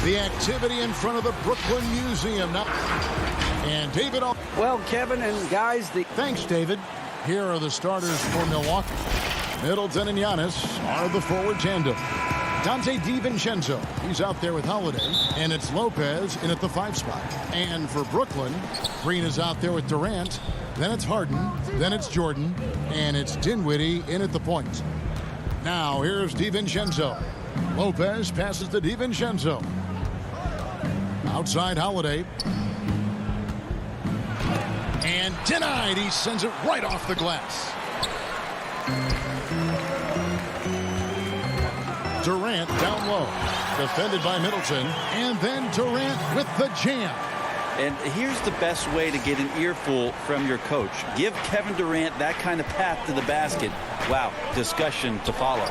The activity in front of the Brooklyn Museum now. And David. Well, Kevin and guys, Thanks, David. Here are the starters for Milwaukee. Middleton and Giannis are the forward tandem. Dante DiVincenzo, he's out there with Holiday, and it's Lopez in at the 5 spot. And for Brooklyn, Green is out there with Durant, then it's Harden, then it's Jordan, and it's Dinwiddie in at the point. Now here's DiVincenzo. Lopez passes to DiVincenzo. Outside Holiday. And denied. He sends it right off the glass. Durant down low. Defended by Middleton. And then Durant with the jam. And here's the best way to get an earful from your coach. Give Kevin Durant that kind of path to the basket. Wow, discussion to follow.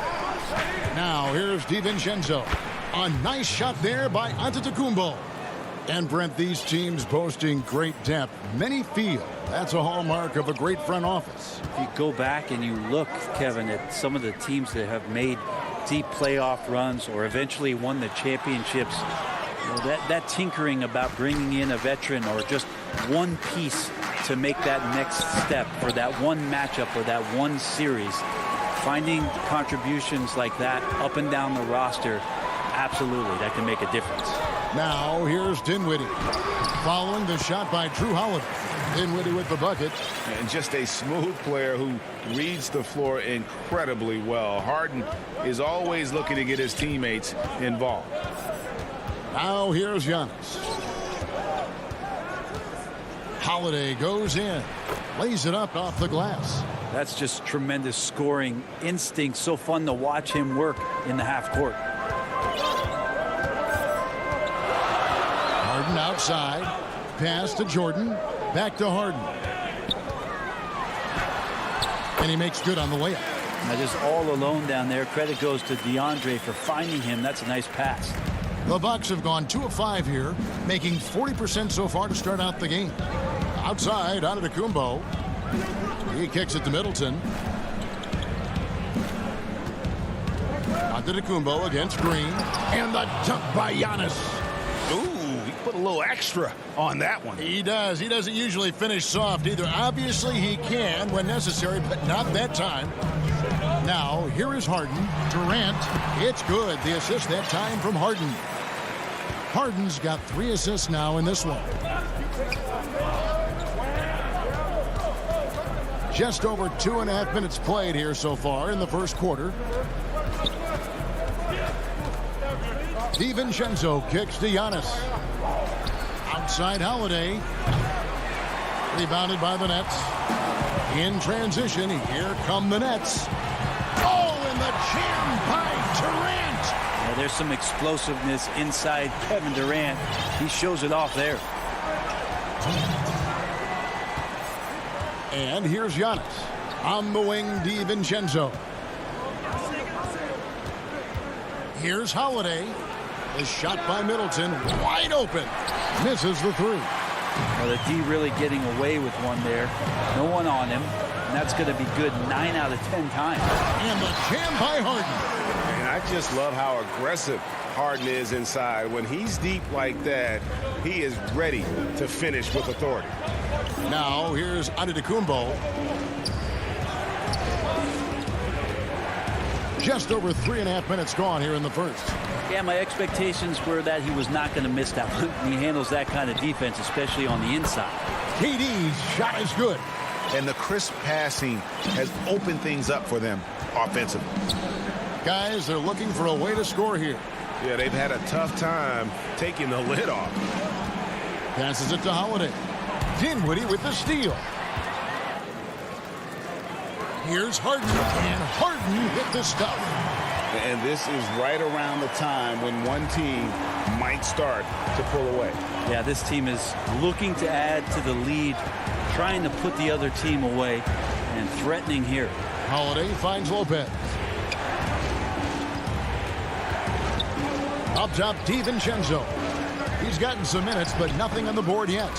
Now here's DiVincenzo. A nice shot there by Antetokounmpo. And Brent, these teams boasting great depth. Many feel that's a hallmark of a great front office. If you go back and you look, Kevin, at some of the teams that have made deep playoff runs or eventually won the championships, you know, that tinkering about bringing in a veteran or just one piece to make that next step for that one matchup or that one series, finding contributions like that up and down the roster, absolutely, that can make a difference. Now here's Dinwiddie following the shot by Drew Holiday. Dinwiddie with the bucket. And just a smooth player who reads the floor incredibly well. Harden is always looking to get his teammates involved. Now here's Giannis. Holiday goes in. Lays it up off the glass. That's just tremendous scoring instinct. So fun to watch him work in the half court. Harden outside. Pass to Jordan. Back to Harden. And he makes good on the layup. Now just all alone down there. Credit goes to DeAndre for finding him. That's a nice pass. The Bucks have gone 2 of 5 here, making 40% so far to start out the game. Outside, Antetokounmpo. He kicks it to Middleton. Antetokounmpo against Green. And the dunk by Giannis. Ooh, he put a little extra on that one. He does. He doesn't usually finish soft either. Obviously, he can when necessary, but not that time. Now, here is Harden. Durant. It's good. The assist that time from Harden. Harden's got 3 assists now in this one. Just over 2.5 minutes played here so far in the first quarter. DiVincenzo kicks to Giannis. Outside Holiday. Rebounded by the Nets. In transition, here come the Nets. Oh, and the jam by Durant. Yeah, there's some explosiveness inside Kevin Durant. He shows it off there. And here's Giannis. On the wing, DiVincenzo. Here's Holiday. A shot by Middleton. Wide open. Misses the 3. Well, the D really getting away with one there. No one on him. And that's going to be good 9 out of 10 times. And the jam by Harden. And I just love how aggressive Harden is inside. When he's deep like that, he is ready to finish with authority. Now here's Antetokounmpo. Just over 3.5 minutes gone here in the first. Yeah, my expectations were that he was not going to miss that one. He handles that kind of defense, especially on the inside. KD's shot is good. And the crisp passing has opened things up for them offensively. Guys, they're looking for a way to score here. Yeah, they've had a tough time taking the lid off. Passes it to Holiday. Dinwiddie with the steal. Here's Harden, and Harden hit the stuff. And this is right around the time when one team might start to pull away. Yeah, this team is looking to add to the lead, trying to put the other team away, and threatening here. Holiday finds Lopez. Up top, DiVincenzo. He's gotten some minutes, but nothing on the board yet.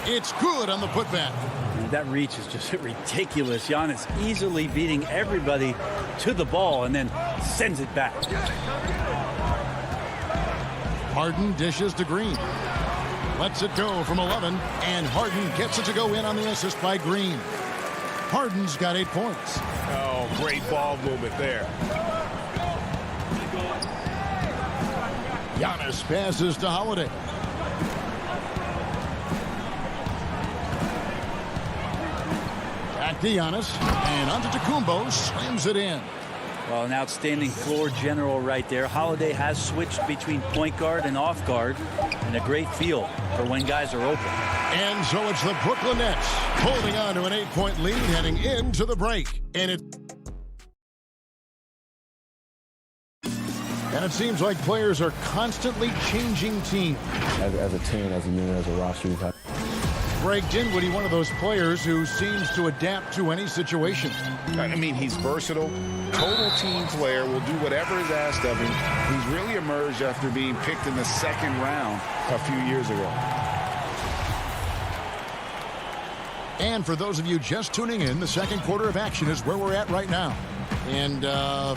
It's good on the putback. That reach is just ridiculous. Giannis easily beating everybody to the ball and then sends it back. Harden dishes to Green. Lets it go from 11, and Harden gets it to go in on the assist by Green. Harden's got 8 points. Oh, great ball movement there. Giannis passes to Holiday. Back to Giannis, and Antetokounmpo slams it in. Well, an outstanding floor general right there. Holiday has switched between point guard and off guard, and a great feel for when guys are open. And so it's the Brooklyn Nets holding on to an 8-point lead heading into the break. And it seems like players are constantly changing teams. As a team, as a unit, as a roster, we've had. Greg Dinwiddie, one of those players who seems to adapt to any situation. I mean, he's versatile, total team player, will do whatever is asked of him. He's really emerged after being picked in the second round a few years ago. And for those of you just tuning in, the second quarter of action is where we're at right now. And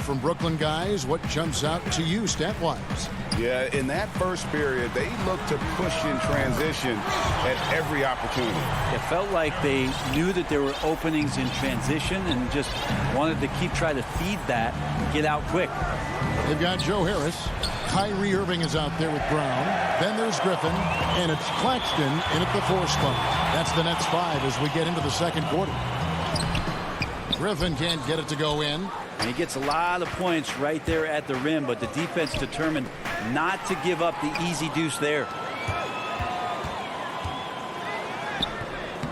from Brooklyn guys, what jumps out to you stat-wise? Yeah, in that first period, they looked to push in transition at every opportunity. It felt like they knew that there were openings in transition and just wanted to try to feed that and get out quick. They've got Joe Harris. Kyrie Irving is out there with Brown. Then there's Griffin, and it's Claxton in at the 4 spot. That's the Nets 5 as we get into the second quarter. Griffin can't get it to go in. And he gets a lot of points right there at the rim, but the defense determined not to give up the easy deuce there.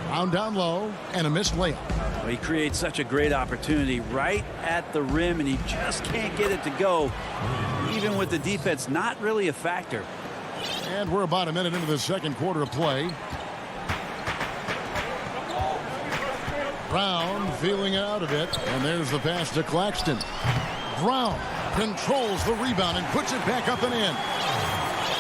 Brown down low, and a missed layup. Well, he creates such a great opportunity right at the rim, and he just can't get it to go, even with the defense not really a factor. And we're about a minute into the second quarter of play. Brown feeling out of it, and there's the pass to Claxton. Brown controls the rebound and puts it back up and in.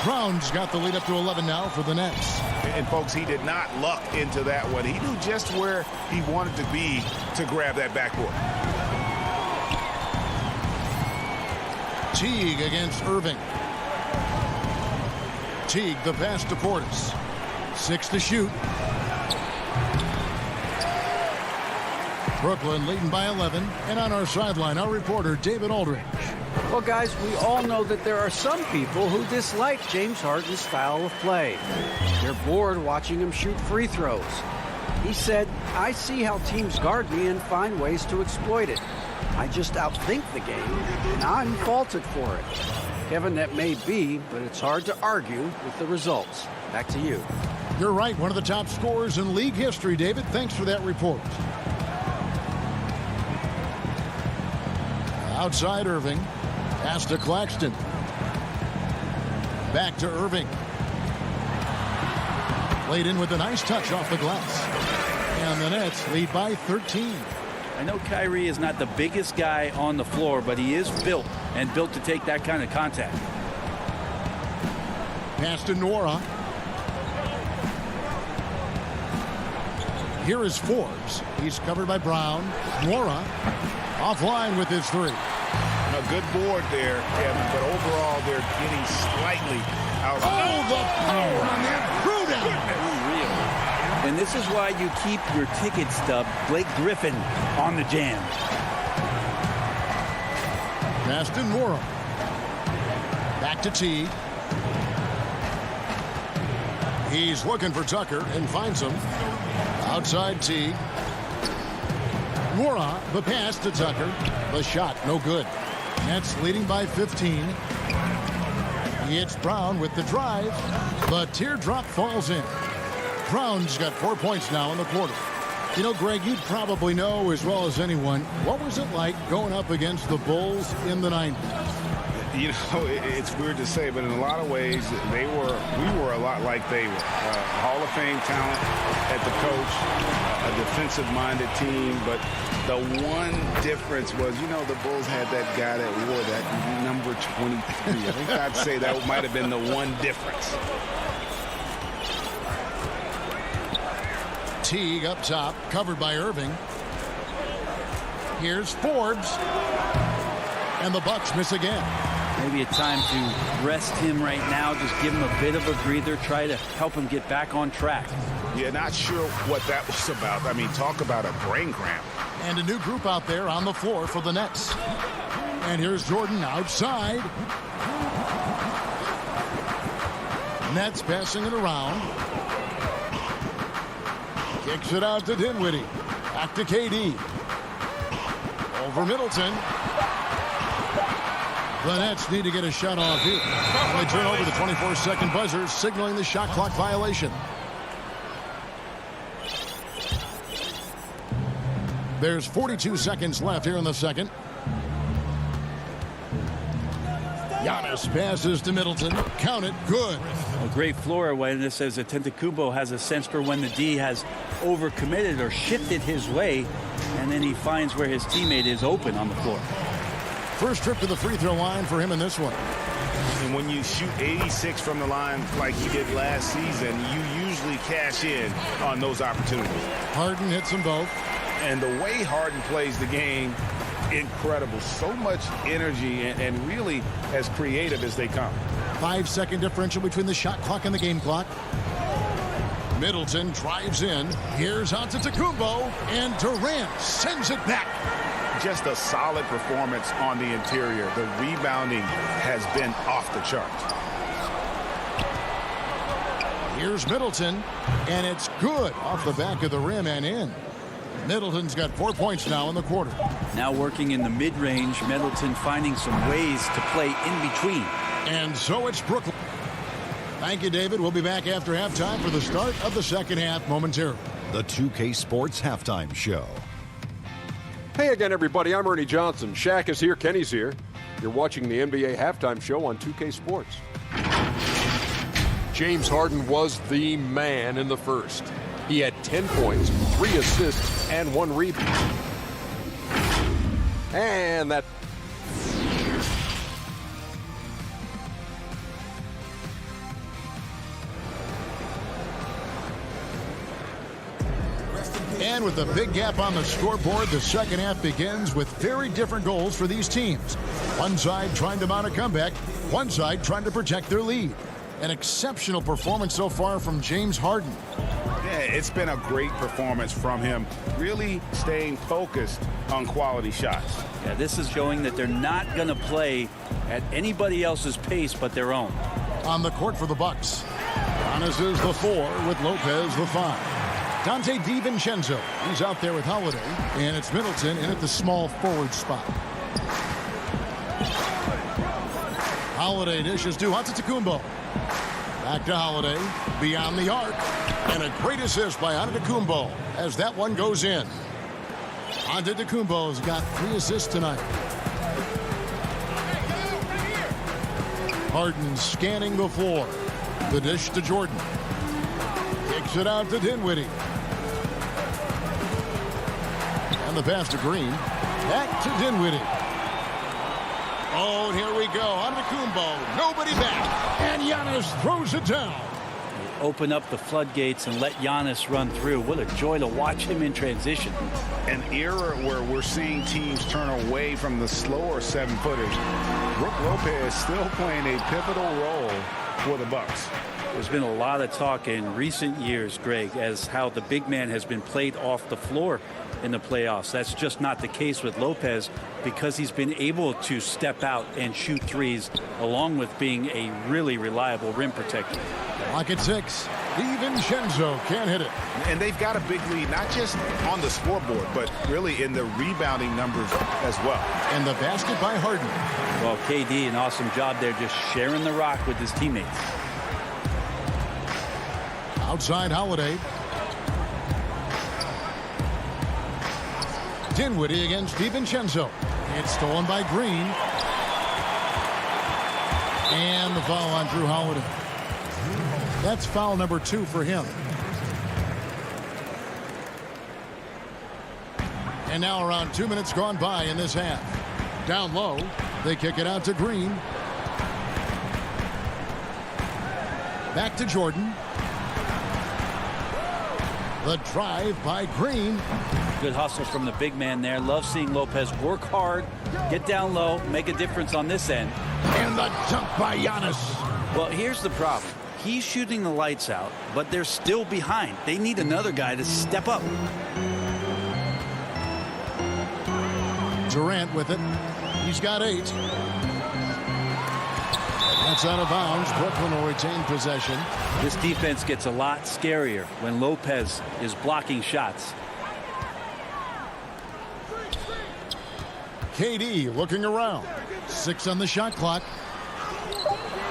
Brown's got the lead up to 11 now for the Nets. And folks, he did not luck into that one. He knew just where he wanted to be to grab that backboard. Teague against Irving. Teague, the pass to Portis. 6 to shoot. Brooklyn leading by 11. And on our sideline, our reporter, David Aldridge. Well, guys, we all know that there are some people who dislike James Harden's style of play. They're bored watching him shoot free throws. He said, "I see how teams guard me and find ways to exploit it. I just outthink the game, and I'm faulted for it." Kevin, that may be, but it's hard to argue with the results. Back to you. You're right, one of the top scorers in league history, David. Thanks for that report. Outside Irving. Pass to Claxton. Back to Irving. Laid in with a nice touch off the glass. And the Nets lead by 13. I know Kyrie is not the biggest guy on the floor, but he is built to take that kind of contact. Pass to Nora. Here is Forbes. He's covered by Brown. Nora offline with his 3. A good board there, Kevin, but overall they're getting slightly out. Oh, the power on that throw down. And this is why you keep your ticket stub, Blake Griffin, on the jam. Pass to Nora. Back to Teague. He's looking for Tucker and finds him. Outside Teague. Nora, the pass to Tucker. The shot, no good. Nets leading by 15. It's Brown with the drive. The teardrop falls in. Brown's got 4 points now in the quarter. You know, Greg, you'd probably know as well as anyone, what was it like going up against the Bulls in the 90s? You know, it's weird to say, but in a lot of ways, we were a lot like they were. Hall of Fame talent at the coach, a defensive-minded team, but the one difference was, you know, the Bulls had that guy that wore that number 23. I think I'd say that might have been the one difference. Teague up top, covered by Irving. Here's Forbes. And the Bucks miss again. Maybe a time to rest him right now, just give him a bit of a breather, try to help him get back on track. Yeah, not sure what that was about. I mean, talk about a brain cramp. And a new group out there on the floor for the Nets. And here's Jordan outside. Nets passing it around. Kicks it out to Dinwiddie. Back to KD. Over Middleton. The Nets need to get a shot off here. And they turn over the 24-second buzzer, signaling the shot clock violation. There's 42 seconds left here in the second. Giannis passes to Middleton. Count it. Good. A great floor awareness as Antetokounmpo has a sense for when the D has overcommitted or shifted his way, and then he finds where his teammate is open on the floor. First trip to the free throw line for him in this one. And when you shoot 86 from the line like he did last season, you usually cash in on those opportunities. Harden hits them both. And the way Harden plays the game, incredible. So much energy and really as creative as they come. 5-second differential between the shot clock and the game clock. Middleton drives in. Here's Antetokounmpo, and Durant sends it back. Just a solid performance on the interior. The rebounding has been off the charts. Here's Middleton, and it's good off the back of the rim and in. Middleton's got 4 points now in the quarter. Now working in the mid-range, Middleton finding some ways to play in between. And so it's Brooklyn. Thank you, David. We'll be back after halftime for the start of the second half momentarily. The 2K Sports Halftime Show. Hey again, everybody. I'm Ernie Johnson. Shaq is here. Kenny's here. You're watching the NBA Halftime Show on 2K Sports. James Harden was the man in the first. He had 10 points, 3 assists, and 1 rebound. And that... And with a big gap on the scoreboard, the second half begins with very different goals for these teams. One side trying to mount a comeback, one side trying to protect their lead. An exceptional performance so far from James Harden. Yeah, it's been a great performance from him, really staying focused on quality shots. Yeah, this is showing that they're not going to play at anybody else's pace but their own. On the court for the Bucks, Giannis is the 4 with Lopez the 5. Dante DiVincenzo, he's out there with Holiday, and it's Middleton in at the small forward spot. Holiday dishes to Antetokounmpo. Back to Holiday, beyond the arc, and a great assist by Antetokounmpo as that one goes in. Antetokounmpo's got 3 assists tonight. Harden scanning the floor. The dish to Jordan. Kicks it out to Dinwiddie. And the pass to Green. Back to Dinwiddie. Oh, and here we go. Antetokounmpo. Nobody back. And Giannis throws it down. Open up the floodgates and let Giannis run through. What a joy to watch him in transition. An era where we're seeing teams turn away from the slower 7-footers. Brook Lopez still playing a pivotal role for the Bucks. There's been a lot of talk in recent years, Greg, as how the big man has been played off the floor in the playoffs. That's just not the case with Lopez because he's been able to step out and shoot threes along with being a really reliable rim protector. Lock at 6. DiVincenzo can't hit it. And they've got a big lead, not just on the scoreboard, but really in the rebounding numbers as well. And the basket by Harden. Well, KD, an awesome job there just sharing the rock with his teammates. Outside Holiday. Dinwiddie against DiVincenzo. It's stolen by Green. And the foul on Drew Holiday. That's foul number 2 for him. And now around 2 minutes gone by in this half. Down low, they kick it out to Green. Back to Jordan. The drive by Green. Good hustle from the big man there. Love seeing Lopez work hard, get down low, make a difference on this end. And the dunk by Giannis. Well, here's the problem. He's shooting the lights out, but they're still behind. They need another guy to step up. Durant with it. He's got 8. That's out of bounds. Brooklyn will retain possession. This defense gets a lot scarier when Lopez is blocking shots. KD looking around. 6 on the shot clock.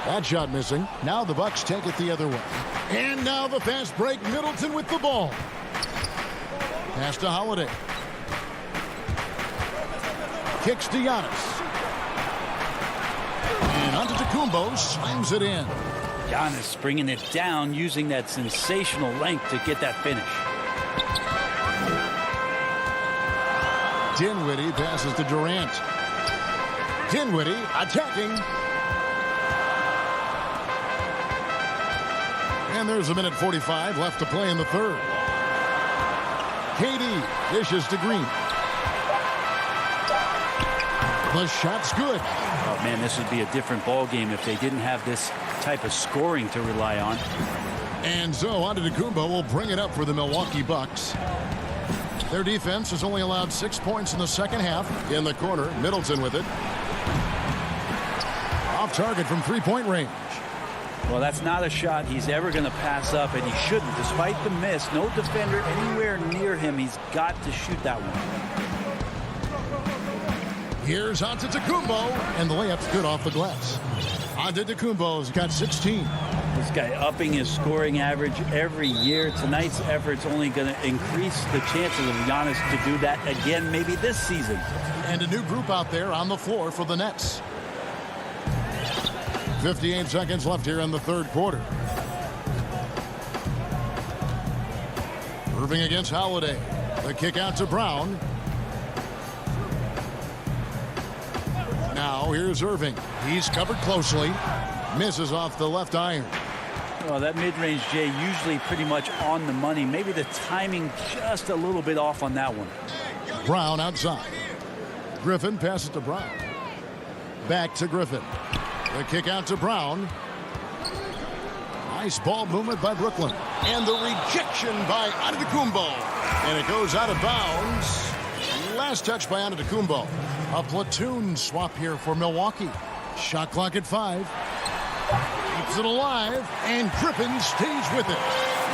That shot missing. Now the Bucks take it the other way. And now the fast break. Middleton with the ball. Pass to Holiday. Kicks to Giannis. And Antetokounmpo slams it in. Giannis bringing it down, using that sensational length to get that finish. Dinwiddie passes to Durant. Dinwiddie attacking. And there's a minute 45 left to play in the third. KD dishes to Green. The shot's good. Oh, man, this would be a different ball game if they didn't have this type of scoring to rely on. And so Antetokounmpo will bring it up for the Milwaukee Bucks. Their defense has only allowed 6 points in the second half. In the corner, Middleton with it. Off target from three-point range. Well, that's not a shot he's ever going to pass up, and he shouldn't. Despite the miss, no defender anywhere near him. He's got to shoot that one. Here's Antetokounmpo, and the layup's good off the glass. Antetokounmpo's got 16. This guy upping his scoring average every year. Tonight's effort's only going to increase the chances of Giannis to do that again, maybe this season. And a new group out there on the floor for the Nets. 58 seconds left here in the third quarter. Irving against Holiday. The kick out to Brown. Now here's Irving. He's covered closely. Misses off the left iron. Well, that mid-range, Jay, usually pretty much on the money. Maybe the timing just a little bit off on that one. Brown outside. Griffin passes to Brown. Back to Griffin. The kick out to Brown. Nice ball movement by Brooklyn. And the rejection by Antetokounmpo. And it goes out of bounds. Last touch by Antetokounmpo. A platoon swap here for Milwaukee. Shot clock at 5. Keeps it alive. And Griffin stays with it.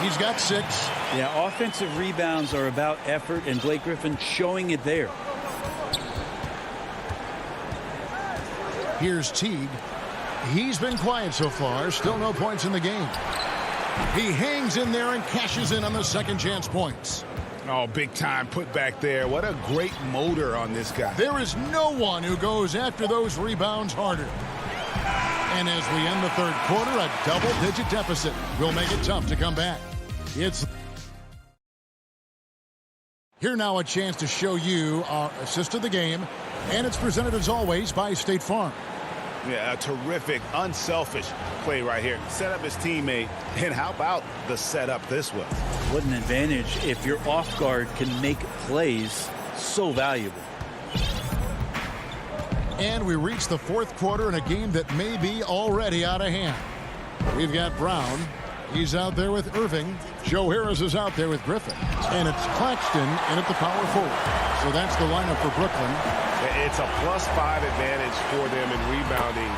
He's got 6. Yeah, offensive rebounds are about effort, and Blake Griffin showing it there. Here's Teague. He's been quiet so far. Still no points in the game. He hangs in there and cashes in on the second chance points. Oh, big time put back there. What a great motor on this guy. There is no one who goes after those rebounds harder. And as we end the third quarter, a double-digit deficit will make it tough to come back. It's here now, a chance to show you our assist of the game, and it's presented as always by State Farm. Yeah, a terrific, unselfish play right here. Set up his teammate, and how about the setup this way? What an advantage if your off guard can make plays so valuable. And we reach the fourth quarter in a game that may be already out of hand. We've got Brown. He's out there with Irving. Joe Harris is out there with Griffin. And it's Claxton in at the power forward. So that's the lineup for Brooklyn. It's a +5 advantage for them in rebounding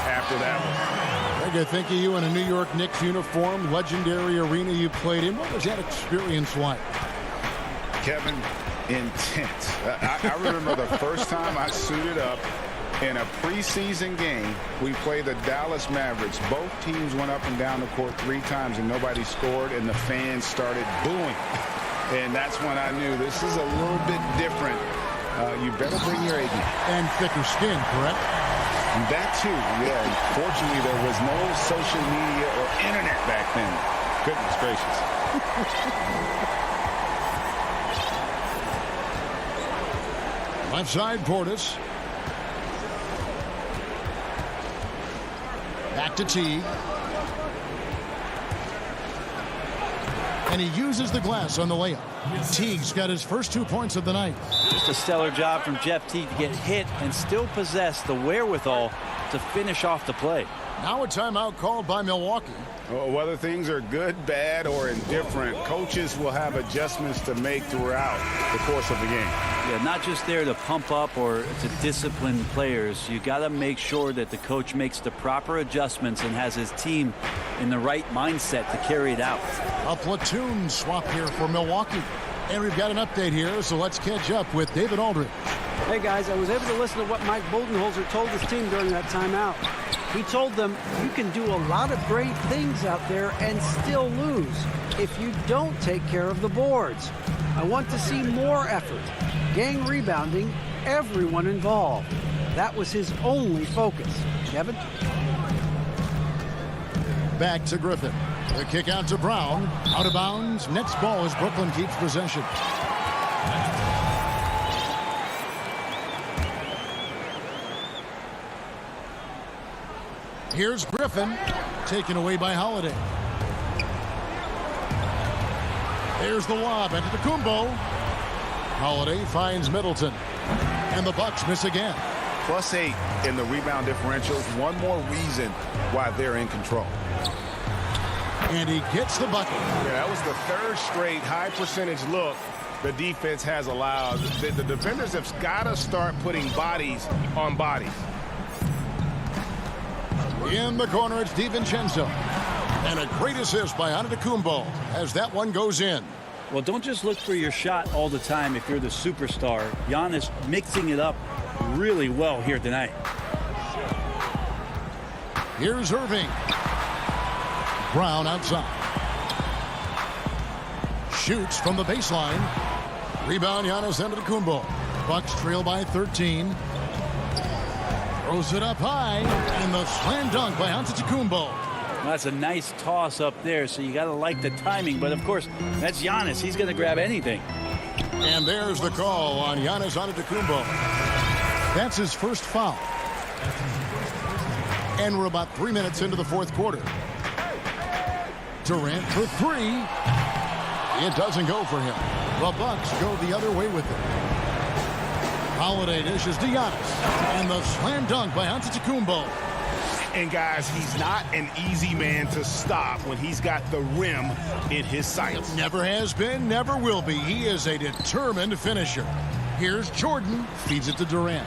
after that one. Greg, I think of you in a New York Knicks uniform, legendary arena you played in. What was that experience like? Kevin, intense. I remember the first time I suited up in a preseason game. We played the Dallas Mavericks. Both teams went up and down the court 3 times and nobody scored, and the fans started booing. And that's when I knew this is a little bit different. You better bring your A game. And thicker skin, correct? That too, yeah. Fortunately, there was no social media or internet back then. Goodness gracious. Left side, Portis. Back to Teague. and he uses the glass on the layup. Teague's got his first 2 points of the night. Just a stellar job from Jeff Teague to get hit and still possess the wherewithal to finish off the play. Now a timeout called by Milwaukee. Whether things are good, bad, or indifferent, coaches will have adjustments to make throughout the course of the game. Yeah, not just there to pump up or to discipline players. You got to make sure that the coach makes the proper adjustments and has his team in the right mindset to carry it out. A platoon swap here for Milwaukee. And we've got an update here, so let's catch up with David Aldridge. Hey, guys, I was able to listen to what Mike Budenholzer told his team during that timeout. He told them, you can do a lot of great things out there and still lose if you don't take care of the boards. I want to see more effort, gang rebounding, everyone involved. That was his only focus. Kevin? Back to Griffin. The kick out to Brown. Out of bounds. Nets ball as Brooklyn keeps possession. Here's Griffin, taken away by Holiday. There's the lob Antetokounmpo. Holiday finds Middleton. And the Bucks miss again. +8 in the rebound differentials. One more reason why they're in control. And he gets the bucket. Yeah, that was the third straight high percentage look the defense has allowed. The defenders have got to start putting bodies on bodies. In the corner, it's DiVincenzo. And a great assist by Antetokounmpo as that one goes in. Well, don't just look for your shot all the time if you're the superstar. Giannis mixing it up really well here tonight. Here's Irving. Brown outside. Shoots from the baseline. Rebound Giannis Antetokounmpo. Bucks trail by 13. Throws it up high. And the slam dunk by Antetokounmpo. That's a nice toss up there, so you got to like the timing. But, of course, that's Giannis. He's going to grab anything. And there's the call on Giannis Antetokounmpo. That's his first foul. And we're about 3 minutes into the fourth quarter. Durant for three. It doesn't go for him. The Bucks go the other way with it. Holiday dishes to Giannis. And the slam dunk by Antetokounmpo. And, guys, he's not an easy man to stop when he's got the rim in his sights. Never has been, never will be. He is a determined finisher. Here's Jordan. Feeds it to Durant.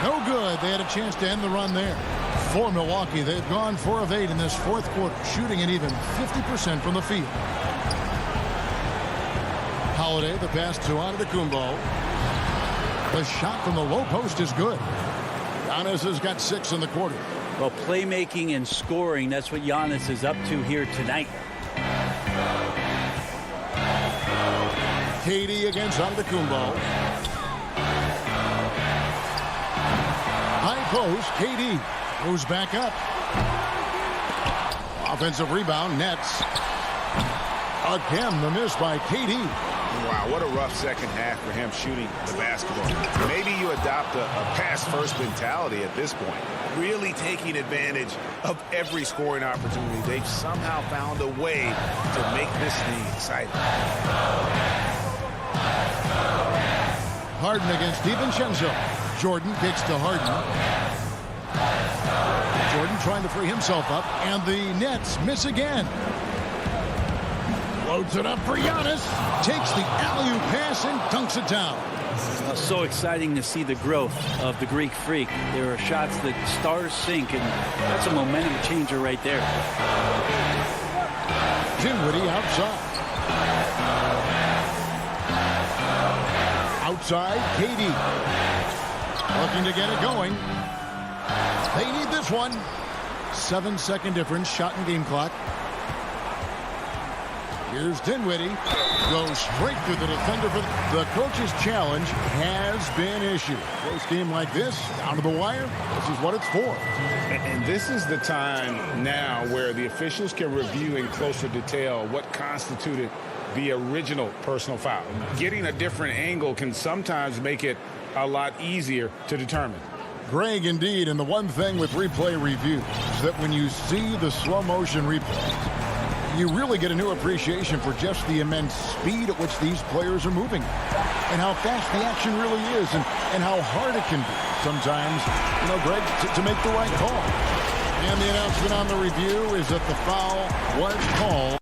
No good. They had a chance to end the run there. For Milwaukee, they've gone 4 of 8 in this fourth quarter, shooting an even 50% from the field. Holiday, the pass to Antetokounmpo. The shot from the low post is good. Giannis has got 6 in the quarter. Well, playmaking and scoring, that's what Giannis is up to here tonight. KD against Antetokounmpo. High post, KD goes back up. Offensive rebound, Nets. Again, the miss by KD. Wow, what a rough second half for him shooting the basketball. Maybe you adopt a pass-first mentality at this point. Really taking advantage of every scoring opportunity. They've somehow found a way to make this thing exciting. Harden against DiVincenzo. Jordan kicks to Harden. Jordan trying to free himself up, and the Nets miss again. Loads it up for Giannis. Takes the alley-oop pass and dunks it down. So exciting to see the growth of the Greek Freak. There are shots that stars sink, and that's a momentum changer right there. Dinwiddie outside. Outside, KD. Looking to get it going. They need this one. 7-second difference, shot and game clock. Here's Dinwiddie. Goes straight through the defender. For the coach's challenge has been issued. Close game like this, down to the wire, this is what it's for. And this is the time now where the officials can review in closer detail what constituted the original personal foul. Getting a different angle can sometimes make it a lot easier to determine. Greg, indeed, and the one thing with replay review is that when you see the slow motion replay, you really get a new appreciation for just the immense speed at which these players are moving and how fast the action really is and how hard it can be sometimes, Greg, to make the right call. And the announcement on the review is that the foul was called.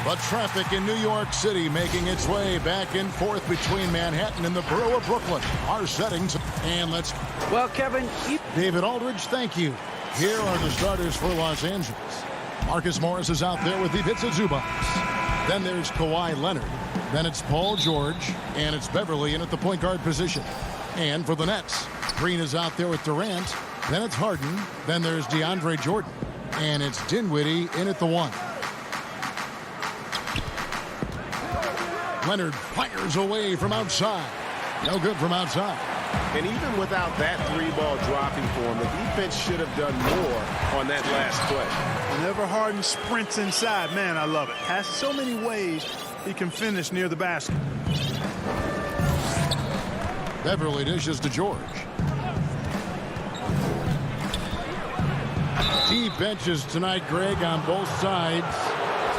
But traffic in New York City making its way back and forth between Manhattan and the borough of Brooklyn. Our settings, and let's... Well, Kevin... David Aldridge, thank you. Here are the starters for Los Angeles. Marcus Morris is out there with Ivica Zubac. Then there's Kawhi Leonard. Then it's Paul George, and it's Beverly in at the point guard position. And for the Nets, Green is out there with Durant. Then it's Harden. Then there's DeAndre Jordan. And it's Dinwiddie in at the 1. Leonard fires away from outside. No good from outside. And even without that three-ball dropping for him, the defense should have done more on that last play. Whenever Harden sprints inside, man, I love it. Has so many ways he can finish near the basket. Beverly dishes to George. Deep benches tonight, Greg, on both sides.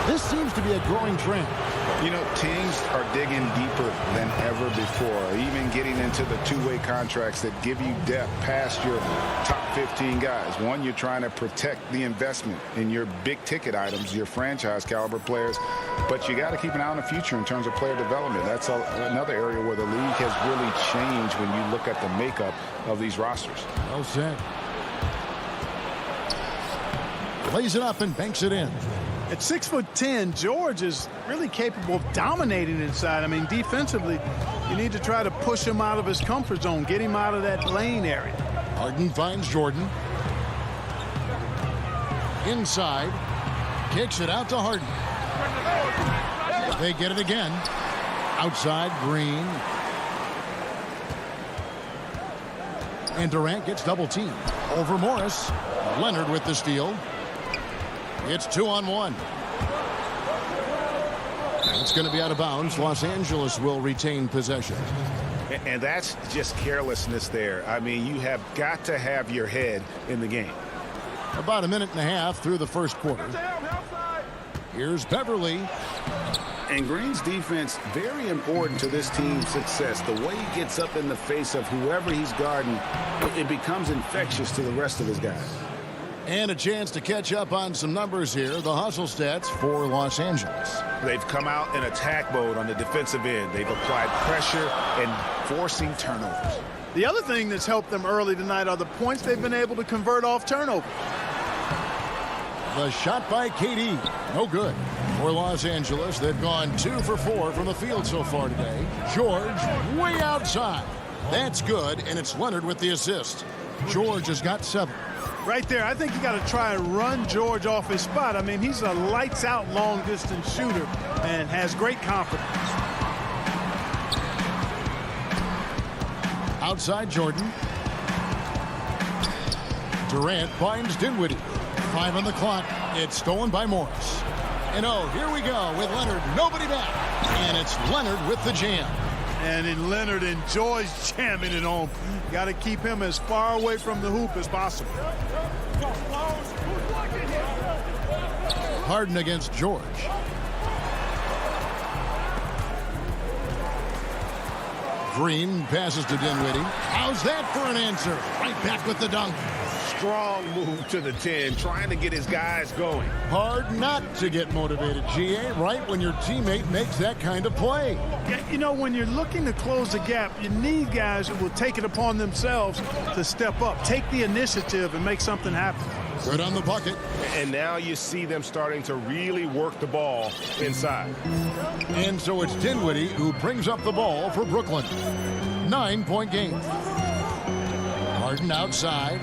This seems to be a growing trend. You know, teams are digging deeper than ever before, even getting into the two-way contracts that give you depth past your top 15 guys. One, you're trying to protect the investment in your big-ticket items, your franchise-caliber players, but you got to keep an eye on the future in terms of player development. That's another area where the league has really changed when you look at the makeup of these rosters. Well said. Lays it up and banks it in. At 6'10", George is really capable of dominating inside. I mean, defensively, you need to try to push him out of his comfort zone, get him out of that lane area. Harden finds Jordan. Inside. Kicks it out to Harden. They get it again. Outside, Green. And Durant gets double teamed. Over Morris. Leonard with the steal. It's 2-on-1. It's going to be out of bounds. Los Angeles will retain possession. And that's just carelessness there. I mean, you have got to have your head in the game. About a minute and a half through the first quarter. Here's Beverly. And Green's defense, very important to this team's success. The way he gets up in the face of whoever he's guarding, it becomes infectious to the rest of his guys. And a chance to catch up on some numbers here. The hustle stats for Los Angeles. They've come out in attack mode on the defensive end. They've applied pressure and forcing turnovers. The other thing that's helped them early tonight are the points they've been able to convert off turnover. The shot by KD. No good. For Los Angeles, they've gone 2 for 4 from the field so far today. George way outside. That's good, and it's Leonard with the assist. George has got 7. Right there, I think you got to try and run George off his spot. I mean, he's a lights-out long-distance shooter and has great confidence. Outside Jordan. Durant finds Dinwiddie. 5 on the clock. It's stolen by Morris. And oh, here we go with Leonard. Nobody back. And it's Leonard with the jam. And then Leonard enjoys jamming it home. Got to keep him as far away from the hoop as possible. Harden against George. Green passes to Dinwiddie. How's that for an answer? Right back with the dunk. Strong move to the 10, trying to get his guys going. Hard not to get motivated, GA, right when your teammate makes that kind of play. Yeah, you know, when you're looking to close the gap, you need guys who will take it upon themselves to step up, take the initiative, and make something happen. Good on the bucket. And now you see them starting to really work the ball inside. And so it's Dinwiddie who brings up the ball for Brooklyn. 9-point game. Harden outside.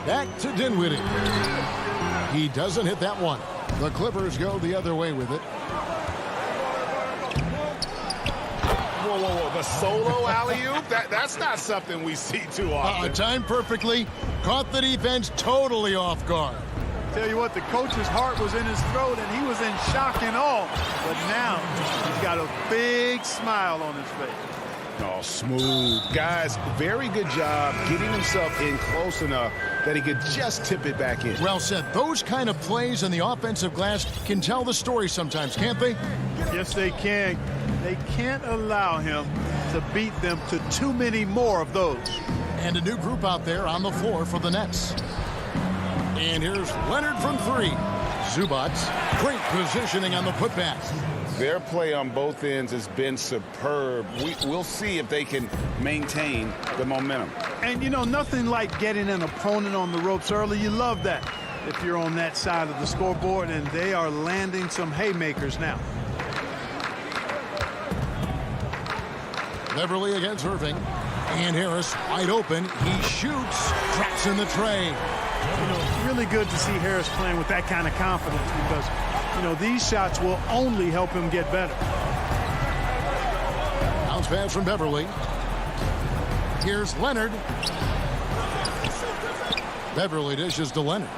Back to Dinwiddie. He doesn't hit that one. The Clippers go the other way with it. Whoa, whoa, whoa. The solo alley-oop? That's not something we see too often. Timed perfectly. Caught the defense totally off guard. Tell you what, the coach's heart was in his throat, and he was in shock and awe. But now he's got a big smile on his face. Oh, smooth. Guys, very good job getting himself in close enough that he could just tip it back in. Well said. Those kind of plays in the offensive glass can tell the story sometimes, can't they? Yes, they can. They can't allow him to beat them to too many more of those. And a new group out there on the floor for the Nets. And here's Leonard from 3. Zubac, great positioning on the putback. Their play on both ends has been superb. We'll see if they can maintain the momentum. And, you know, nothing like getting an opponent on the ropes early. You love that if you're on that side of the scoreboard, and they are landing some haymakers now. Beverly against Irving. And Harris wide open. He shoots. Traps in the tray. You know, it's really good to see Harris playing with that kind of confidence because, you know, these shots will only help him get better. Bounce pass from Beverly. Here's Leonard. Beverly dishes to Leonard.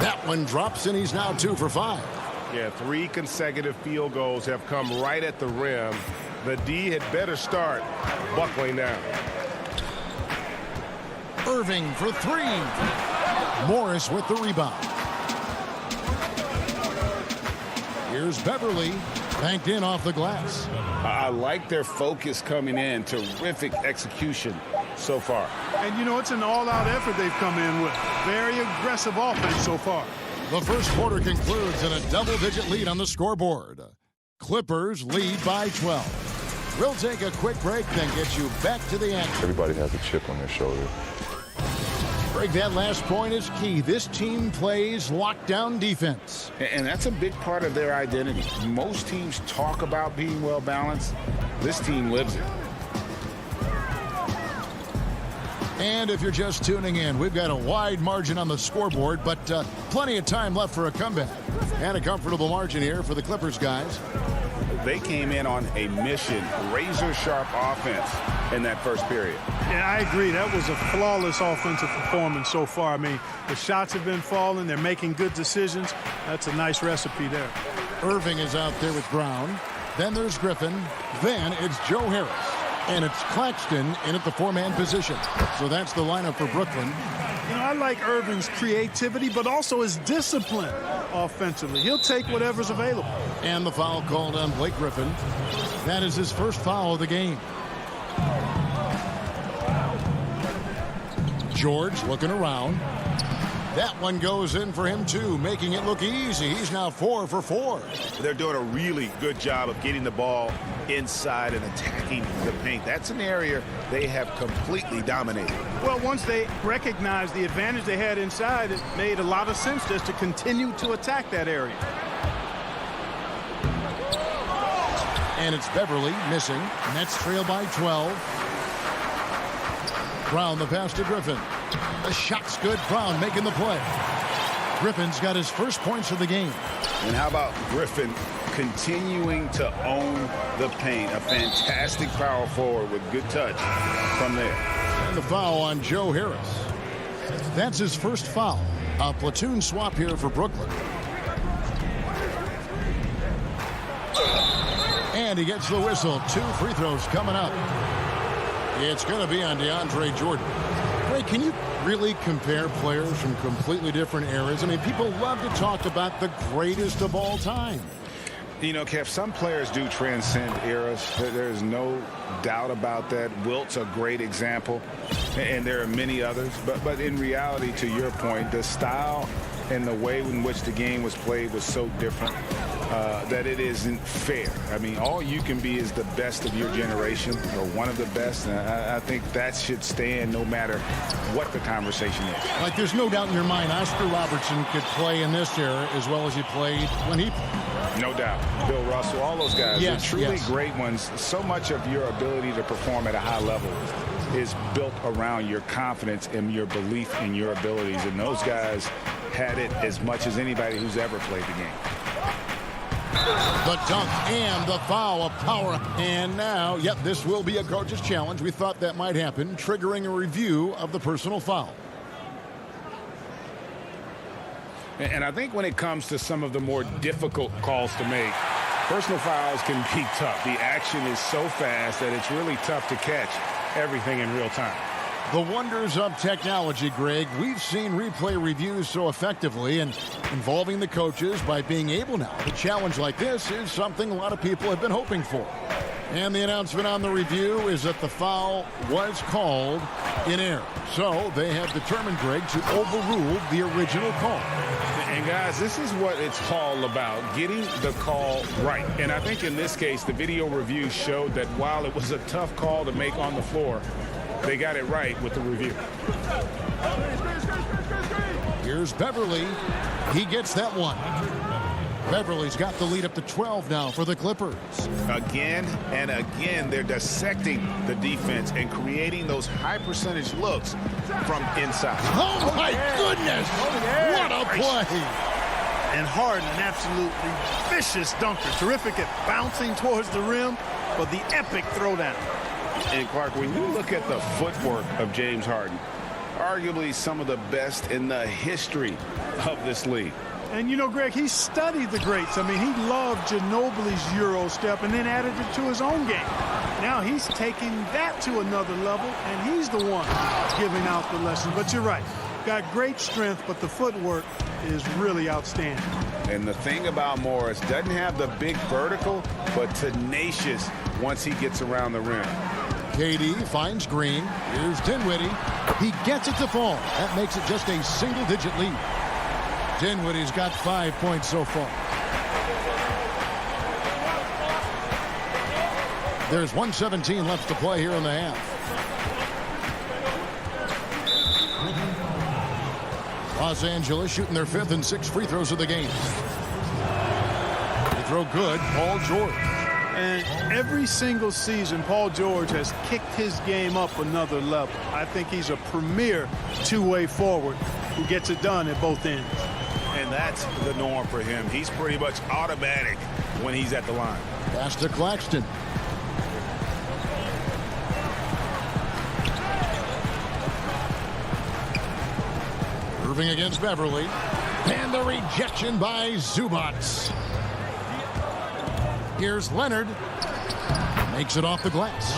That one drops, and he's now 2 for 5. Yeah, 3 consecutive field goals have come right at the rim. The D had better start buckling down. Irving for 3. Morris with the rebound. Here's Beverly, banked in off the glass. I like their focus coming in. Terrific execution so far. And, you know, it's an all-out effort they've come in with. Very aggressive offense so far. The first quarter concludes in a double-digit lead on the scoreboard. Clippers lead by 12. We'll take a quick break, then get you back to the action. Everybody has a chip on their shoulder. Greg, that last point is key. This team plays lockdown defense. And that's a big part of their identity. Most teams talk about being well-balanced. This team lives it. And if you're just tuning in, we've got a wide margin on the scoreboard, but plenty of time left for a comeback. And a comfortable margin here for the Clippers guys. They came in on a mission, razor-sharp offense in that first period. Yeah, I agree. That was a flawless offensive performance so far. I mean, the shots have been falling. They're making good decisions. That's a nice recipe there. Irving is out there with Brown. Then there's Griffin. Then it's Joe Harris. And it's Claxton in at the four-man position. So that's the lineup for Brooklyn. You know, I like Irving's creativity, but also his discipline offensively. He'll take whatever's available. And the foul called on Blake Griffin. That is his first foul of the game. George looking around. That one goes in for him, too, making it look easy. He's now 4 for 4. They're doing a really good job of getting the ball inside and attacking the paint. That's an area they have completely dominated. Well, once they recognized the advantage they had inside, it made a lot of sense just to continue to attack that area. And it's Beverly missing. Nets trail by 12. Brown the pass to Griffin. The shot's good. Brown making the play. Griffin's got his first points of the game. And how about Griffin continuing to own the paint? A fantastic power forward with good touch from there. And the foul on Joe Harris. That's his first foul. A platoon swap here for Brooklyn. And he gets the whistle. 2 free throws coming up. It's going to be on DeAndre Jordan. Ray, can you really compare players from completely different eras? I mean, people love to talk about the greatest of all time. You know, Kev, some players do transcend eras. There's no doubt about that. Wilt's a great example, and there are many others. But in reality, to your point, the style and the way in which the game was played was so different that it isn't fair. I mean, all you can be is the best of your generation, or one of the best. And I think that should stand no matter what the conversation is. Like, there's no doubt in your mind Oscar Robertson could play in this era as well as he played when he played. No doubt. Bill Russell, all those guys, yes, they're truly yes. great ones. So much of your ability to perform at a high level is built around your confidence and your belief in your abilities. And those guys had it as much as anybody who's ever played the game. The dunk and the foul, a power. And now, yep, this will be a coach's challenge. We thought that might happen, triggering a review of the personal foul. And I think when it comes to some of the more difficult calls to make, personal fouls can be tough. The action is so fast that it's really tough to catch everything in real time. The wonders of technology, Greg. We've seen replay reviews so effectively, and involving the coaches by being able now to challenge like this is something a lot of people have been hoping for. And the announcement on the review is that the foul was called in error. So they have determined, Greg, to overrule the original call. And guys, this is what it's all about, getting the call right. And I think in this case, the video review showed that while it was a tough call to make on the floor, they got it right with the review. Here's Beverly. He gets that one. Beverly's got the lead up to 12 now for the Clippers. Again and again, they're dissecting the defense and creating those high percentage looks from inside. Oh, my goodness! What a play! And Harden, an absolutely vicious dunker. Terrific at bouncing towards the rim, but the epic throwdown. And Clark, when you look at the footwork of James Harden, arguably some of the best in the history of this league. And, you know, Greg, he studied the greats. I mean, he loved Ginobili's Euro step and then added it to his own game. Now he's taking that to another level, and he's the one giving out the lesson. But you're right. Got great strength, but the footwork is really outstanding. And the thing about Morris, doesn't have the big vertical, but tenacious once he gets around the rim. KD finds Green. Here's Dinwiddie. He gets it to fall. That makes it just a single-digit lead. Dinwiddie's got 5 points so far. There's 1:17 left to play here in the half. Los Angeles shooting their 5th and 6th free throws of the game. They throw good, Paul George. And every single season, Paul George has kicked his game up another level. I think he's a premier two-way forward who gets it done at both ends. And that's the norm for him. He's pretty much automatic when he's at the line. Pass to Claxton. Irving against Beverly. And the rejection by Zubac. Here's Leonard. Makes it off the glass.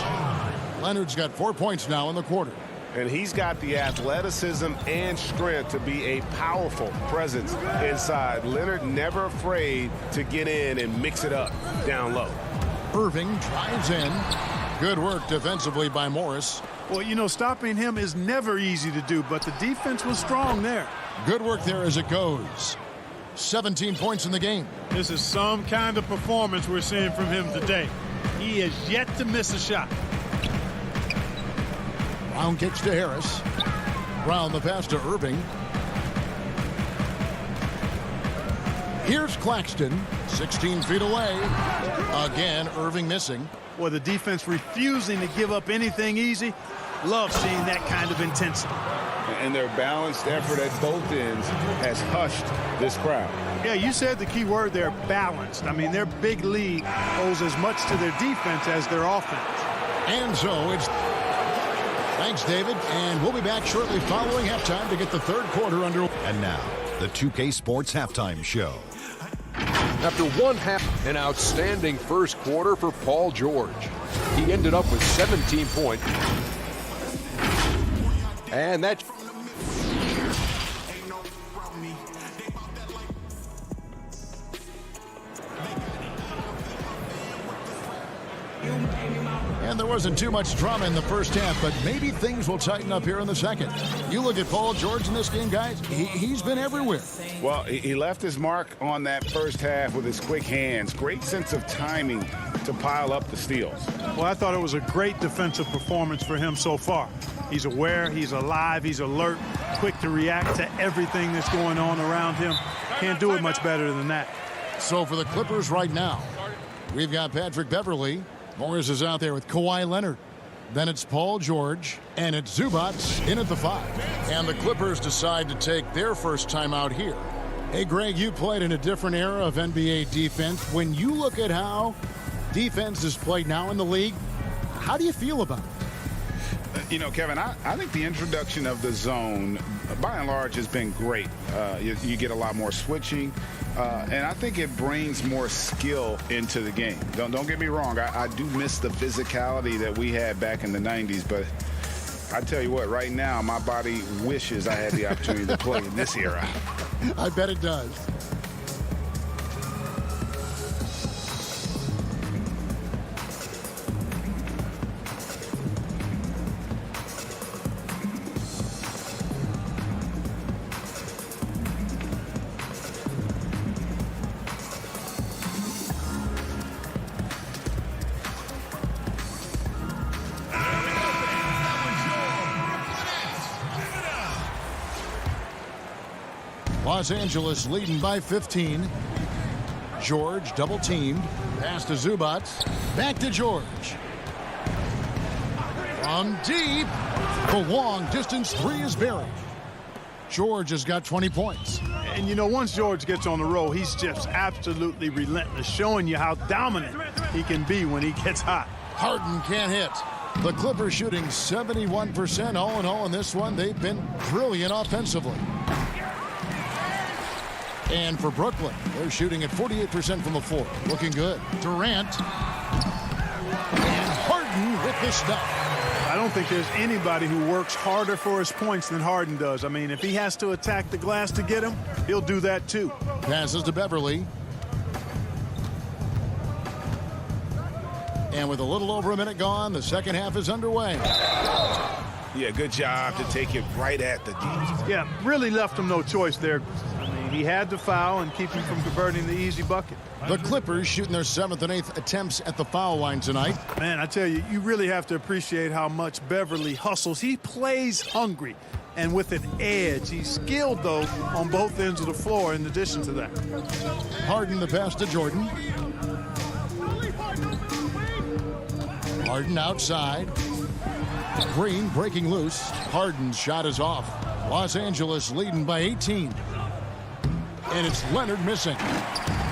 Leonard's got 4 points now in the quarter. And he's got the athleticism and strength to be a powerful presence inside. Leonard never afraid to get in and mix it up down low. Irving drives in. Good work defensively by Morris. Well, you know, stopping him is never easy to do, but the defense was strong there. Good work there as it goes. 17 points in the game. This is some kind of performance we're seeing from him today. He has yet to miss a shot. Brown kicks to Harris. Brown the pass to Irving. Here's Claxton, 16 feet away. Again, Irving missing. Well, the defense refusing to give up anything easy. Love seeing that kind of intensity. And their balanced effort at both ends has hushed this crowd. Yeah, you said the key word there, balanced. I mean, their big lead owes as much to their defense as their offense. And so it's... Thanks, David. And we'll be back shortly following halftime to get the third quarter under... And now, the 2K Sports Halftime Show. After one half, an outstanding first quarter for Paul George. He ended up with 17 points. And that's... And there wasn't too much drama in the first half, but maybe things will tighten up here in the second. You look at Paul George in this game, guys, he's been everywhere. Well, he left his mark on that first half with his quick hands. Great sense of timing to pile up the steals. Well, I thought it was a great defensive performance for him so far. He's aware, he's alive, he's alert, quick to react to everything that's going on around him. Can't do it much better than that. So for the Clippers right now, we've got Patrick Beverly. Morris is out there with Kawhi Leonard. Then it's Paul George, and it's Zubac in at the 5. And the Clippers decide to take their first time out here. Hey, Greg, you played in a different era of NBA defense. When you look at how defense is played now in the league, how do you feel about it? You know, Kevin, I think the introduction of the zone, by and large, has been great. You get a lot more switching, and I think it brings more skill into the game. Don't get me wrong. I do miss the physicality that we had back in the 90s, but I tell you what, right now, my body wishes I had the opportunity to play in this era. I bet it does. Los Angeles leading by 15. George double teamed. Pass to Zubac. Back to George. From deep. The long distance 3 is buried. George has got 20 points. And you know, once George gets on the roll, he's just absolutely relentless, showing you how dominant he can be when he gets hot. Harden can't hit. The Clippers shooting 71% all in all in this one. They've been brilliant offensively. And for Brooklyn, they're shooting at 48% from the floor. Looking good. Durant. And Harden with the stuff. I don't think there's anybody who works harder for his points than Harden does. I mean, if he has to attack the glass to get him, he'll do that too. Passes to Beverly. And with a little over a minute gone, the second half is underway. Yeah, good job to take it right at the D. Yeah, really left him no choice there. I mean, he had to foul and keep him from converting the easy bucket. The Clippers shooting their 7th and 8th attempts at the foul line tonight. Man, I tell you, you really have to appreciate how much Beverly hustles. He plays hungry. and with an edge. He's skilled, though, on both ends of the floor in addition to that. Harden the pass to Jordan. Harden outside. Green breaking loose. Harden's shot is off. Los Angeles leading by 18. And it's Leonard missing.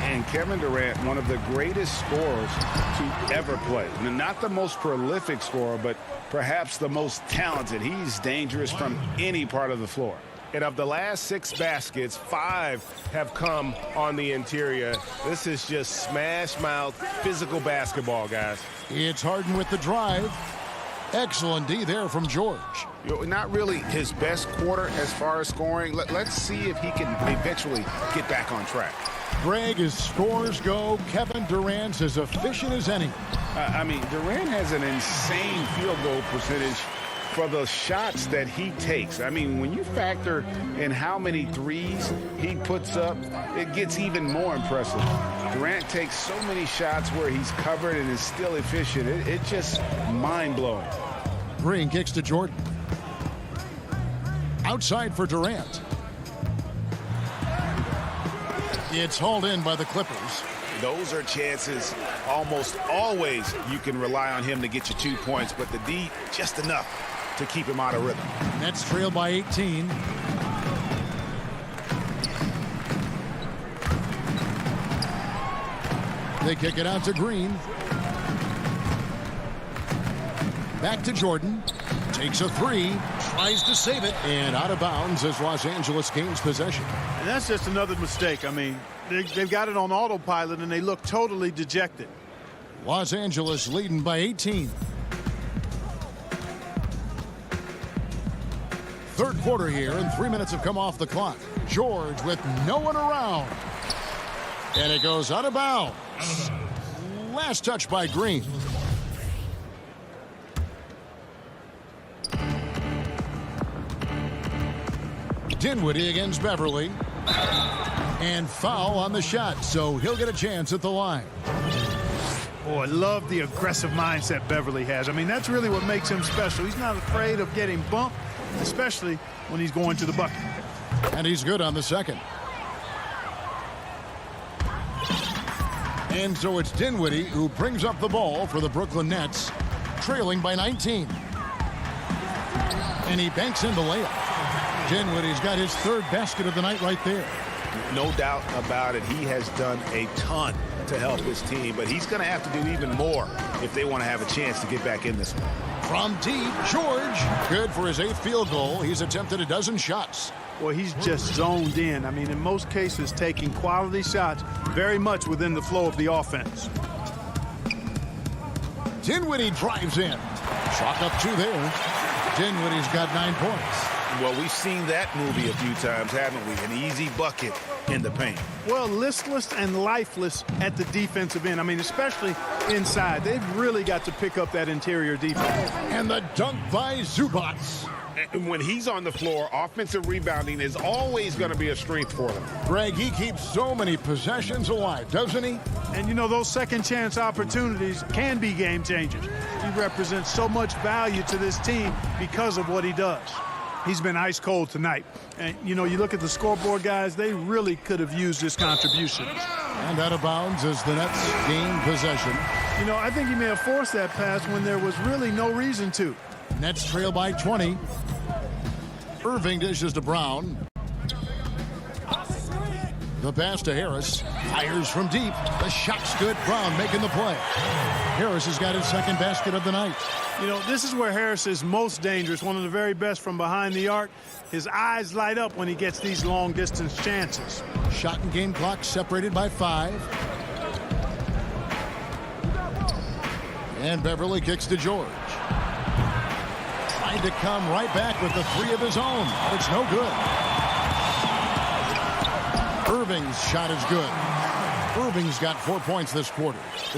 And Kevin Durant, one of the greatest scorers to ever play. Not the most prolific scorer, but perhaps the most talented. He's dangerous from any part of the floor. And of the last 6 baskets, 5 have come on the interior. This is just smash mouth physical basketball, guys. It's Harden with the drive. Excellent D there from George. Not really his best quarter as far as scoring. Let's see if he can eventually get back on track. Greg, as scores go, Kevin Durant's as efficient as any. I mean, Durant has an insane field goal percentage for the shots that he takes. I mean, when you factor in how many threes he puts up, it gets even more impressive. Durant takes so many shots where he's covered and is still efficient. It's just mind-blowing. Green kicks to Jordan. Outside for Durant. It's hauled in by the Clippers. Those are chances almost always you can rely on him to get you 2 points, but the D just enough to keep him out of rhythm. Nets trail by 18. They kick it out to Green. Back to Jordan. Takes a 3. Tries to save it. And out of bounds as Los Angeles gains possession. And that's just another mistake. I mean, they've got it on autopilot, and they look totally dejected. Los Angeles leading by 18. Third quarter here, and 3 minutes have come off the clock. George with no one around. And it goes out of bounds. Last touch by Green. Dinwiddie against Beverly. And foul on the shot, so he'll get a chance at the line. Oh, I love the aggressive mindset Beverly has. I mean, that's really what makes him special. He's not afraid of getting bumped, especially when he's going to the bucket. And he's good on the second. And so it's Dinwiddie who brings up the ball for the Brooklyn Nets, trailing by 19. And he banks in the layup. Dinwiddie's got his 3rd basket of the night right there. No doubt about it. He has done a ton to help his team, but he's going to have to do even more if they want to have a chance to get back in this one. From deep, George. Good for his 8th field goal. He's attempted a dozen shots. Well, he's just zoned in. I mean, in most cases, taking quality shots very much within the flow of the offense. Dinwiddie drives in. Chalk up 2 there. Dinwiddie's got 9 points. Well, we've seen that movie a few times, haven't we? An easy bucket in the paint. Well, listless and lifeless at the defensive end. I mean, especially inside. They've really got to pick up that interior defense. And the dunk by Zubac. And when he's on the floor, offensive rebounding is always going to be a strength for them. Greg, he keeps so many possessions alive, doesn't he? And, you know, those second chance opportunities can be game changers. He represents so much value to this team because of what he does. He's been ice cold tonight. And, you know, you look at the scoreboard, guys, they really could have used this contribution. And out of bounds as the Nets gain possession. You know, I think he may have forced that pass when there was really no reason to. Nets trail by 20. Irving dishes to Brown. The pass to Harris. Fires from deep. The shot's good. Brown making the play. Harris has got his 2nd basket of the night. You know, this is where Harris is most dangerous, one of the very best from behind the arc. His eyes light up when he gets these long-distance chances. Shot and game clock separated by 5. And Beverly kicks to George. Trying to come right back with the 3 of his own. It's no good. Irving's shot is good. Irving's got 4 points this quarter.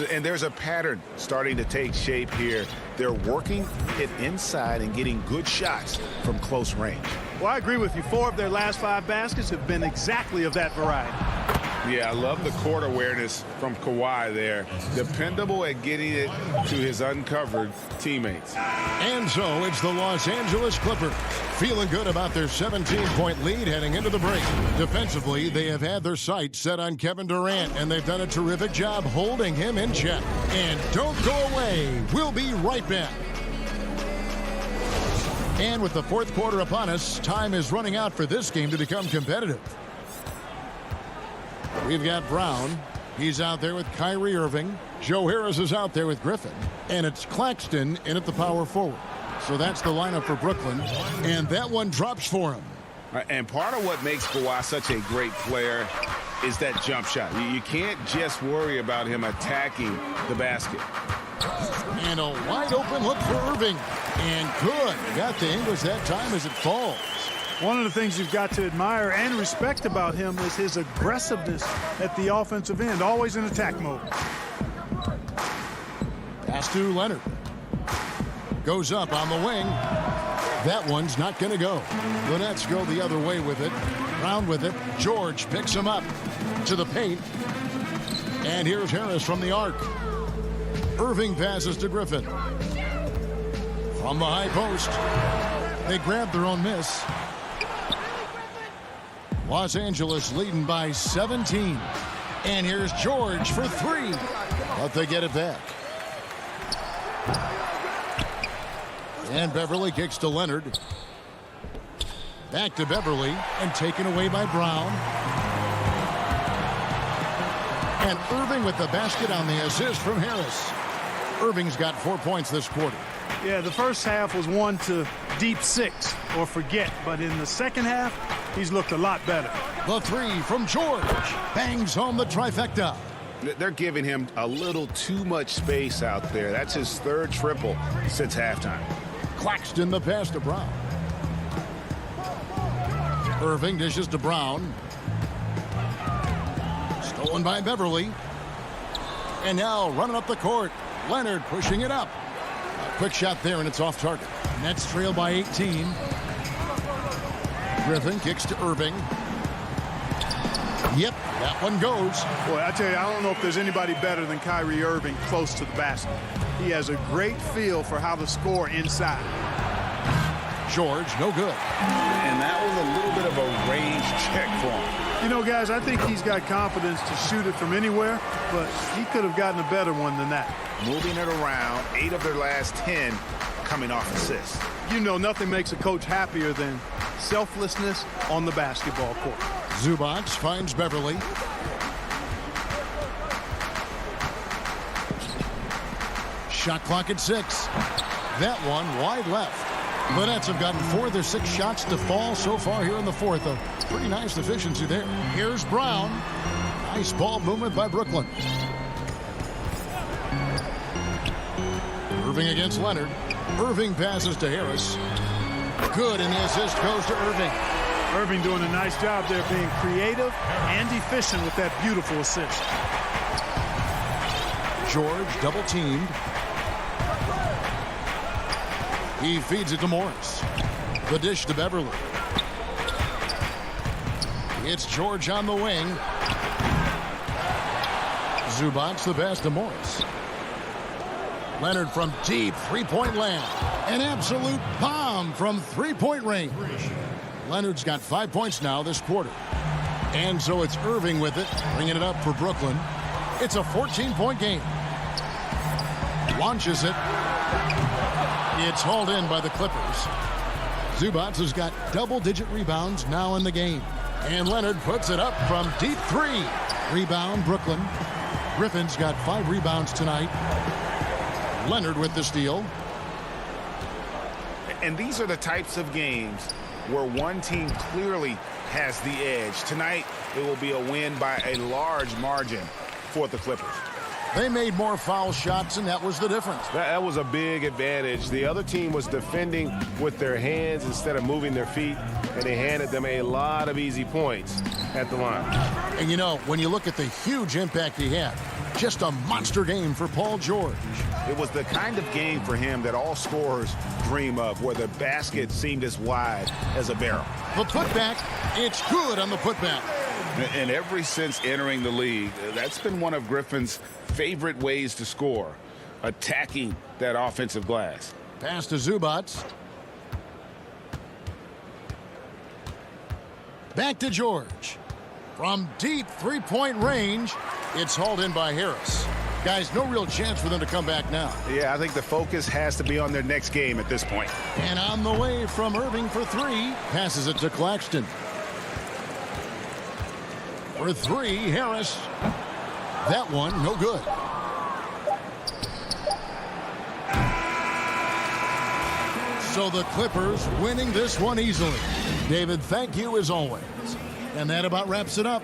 And there's a pattern starting to take shape here. They're working it inside and getting good shots from close range. Well, I agree with you. 4 of their last 5 baskets have been exactly of that variety. Yeah, I love the court awareness from Kawhi there. Dependable at getting it to his uncovered teammates. And so it's the Los Angeles Clippers feeling good about their 17-point lead heading into the break. Defensively, they have had their sights set on Kevin Durant, and they've done a terrific job holding him in check. And don't go away. We'll be right back. And with the fourth quarter upon us, time is running out for this game to become competitive. We've got Brown. He's out there with Kyrie Irving. Joe Harris is out there with Griffin. And it's Claxton in at the power forward. So that's the lineup for Brooklyn. And that one drops for him. And part of what makes Kawhi such a great player is that jump shot. You can't just worry about him attacking the basket. And a wide open look for Irving. And good. Got the English that time as it falls. One of the things you've got to admire and respect about him is his aggressiveness at the offensive end, always in attack mode. Pass to Leonard. Goes up on the wing. That one's not going to go. The Nets go the other way with it. Brown with it. George picks him up to the paint. And here's Harris from the arc. Irving passes to Griffin. From the high post. They grab their own miss. Los Angeles leading by 17. And here's George for three. But they get it back. And Beverly kicks to Leonard. Back to Beverly and taken away by Brown. And Irving with the basket on the assist from Harris. Irving's got 4 points this quarter. Yeah, the first half was one to deep six or forget. But in the second half, he's looked a lot better. The three from George. Bangs home the trifecta. They're giving him a little too much space out there. That's his third triple since halftime. Claxton the pass to Brown. Irving dishes to Brown. Stolen by Beverly. And now running up the court. Leonard pushing it up. A quick shot there and it's off target. Nets trail by 18. Griffin kicks to Irving. Yep, that one goes. Boy, I tell you, I don't know if there's anybody better than Kyrie Irving close to the basket. He has a great feel for how to score inside. George, no good. And that was a little bit of a range check for him. You know, guys, I think he's got confidence to shoot it from anywhere, but he could have gotten a better one than that. Moving it around, 8 of their last 10 coming off assists. You know, nothing makes a coach happier than selflessness on the basketball court. Zubac finds Beverly. Shot clock at 6. That one wide left. The Nets have gotten 4 of their 6 shots to fall so far here in the fourth. A pretty nice efficiency there. Here's Brown. Nice ball movement by Brooklyn. Irving against Leonard. Irving passes to Harris. Good, and the assist goes to Irving. Irving doing a nice job there being creative and efficient with that beautiful assist. George double teamed. He feeds it to Morris. The dish to Beverly. It's George on the wing. Zubac the pass to Morris. Leonard from deep three-point land. An absolute bomb from three-point range. Leonard's got 5 points now this quarter. And so it's Irving with it, bringing it up for Brooklyn. It's a 14-point game. Launches it. It's hauled in by the Clippers. Zubac has got double-digit rebounds now in the game. And Leonard puts it up from deep 3. Rebound, Brooklyn. Griffin's got 5 rebounds tonight. Leonard with the steal. And these are the types of games where one team clearly has the edge. Tonight, it will be a win by a large margin for the Clippers. They made more foul shots, and that was the difference. That was a big advantage. The other team was defending with their hands instead of moving their feet, and they handed them a lot of easy points at the line. And, you know, when you look at the huge impact he had, just a monster game for Paul George. It was the kind of game for him that all scorers dream of, where the basket seemed as wide as a barrel. The putback, it's good on the putback. And ever since entering the league, that's been one of Griffin's favorite ways to score, attacking that offensive glass. Pass to Zubats. Back to George. From deep three-point range, it's hauled in by Harris. Guys, no real chance for them to come back now. Yeah, I think the focus has to be on their next game at this point. And on the way from Irving for three, passes it to Claxton. For three, Harris. That one, no good. So the Clippers winning this one easily. David, thank you as always. And that about wraps it up.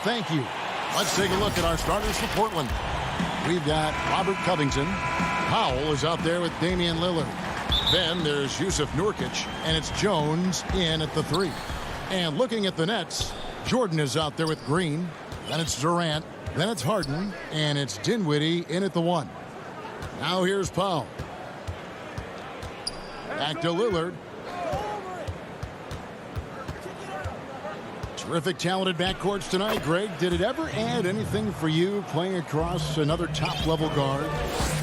Thank you. Let's take a look at our starters for Portland. We've got Robert Covington. Powell is out there with Damian Lillard. Then there's Yusuf Nurkic, and it's Jones in at the 3. And looking at the Nets, Jordan is out there with Green. Then it's Durant. Then it's Harden, and it's Dinwiddie in at the 1. Now here's Powell. Back to Lillard. Terrific, talented backcourts tonight, Greg. Did it ever add anything for you playing across another top-level guard?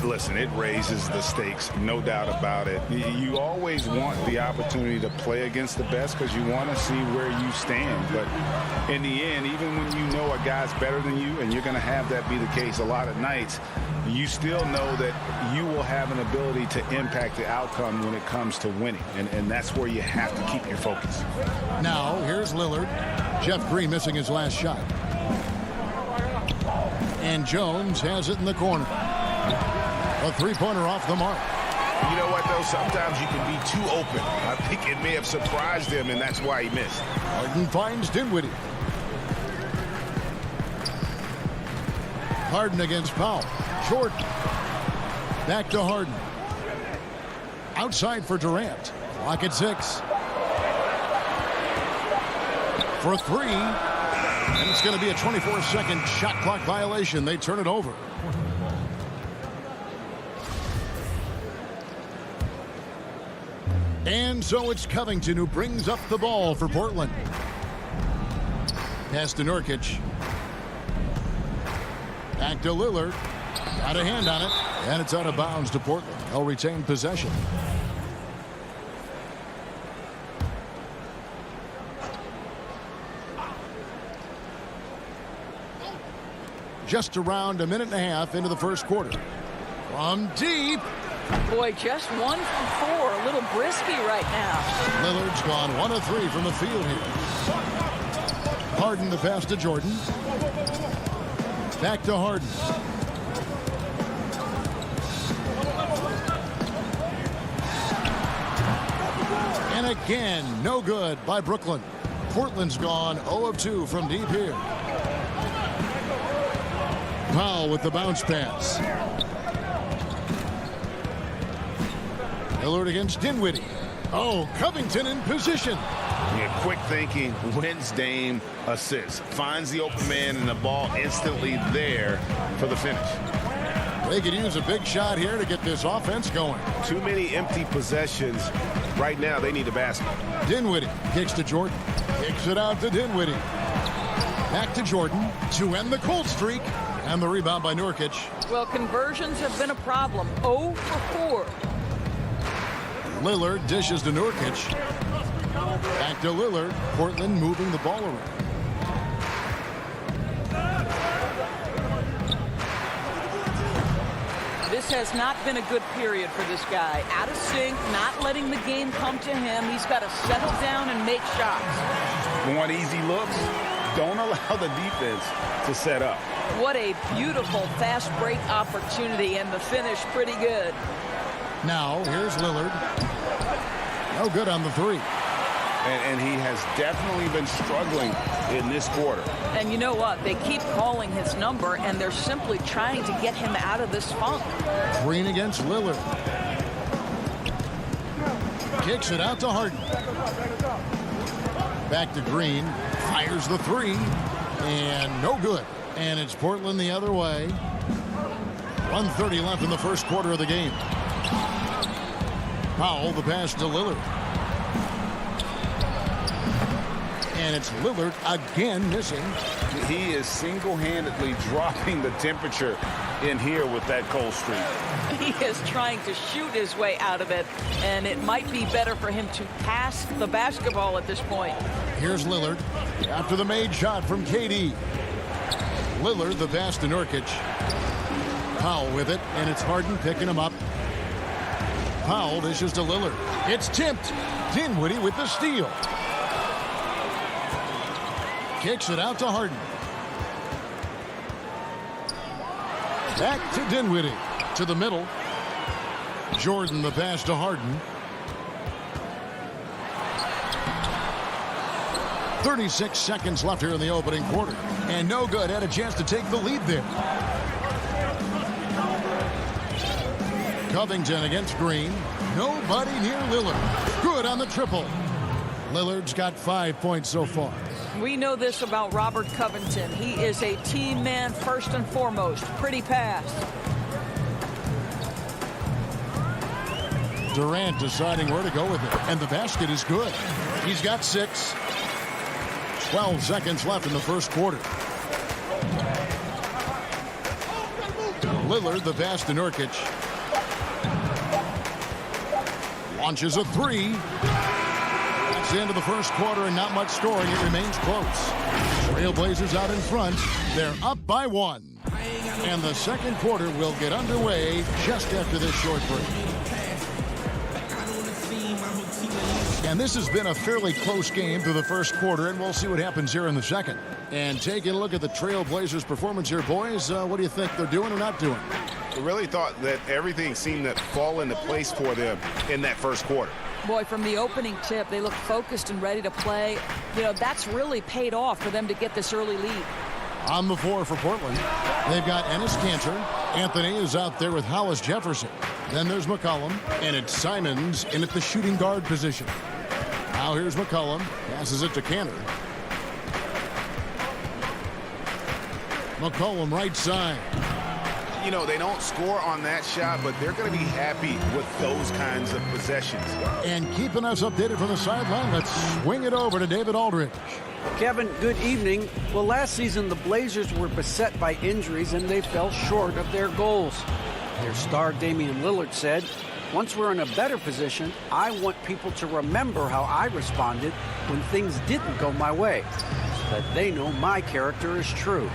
Listen, it raises the stakes, no doubt about it. You always want the opportunity to play against the best because you want to see where you stand. But in the end, even when you know a guy's better than you, and you're going to have that be the case a lot of nights, you still know that you will have an ability to impact the outcome when it comes to winning. And that's where you have to keep your focus. Now, here's Lillard. Jeff Green missing his last shot. And Jones has it in the corner. A three-pointer off the mark. You know what, though? Sometimes you can be too open. I think it may have surprised him, and that's why he missed. Harden finds Dinwiddie. Harden against Powell. Jordan. Back to Harden. Outside for Durant. Clock at 6. For 3. And it's going to be a 24-second shot clock violation. They turn it over. And so it's Covington who brings up the ball for Portland. Pass to Nurkic. Back to Lillard. Got a hand on it. And it's out of bounds to Portland. They'll retain possession. just around a minute and a half into the first quarter. From deep. Boy, just 1 from 4. A little brisky right now. Lillard's gone 1 of 3 from the field here. Harden the pass to Jordan. Back to Harden. And again, no good by Brooklyn. Portland's gone 0 of 2 from deep here. Powell with the bounce pass. Lillard against Dinwiddie. Oh, Covington in position. Yeah, quick thinking, wins Dame assists. Finds the open man and the ball instantly there for the finish. They could use a big shot here to get this offense going. Too many empty possessions. Right now, they need a basket. Dinwiddie kicks to Jordan. Kicks it out to Dinwiddie. Back to Jordan to end the cold streak. And the rebound by Nurkic. Well, conversions have been a problem. 0 for 4. Lillard dishes to Nurkic. Back to Lillard. Portland moving the ball around. This has not been a good period for this guy. Out of sync, not letting the game come to him. He's got to settle down and make shots. Want easy looks? Don't allow the defense to set up. What a beautiful fast break opportunity, and the finish pretty good. Now, here's Lillard. No good on the 3. And he has definitely been struggling in this quarter. And you know what? They keep calling his number, and they're simply trying to get him out of this funk. Green against Lillard. Kicks it out to Harden. Back to Green. Fires the 3. And no good. And it's Portland the other way. 1:30 left in the first quarter of the game. Powell, the pass to Lillard. And it's Lillard again missing. He is single-handedly dropping the temperature in here with that cold streak. He is trying to shoot his way out of it, and it might be better for him to pass the basketball at this point. Here's Lillard after the made shot from KD. Lillard, the pass to Nurkic. Powell with it, and it's Harden picking him up. Powell dishes to Lillard. It's tipped. Dinwiddie with the steal. Kicks it out to Harden. Back to Dinwiddie. To the middle. Jordan the pass to Harden. 36 seconds left here in the opening quarter. And no good. Had a chance to take the lead there. Covington against Green. Nobody near Lillard. Good on the triple. Lillard's got 5 points so far. We know this about Robert Covington. He is a team man first and foremost. Pretty pass. Durant deciding where to go with it. And the basket is good. He's got 6. 12 seconds left in the first quarter. Lillard, the pass to Nurkic. Launches a 3. That's the end of the first quarter and not much scoring. It remains close. Trailblazers out in front. They're up by 1. And the second quarter will get underway just after this short break. And this has been a fairly close game through the first quarter, and we'll see what happens here in the second. And taking a look at the Trailblazers' performance here, boys, what do you think they're doing or not doing? I really thought that everything seemed to fall into place for them in that first quarter. Boy, from the opening tip, they look focused and ready to play. You know, that's really paid off for them to get this early lead. On the floor for Portland, they've got Enes Kanter. Anthony is out there with Hollis Jefferson. Then there's McCollum, and it's Simons in at the shooting guard position. Now here's McCollum, passes it to Kanter. McCollum right side. You know, they don't score on that shot, but they're going to be happy with those kinds of possessions. And keeping us updated from the sideline, let's swing it over to David Aldridge. Kevin, good evening. Well, last season, the Blazers were beset by injuries, and they fell short of their goals. Their star, Damian Lillard, said, "Once we're in a better position, I want people to remember how I responded when things didn't go my way, so that they know my character is true."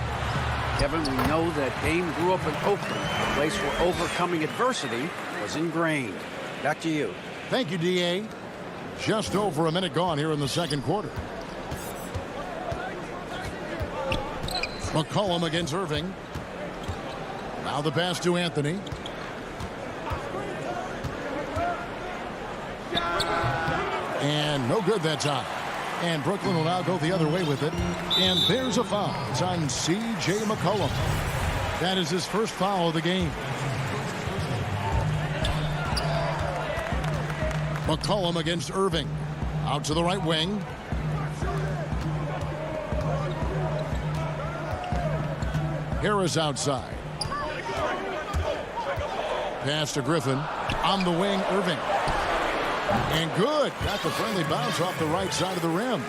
Kevin, we know that Dame grew up in Oakland, a place where overcoming adversity was ingrained. Back to you. Thank you, D.A. Just over a minute gone here in the second quarter. McCollum against Irving. Now the pass to Anthony. And no good that time. And Brooklyn will now go the other way with it. And there's a foul. It's on C.J. McCollum. That is his first foul of the game. McCollum against Irving. Out to the right wing. Harris outside. Pass to Griffin. On the wing, Irving. And good. Got the friendly bounce off the right side of the rim.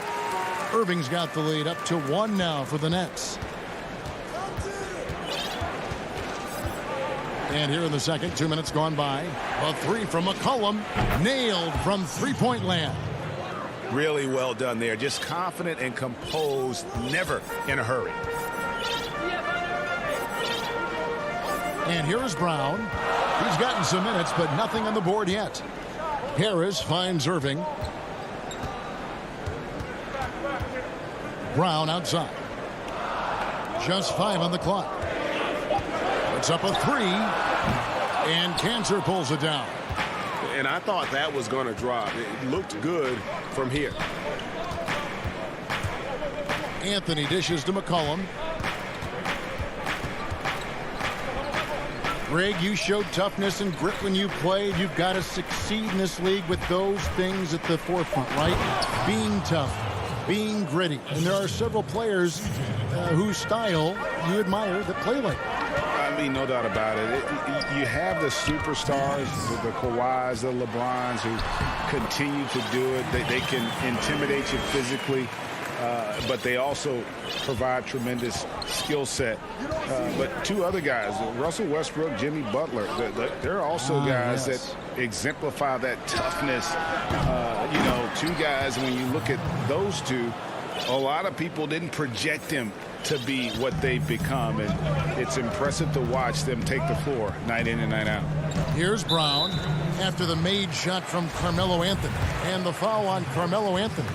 Irving's got the lead up to 1 now for the Nets. And here in the second, 2 minutes gone by. A three from McCollum. Nailed from three-point land. Really well done there. Just confident and composed. Never in a hurry. And here is Brown. He's gotten some minutes, but nothing on the board yet. Harris finds Irving. Brown outside. Just 5 on the clock. Puts up a three. And Cantor pulls it down. And I thought that was going to drop. It looked good from here. Anthony dishes to McCollum. Greg, you showed toughness and grit when you played. You've got to succeed in this league with those things at the forefront, right? Being tough, being gritty. And there are several players whose style you admire that play like that. I mean, no doubt about it. You have the superstars, the Kawhis, the LeBrons who continue to do it. They can intimidate you physically. But they also provide tremendous skill set. But two other guys, Russell Westbrook, Jimmy Butler, they're also guys that exemplify that toughness. Two guys, when you look at those two, a lot of people didn't project them to be what they've become. And it's impressive to watch them take the floor night in and night out. Here's Brown after the made shot from Carmelo Anthony. And the foul on Carmelo Anthony.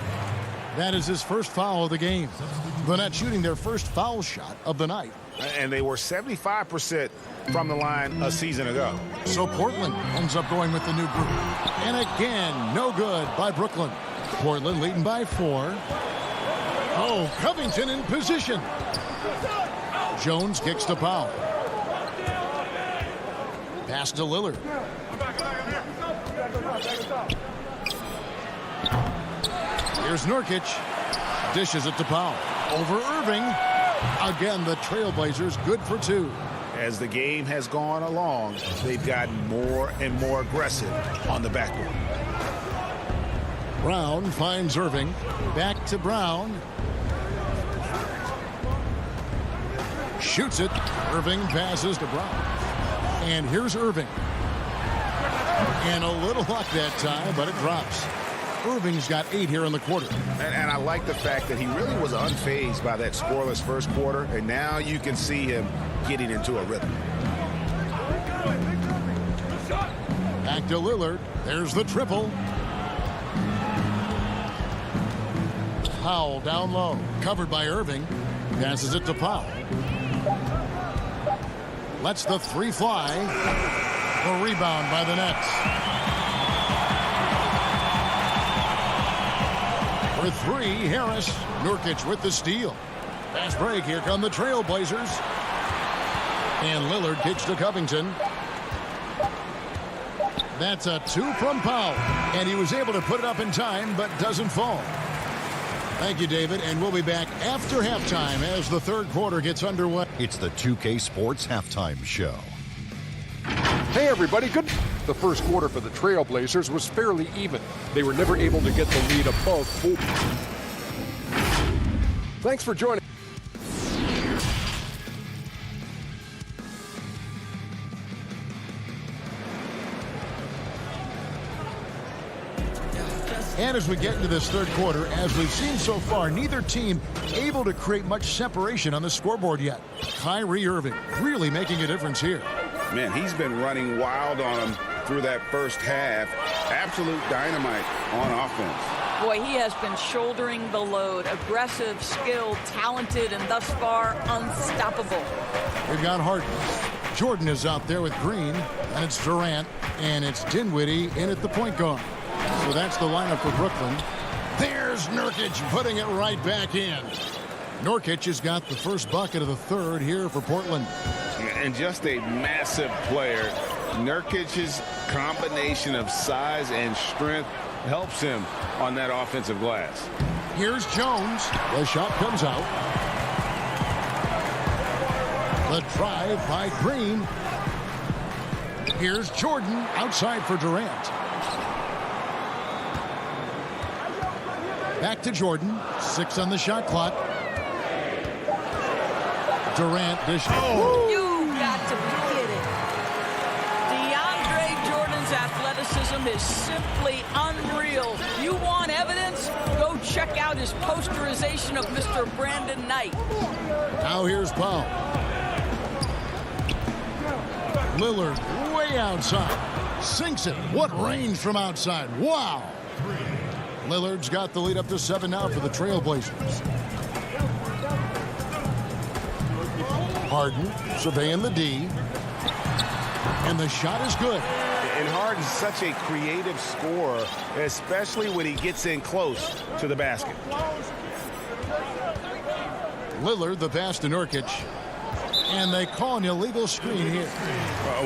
That is his first foul of the game. The Nets shooting their first foul shot of the night. And they were 75% from the line a season ago. So Portland ends up going with the new group. And again, no good by Brooklyn. Portland leading by 4. Oh, Covington in position. Jones kicks to Powell. Pass to Lillard. Here's Nurkic. Dishes it to Powell. Over Irving. Again, the Trailblazers good for 2. As the game has gone along, they've gotten more and more aggressive on the backboard. Brown finds Irving. Back to Brown. Shoots it. Irving passes to Brown. And here's Irving. And a little luck that time, but it drops. Irving's got 8 here in the quarter. And I like the fact that he really was unfazed by that scoreless first quarter, and now you can see him getting into a rhythm. Back to Lillard. There's the triple. Powell down low. Covered by Irving. Passes it to Powell. Lets the three fly. The rebound by the Nets. For 3, Harris. Nurkic with the steal. Fast break. Here come the Trailblazers. And Lillard kicks to Covington. That's a 2 from Powell. And he was able to put it up in time, but doesn't fall. Thank you, David. And we'll be back after halftime as the third quarter gets underway. It's the 2K Sports Halftime Show. Hey, everybody. Good. The first quarter for the Trailblazers was fairly even. They were never able to get the lead above 4. Thanks for joining. And as we get into this third quarter, as we've seen so far, neither team able to create much separation on the scoreboard yet. Kyrie Irving really making a difference here. Man, he's been running wild on him through that first half. Absolute dynamite on offense. Boy, he has been shouldering the load. Aggressive, skilled, talented, and thus far unstoppable. We've got Harden. Jordan is out there with Green, and it's Durant, and it's Dinwiddie in at the point guard. So that's the lineup for Brooklyn. There's Nurkic putting it right back in. Nurkic has got the first bucket of the third here for Portland. And just a massive player. Nurkic's combination of size and strength helps him on that offensive glass. Here's Jones. The shot comes out. The drive by Green. Here's Jordan outside for Durant. Back to Jordan. 6 on the shot clock. Durant dishes. Oh. You got to be kidding. DeAndre Jordan's athleticism is simply unreal. You want evidence? Go check out his posterization of Mr. Brandon Knight. Now here's Powell. Lillard way outside. Sinks it. What range from outside. Wow. Lillard's got the lead up to 7 now for the Trailblazers. Harden surveying the D. And the shot is good. And Harden's such a creative scorer, especially when he gets in close to the basket. Lillard, the pass to Nurkic. And they call an illegal screen here.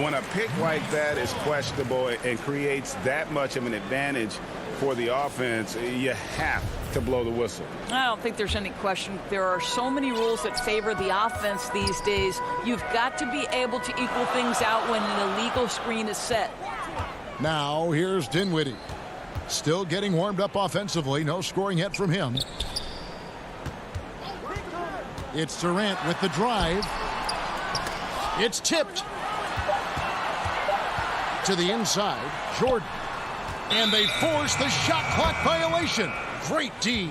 When a pick like that is questionable and creates that much of an advantage for the offense, you have to blow the whistle. I don't think there's any question. There are so many rules that favor the offense these days. You've got to be able to equal things out when an illegal screen is set. Now here's Dinwiddie. Still getting warmed up offensively. No scoring yet from him. It's Durant with the drive. It's tipped to the inside. Jordan. And they force the shot clock violation. Great D.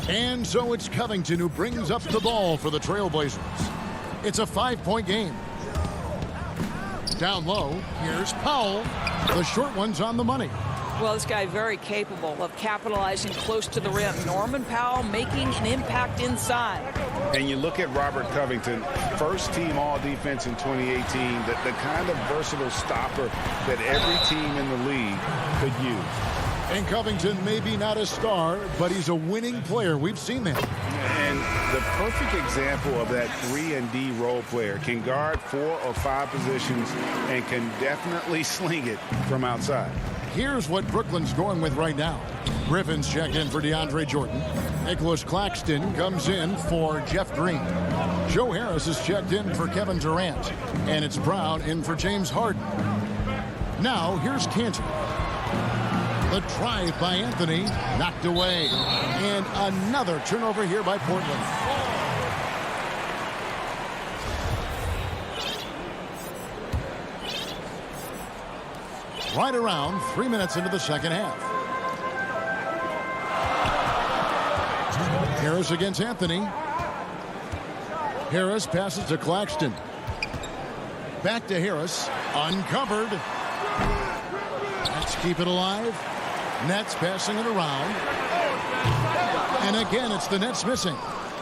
And so it's Covington who brings up the ball for the Trailblazers. It's a 5-point game. Down low, here's Powell. The short one's on the money. Well, this guy very capable of capitalizing close to the rim. Norman Powell making an impact inside. And you look at Robert Covington, first team all-defense in 2018, the kind of versatile stopper that every team in the league could use. And Covington maybe not a star, but he's a winning player. We've seen that. And the perfect example of that 3-and-D role player. Can guard 4 or 5 positions and can definitely sling it from outside. Here's what Brooklyn's going with right now. Griffin's checked in for DeAndre Jordan. Nicholas Claxton comes in for Jeff Green. Joe Harris is checked in for Kevin Durant. And it's Brown in for James Harden. Now here's Cantor. The drive by Anthony, knocked away. And another turnover here by Portland. Right around 3 minutes into the second half. Harris against Anthony. Harris passes to Claxton. Back to Harris. Uncovered. Let's keep it alive. Nets passing it around. And again, it's the Nets missing.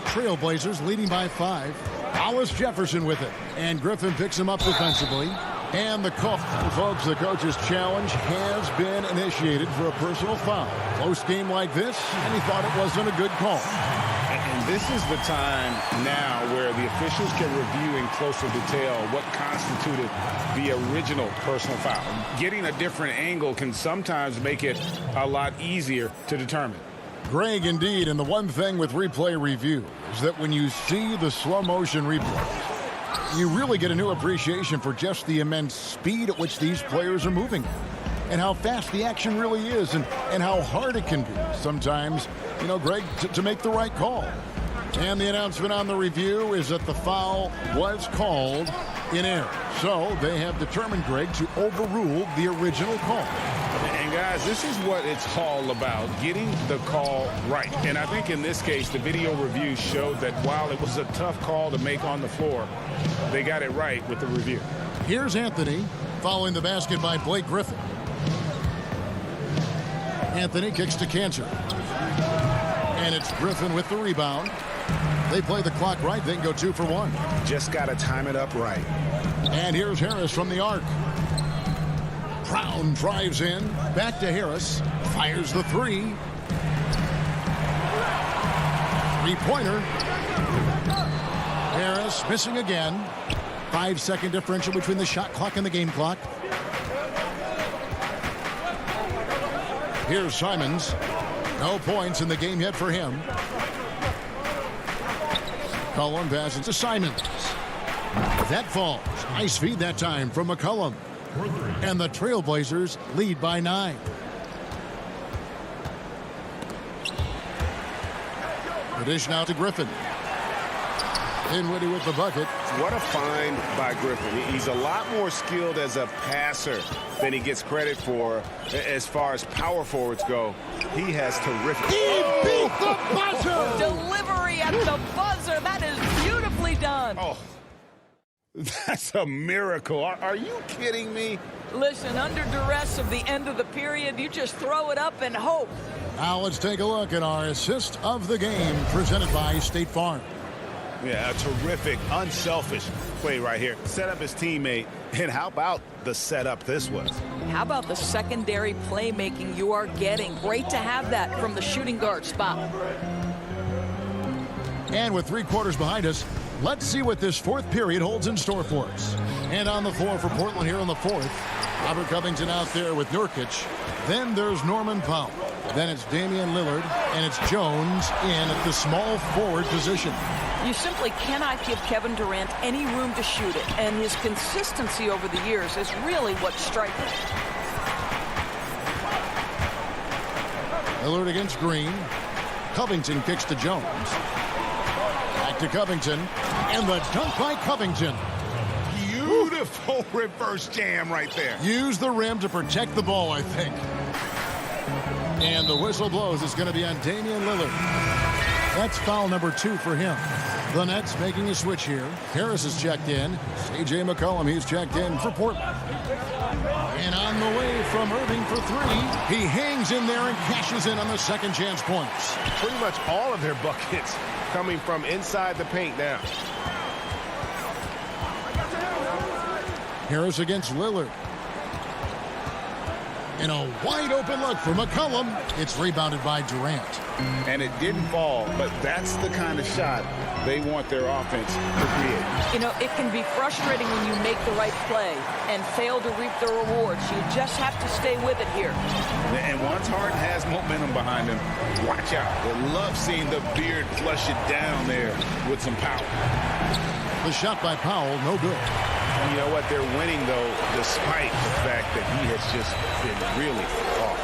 Trailblazers leading by 5. Hollis Jefferson with it. And Griffin picks him up defensively. And the call, folks, the coach's challenge has been initiated for a personal foul. Close game like this, and he thought it wasn't a good call. And this is the time now where the officials can review in closer detail what constituted the original personal foul. Getting a different angle can sometimes make it a lot easier to determine. Greg, indeed, and the one thing with replay review is that when you see the slow motion replays, you really get a new appreciation for just the immense speed at which these players are moving and how fast the action really is and how hard it can be sometimes, you know, Greg, to make the right call. And the announcement on the review is that the foul was called in air. So they have determined, Greg, to overrule the original call. And guys, this is what it's all about, getting the call right. And I think in this case, the video review showed that while it was a tough call to make on the floor, they got it right with the review. Here's Anthony following the basket by Blake Griffin. Anthony kicks to Cantor. And it's Griffin with the rebound. They play the clock right. They can go 2 for 1. Just got to time it up right. And here's Harris from the arc. Brown drives in. Back to Harris. Fires the 3. Three-pointer. Harris missing again. 5-second differential between the shot clock and the game clock. Here's Simons. No points in the game yet for him. McCollum passes to Simons. That falls. Nice feed that time from McCollum. And the Trailblazers lead by 9. The dish now to Griffin. Dinwiddie with the bucket. What a find by Griffin. He's a lot more skilled as a passer than he gets credit for as far as power forwards go. He has terrific. He beat the buzzer! Delivery at the buzzer. That is beautifully done. Oh, that's a miracle. Are you kidding me? Listen, under duress of the end of the period, you just throw it up and hope. Now let's take a look at our assist of the game presented by State Farm. Yeah, a terrific, unselfish play right here. Set up his teammate. And how about the setup this was? How about the secondary playmaking you are getting? Great to have that from the shooting guard spot. And with 3 quarters behind us, let's see what this 4th period holds in store for us. And on the floor for Portland here in the 4th, Robert Covington out there with Nurkic. Then there's Norman Powell. Then it's Damian Lillard, and it's Jones in at the small forward position. You simply cannot give Kevin Durant any room to shoot it, and his consistency over the years is really what's striking. Lillard against Green. Covington kicks to Jones. Back to Covington, and the dunk by Covington. Beautiful reverse jam right there. Use the rim to protect the ball, I think. And the whistle blows. It's going to be on Damian Lillard. That's foul number 2 for him. The Nets making a switch here. Harris is checked in. C.J. McCollum, he's checked in for Portland. And on the way from Irving for 3. He hangs in there and cashes in on the second chance points. Pretty much all of their buckets coming from inside the paint now. Harris against Lillard. And a wide open look for McCollum. It's rebounded by Durant. And it didn't fall, but that's the kind of shot they want their offense to create. You know, it can be frustrating when you make the right play and fail to reap the rewards. You just have to stay with it here. And once Harden has momentum behind him, watch out. They love seeing the beard flush it down there with some power. The shot by Powell, no good. You know what? They're winning, though, despite the fact that he has just been really off.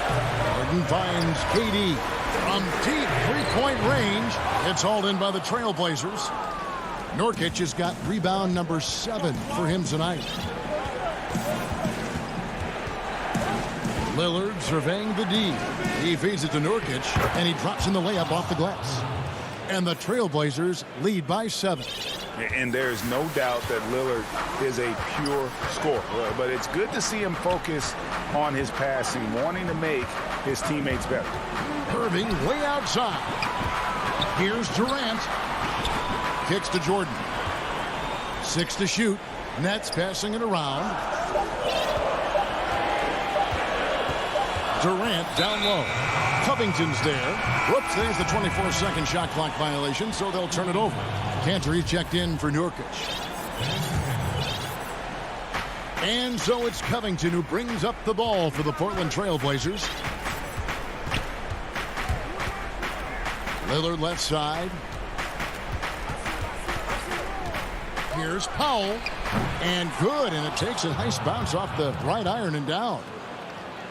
Harden finds KD from deep three-point range. It's hauled in by the Trailblazers. Nurkic has got rebound number 7 for him tonight. Lillard surveying the D. He feeds it to Nurkic, and he drops in the layup off the glass. And the Trailblazers lead by 7. And there's no doubt that Lillard is a pure scorer. But it's good to see him focus on his passing, wanting to make his teammates better. Irving way outside. Here's Durant. Kicks to Jordan. 6 to shoot. Nets passing it around. Durant down low. Covington's there. Whoops, there's the 24-second shot clock violation, so they'll turn it over. Cantor checked in for Nurkic. And so it's Covington who brings up the ball for the Portland Trailblazers. Lillard left side. Here's Powell. And good, and it takes a nice bounce off the right iron and down.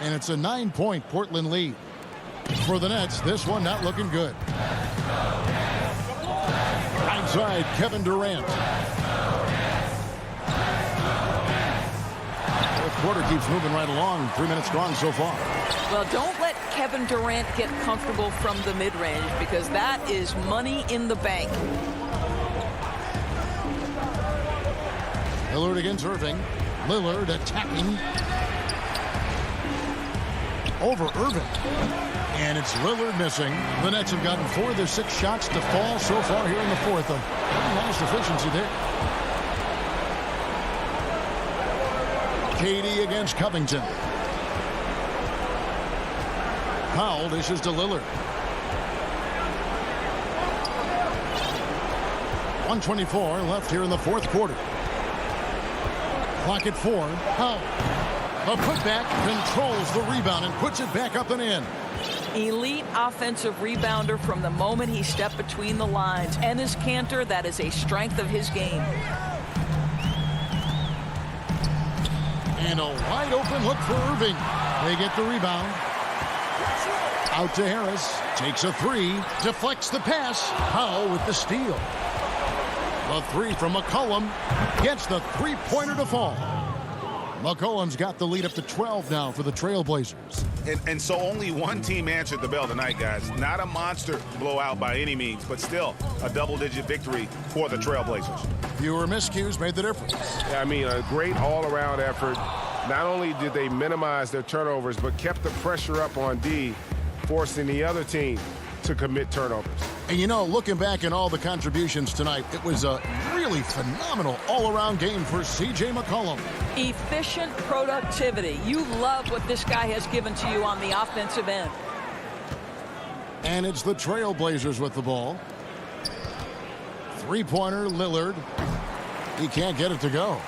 And it's a 9-point Portland lead. For the Nets, this one not looking good. Right side, Kevin Durant. quarter keeps moving right along. 3 minutes gone so far. Well, don't let Kevin Durant get comfortable from the mid-range because that is money in the bank. Lillard against Irving. Lillard attacking over Irving. And it's Lillard missing. The Nets have gotten 4 of their 6 shots to fall so far here in the fourth. A pretty nice efficiency there. KD against Covington. Powell dishes to Lillard. 1:24 left here in the fourth quarter. Clock at 4. Powell. A putback, controls the rebound and puts it back up and in. Elite offensive rebounder from the moment he stepped between the lines. And his canter, that is a strength of his game. And a wide open look for Irving. They get the rebound. Out to Harris. Takes a 3. Deflects the pass. Powell with the steal. The 3 from McCollum. Gets the three-pointer to fall. McCollum's got the lead up to 12 now for the Trailblazers. And so only one team answered the bell tonight, guys. Not a monster blowout by any means, but still a double-digit victory for the Trailblazers. Fewer miscues made the difference. Yeah, I mean, a great all-around effort. Not only did they minimize their turnovers, but kept the pressure up on D, forcing the other team to commit turnovers. And you know, looking back at all the contributions tonight, it was a really phenomenal all-around game for C.J. McCollum. Efficient productivity. You love what this guy has given to you on the offensive end. And it's the Trailblazers with the ball. Three-pointer, Lillard. He can't get it to go.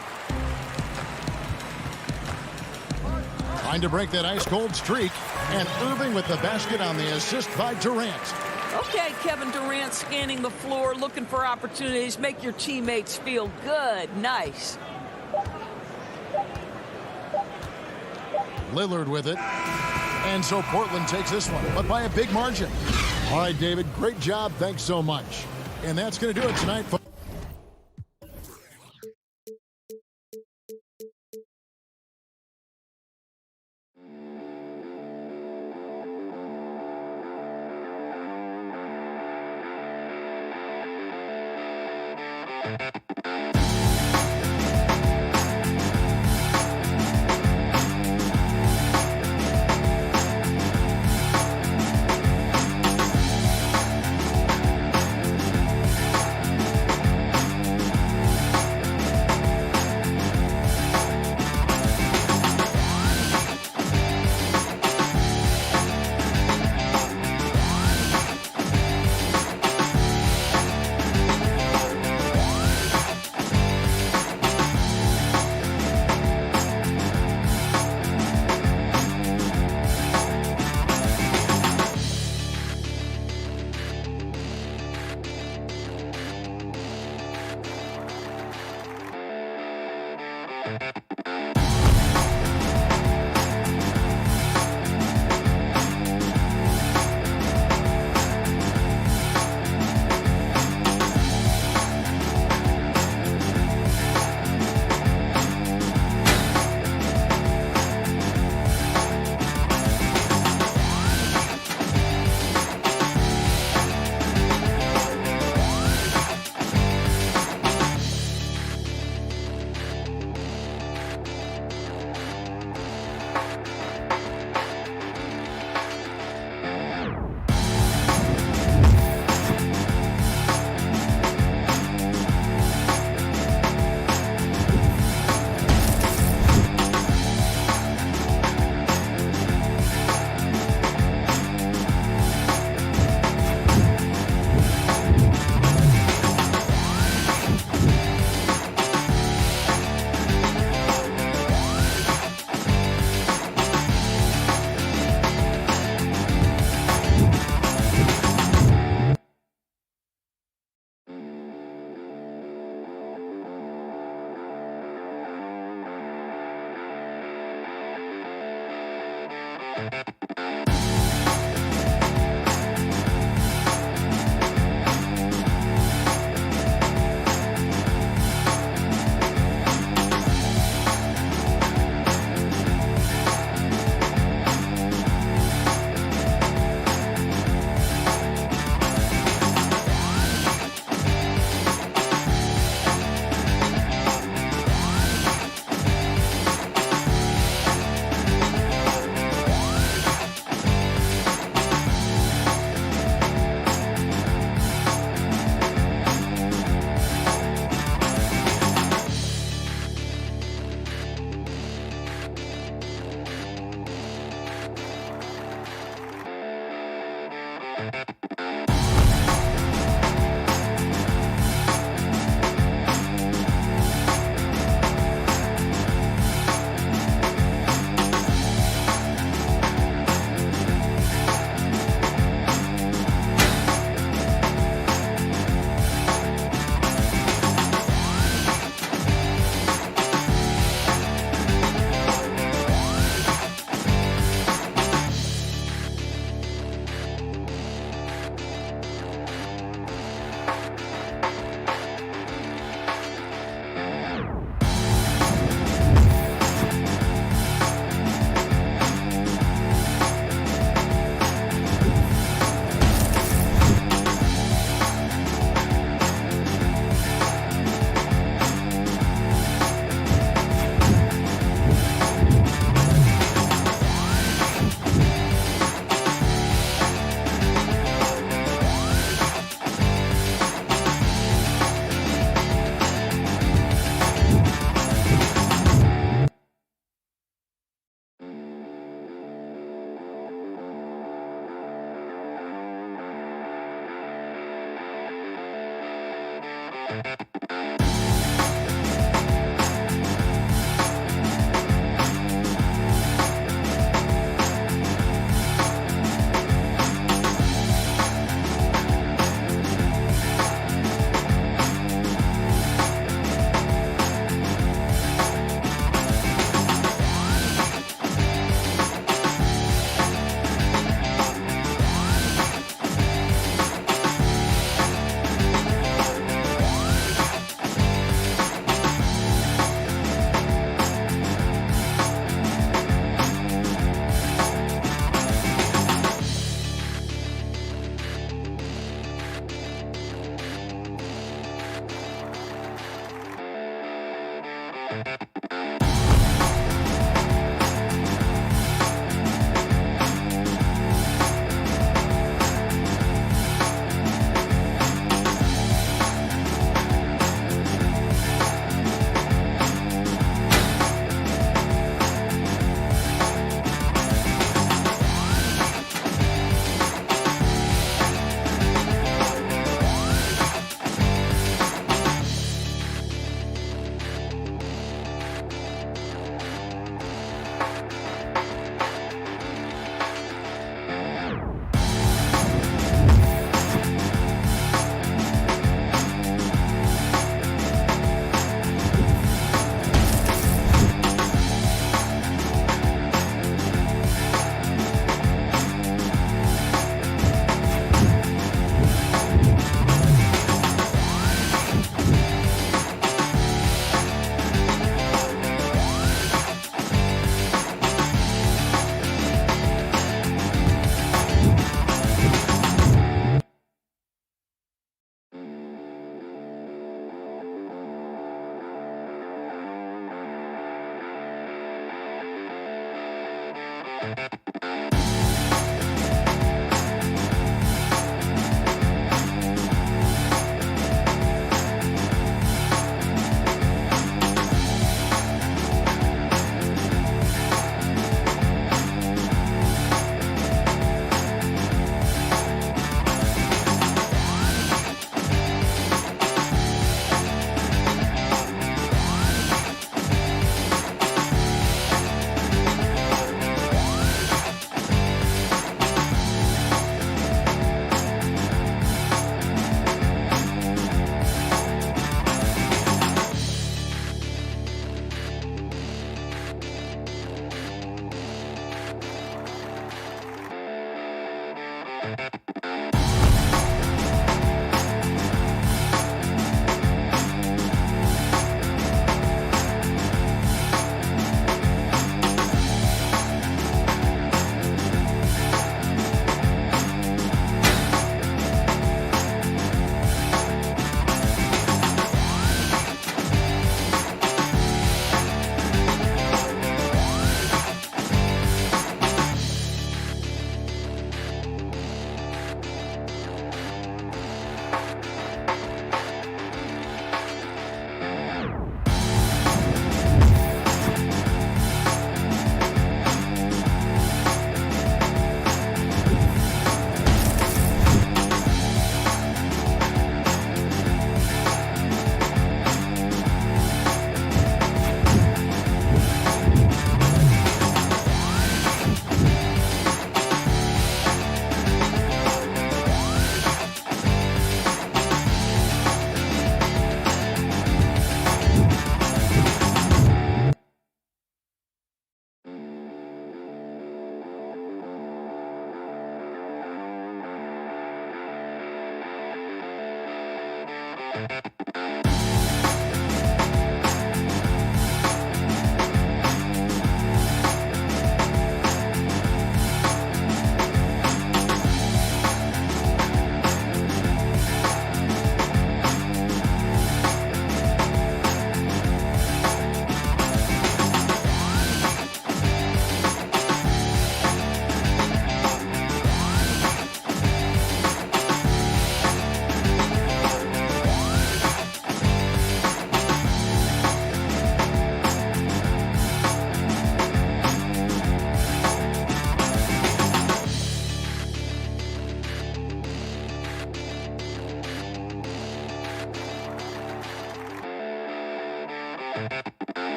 Trying to break that ice-cold streak. And Irving with the basket on the assist by Durant. Okay, Kevin Durant scanning the floor, looking for opportunities. Make your teammates feel good. Nice. Lillard with it. And so Portland takes this one, but by a big margin. All right, David, great job. Thanks so much. And that's going to do it tonight.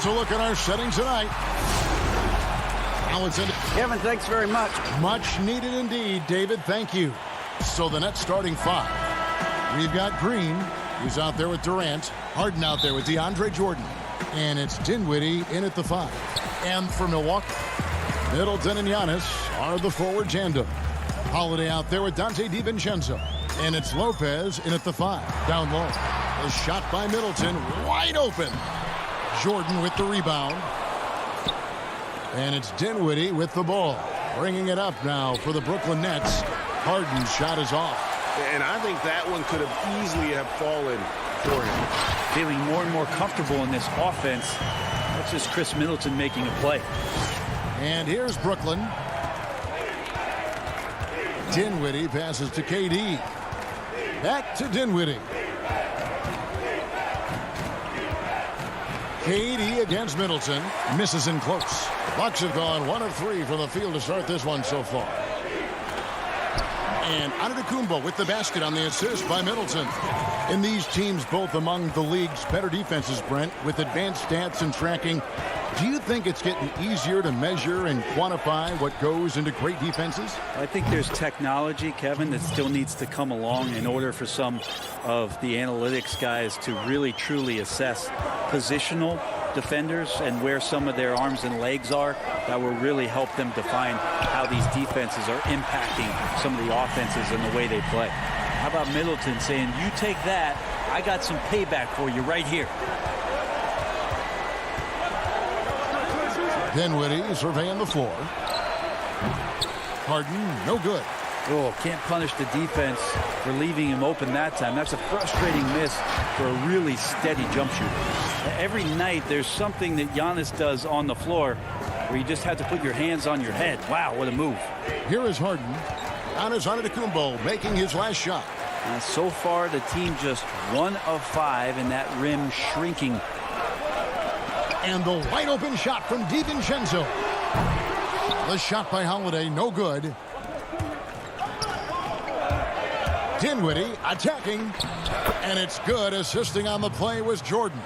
That's a look at our setting tonight. Kevin, thanks very much. Much needed indeed, David. Thank you. So the Nets starting five. We've got Green, who's out there with Durant. Harden out there with DeAndre Jordan. And it's Dinwiddie in at the 5. And for Milwaukee, Middleton and Giannis are the forward tandem. Holiday out there with Dante DiVincenzo. And it's Lopez in at the 5. Down low. A shot by Middleton. Wide open. Jordan with the rebound. And it's Dinwiddie with the ball. Bringing it up now for the Brooklyn Nets. Harden's shot is off. And I think that one could have easily have fallen for him. Feeling more and more comfortable in this offense. That's just Chris Middleton making a play. And here's Brooklyn. Dinwiddie passes to KD. Back to Dinwiddie. KD against Middleton. Misses in close. Bucks have gone 1 of 3 from the field to start this one so far. And Antetokounmpo with the basket on the assist by Middleton. And these teams both among the league's better defenses, Brent, with advanced stats and tracking. Do you think it's getting easier to measure and quantify what goes into great defenses? I think there's technology, Kevin, that still needs to come along in order for some of the analytics guys to really truly assess positional defenders and where some of their arms and legs are. That will really help them define how these defenses are impacting some of the offenses and the way they play. How about Middleton saying, you take that, I got some payback for you right here. Dinwiddie surveying the floor. Harden, no good. Oh, can't punish the defense for leaving him open that time. That's a frustrating miss for a really steady jump shooter. Every night there's something that Giannis does on the floor where you just have to put your hands on your head. Wow, what a move. Here is Harden. Giannis Antetokounmpo making his last shot. And so far the team just 1 of 5 and that rim shrinking. And the wide open shot from DiVincenzo. The shot by Holiday, no good. Dinwiddie attacking, and it's good. Assisting on the play was Jordan.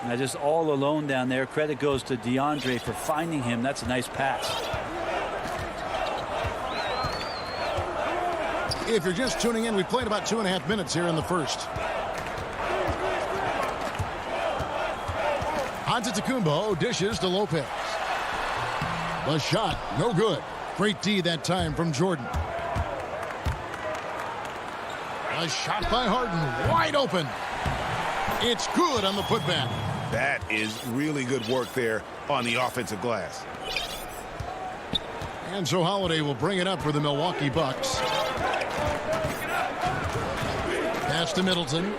Now just all alone down there. Credit goes to DeAndre for finding him. That's a nice pass. If you're just tuning in, we played about 2.5 minutes here in the first. Antetokounmpo dishes to Lopez. The shot, no good. Great D that time from Jordan. A shot by Harden, wide open. It's good on the putback. That is really good work there on the offensive glass. And so Holiday will bring it up for the Milwaukee Bucks. Pass to Middleton.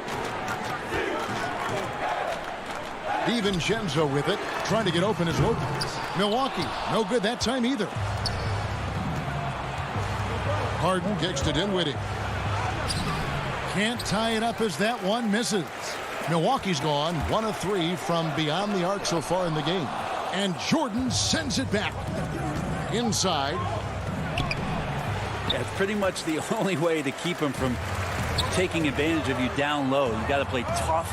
DiVincenzo with it, trying to get open as Lopez. Milwaukee, no good that time either. Harden kicks to Dinwiddie. Can't tie it up as that one misses. Milwaukee's gone 1 of 3 from beyond the arc so far in the game. And Jordan sends it back. Inside. Yeah, it's pretty much the only way to keep him from taking advantage of you down low. You got to play tough,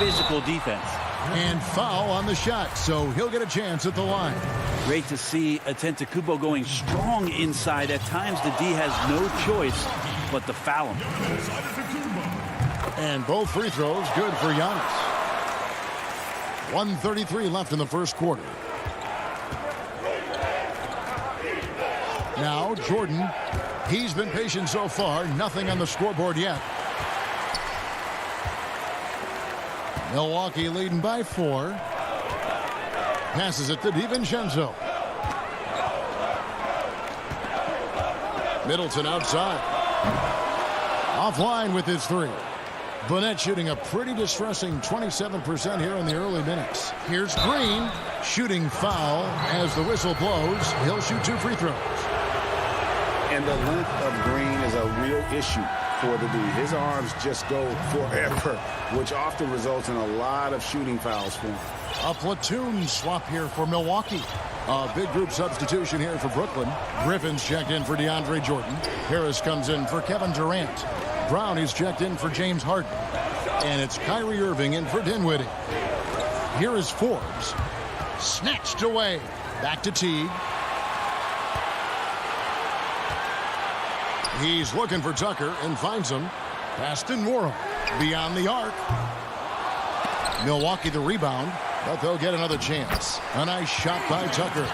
physical defense. And foul on the shot, so he'll get a chance at the line. Great to see Antetokounmpo going strong inside. At times, the D has no choice but to foul him. And both free throws good for Giannis. 1:33 left in the first quarter. Now Jordan. He's been patient so far. Nothing on the scoreboard yet. Milwaukee leading by 4. Passes it to DiVincenzo. Middleton outside. Offline with his 3. Burnett shooting a pretty distressing 27% here in the early minutes. Here's Green. Shooting foul as the whistle blows. He'll shoot 2 free throws. And the length of Green is a real issue for the D. His arms just go forever, which often results in a lot of shooting fouls for him. A platoon swap here for Milwaukee. A big group substitution here for Brooklyn. Griffin's checked in for DeAndre Jordan. Harris comes in for Kevin Durant. Brown is checked in for James Harden. And it's Kyrie Irving in for Dinwiddie. Here is Forbes. Snatched away. Back to Teague. He's looking for Tucker and finds him. Pass to Nwora. Beyond the arc. Milwaukee the rebound, but they'll get another chance. A nice shot by Tucker.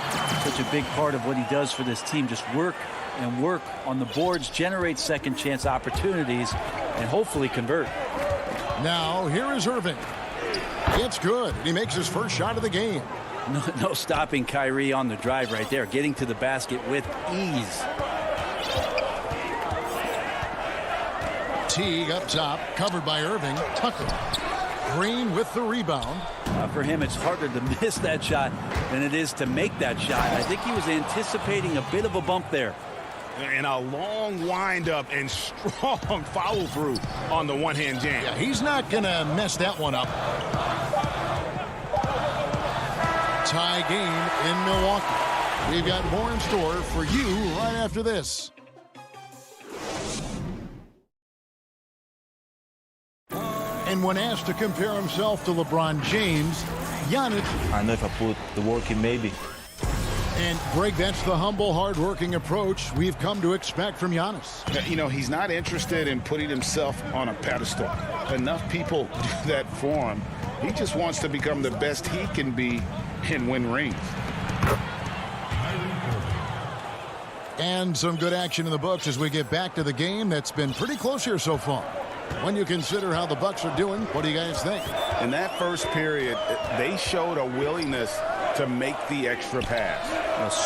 Such a big part of what he does for this team. Just work and work on the boards, generate second chance opportunities, and hopefully convert. Now here is Irving. It's good. He makes his first shot of the game. No stopping Kyrie on the drive right there. Getting to the basket with ease. Teague up top, covered by Irving. Tucker. Green with the rebound. For him, it's harder to miss that shot than it is to make that shot. I think he was anticipating a bit of a bump there. And a long windup and strong follow through on the one-hand jam. Yeah, he's not going to mess that one up. Tie game in Milwaukee. We've got more in store for you right after this. And when asked to compare himself to LeBron James, Giannis. I know if I put the work in, maybe. And Greg, that's the humble, hard-working approach we've come to expect from Giannis. You know, he's not interested in putting himself on a pedestal. Enough people do that for him. He just wants to become the best he can be and win rings. And some good action in the books as we get back to the game that's been pretty close here so far. When you consider how the Bucks are doing, what do you guys think? In that first period, they showed a willingness to make the extra pass.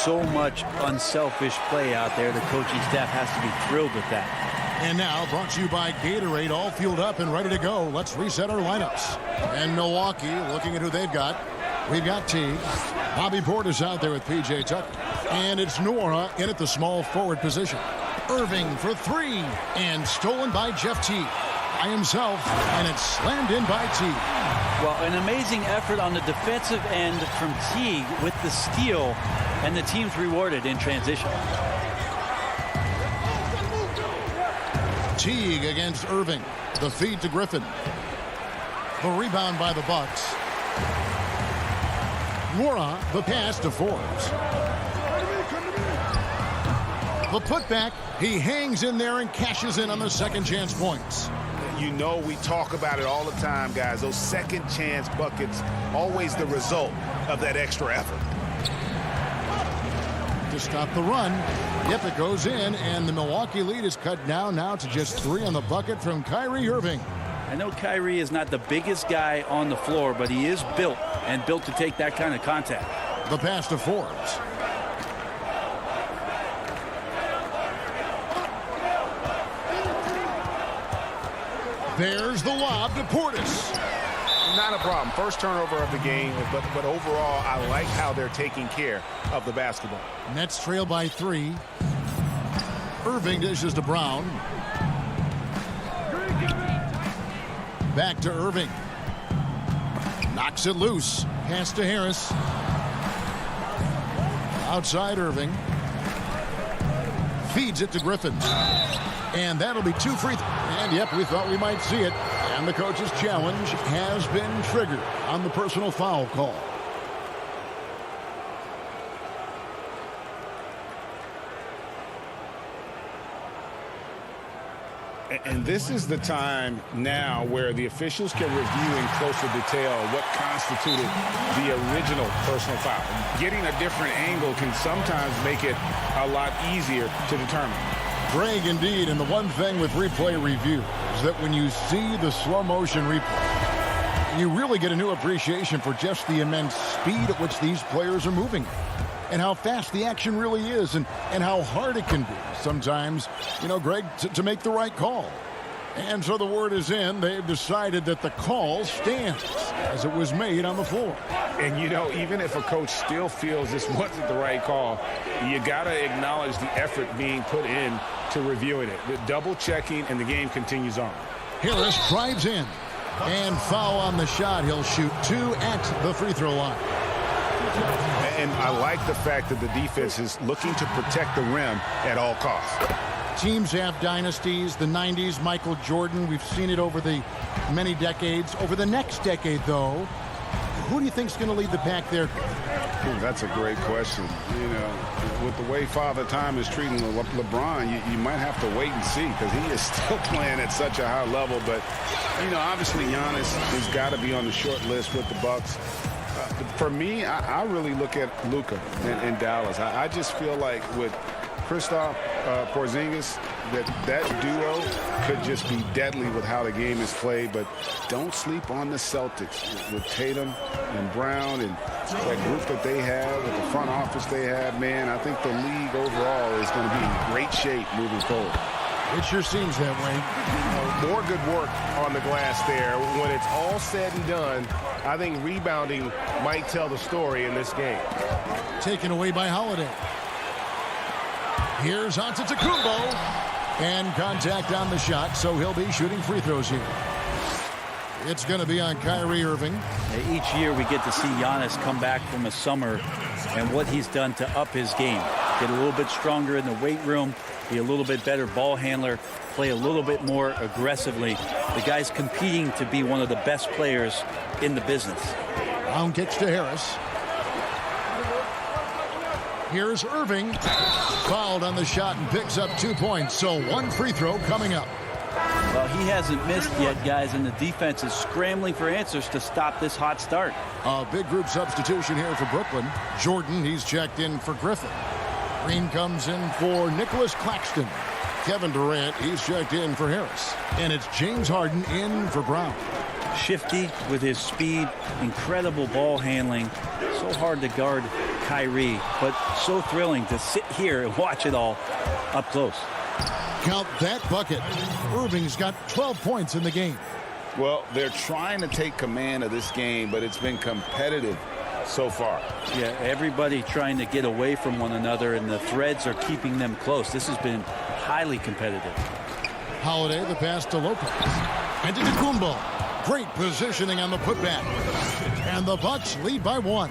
So much unselfish play out there. The coaching staff has to be thrilled with that. And now, brought to you by Gatorade, all fueled up and ready to go. Let's reset our lineups. And Milwaukee, looking at who they've got. We've got Teague. Bobby Portis out there with P.J. Tucker. And it's Nwora in at the small forward position. Irving for 3. And stolen by Jeff Teague. By himself, and it's slammed in by Teague. Well, an amazing effort on the defensive end from Teague with the steal, and the team's rewarded in transition. Teague against Irving. The feed to Griffin. The rebound by the Bucks. Nwora, the pass to Forbes. The putback, he hangs in there and cashes in on the second chance points. You know, we talk about it all the time, guys. Those second chance buckets, always the result of that extra effort. To stop the run. Yep, it goes in, and the Milwaukee lead is cut down now to just 3 on the bucket from Kyrie Irving. I know Kyrie is not the biggest guy on the floor, but he is built to take that kind of contact. The pass to Forbes. There's the lob to Portis. Not a problem. First turnover of the game, but overall, I like how they're taking care of the basketball. Nets trail by 3. Irving dishes to Brown. Back to Irving. Knocks it loose. Pass to Harris. Outside Irving. Feeds it to Griffin. And that'll be 2 free throws. And yep, we thought we might see it. And the coach's challenge has been triggered on the personal foul call. And this is the time now where the officials can review in closer detail what constituted the original personal foul. Getting a different angle can sometimes make it a lot easier to determine. Greg, indeed, and the one thing with replay review is that when you see the slow motion replay, you really get a new appreciation for just the immense speed at which these players are moving and how fast the action really is and how hard it can be sometimes, you know, Greg, to make the right call. And so the word is in. They've decided that the call stands as it was made on the floor. And, you know, even if a coach still feels this wasn't the right call, you got to acknowledge the effort being put in to reviewing it. The double checking, and the game continues on. Harris drives in. And foul on the shot. He'll shoot 2 at the free throw line. And I like the fact that the defense is looking to protect the rim at all costs. Teams have dynasties. The 90s, Michael Jordan. We've seen it over the many decades. Over the next decade, though, who do you think is going to lead the pack there? Ooh, that's a great question. You know, with the way Father Time is treating LeBron, you might have to wait and see because he is still playing at such a high level. But, you know, obviously Giannis has got to be on the short list with the Bucks. For me, I really look at Luka in Dallas. I just feel like with Kristaps Porzingis, that duo could just be deadly with how the game is played. But don't sleep on the Celtics with Tatum and Brown and that group that they have, with the front office they have. Man, I think the league overall is going to be in great shape moving forward. It sure seems that way. More good work on the glass there. When it's all said and done, I think rebounding might tell the story in this game. Taken away by Holiday. Here's Antetokounmpo. And contact on the shot, so he'll be shooting free throws here. It's going to be on Kyrie Irving. Each year we get to see Giannis come back from a summer and what he's done to up his game. Get a little bit stronger in the weight room, be a little bit better ball handler, play a little bit more aggressively. The guy's competing to be one of the best players in the business. Brown kicks to Harris. Here's Irving. Fouled on the shot and picks up 2 points. So 1 free throw coming up. Well, he hasn't missed yet, guys, and the defense is scrambling for answers to stop this hot start. A big group substitution here for Brooklyn. Jordan, he's checked in for Griffin. Green comes in for Nicholas Claxton. Kevin Durant, he's checked in for Harris. And it's James Harden in for Brown. Shifty with his speed, incredible ball handling. So hard to guard Kyrie, but so thrilling to sit here and watch it all up close. Count that bucket. Irving's got 12 points in the game. Well, they're trying to take command of this game, but it's been competitive so far. Yeah, everybody trying to get away from one another, and the threads are keeping them close. This has been highly competitive. Holiday, the pass to Lopez. And to Antetokounmpo. Great positioning on the putback. And the Bucks lead by 1.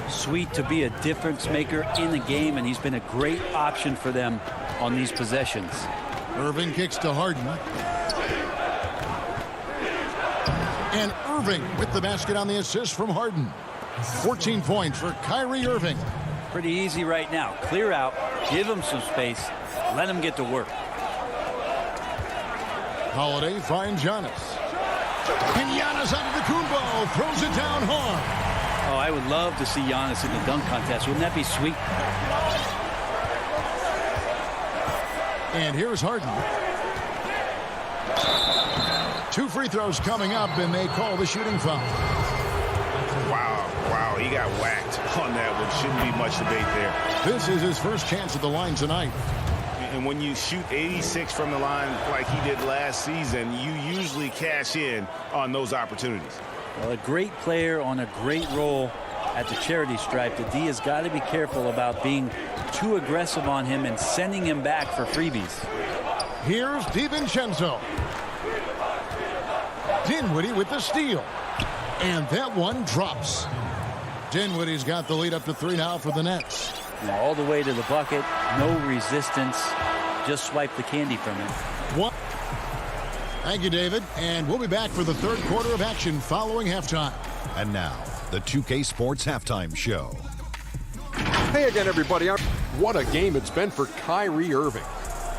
Sweet to be a difference maker in the game, and he's been a great option for them on these possessions. Irving kicks to Harden. And Irving with the basket on the assist from Harden. 14 points for Kyrie Irving. Pretty easy right now. Clear out, give him some space, let him get to work. Holiday finds Giannis. And Giannis Antetokounmpo throws it down hard. Oh, I would love to see Giannis in the dunk contest. Wouldn't that be sweet? And here's Harden. 2 free throws coming up, and they call the shooting foul. Wow, he got whacked on that one. Shouldn't be much debate there. This is his first chance at the line tonight. And when you shoot 86 from the line like he did last season, you usually cash in on those opportunities. Well, a great player on a great role at the charity stripe. The D has got to be careful about being too aggressive on him and sending him back for freebies. Here's DiVincenzo. Dinwiddie with the steal. And that one drops. Dinwiddie's got the lead up to 3 now for the Nets. Now all the way to the bucket, no resistance, just swipe the candy from him. One. Thank you, David. And we'll be back for the third quarter of action following halftime. And now, the 2K Sports Halftime Show. Hey again, everybody. What a game it's been for Kyrie Irving.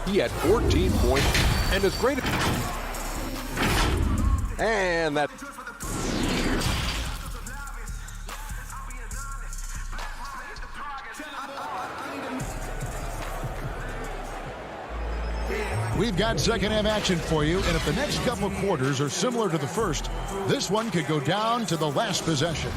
He had 14 points. And as great. And that. We've got second half action for you, and if the next couple quarters are similar to the first, this one could go down to the last possession.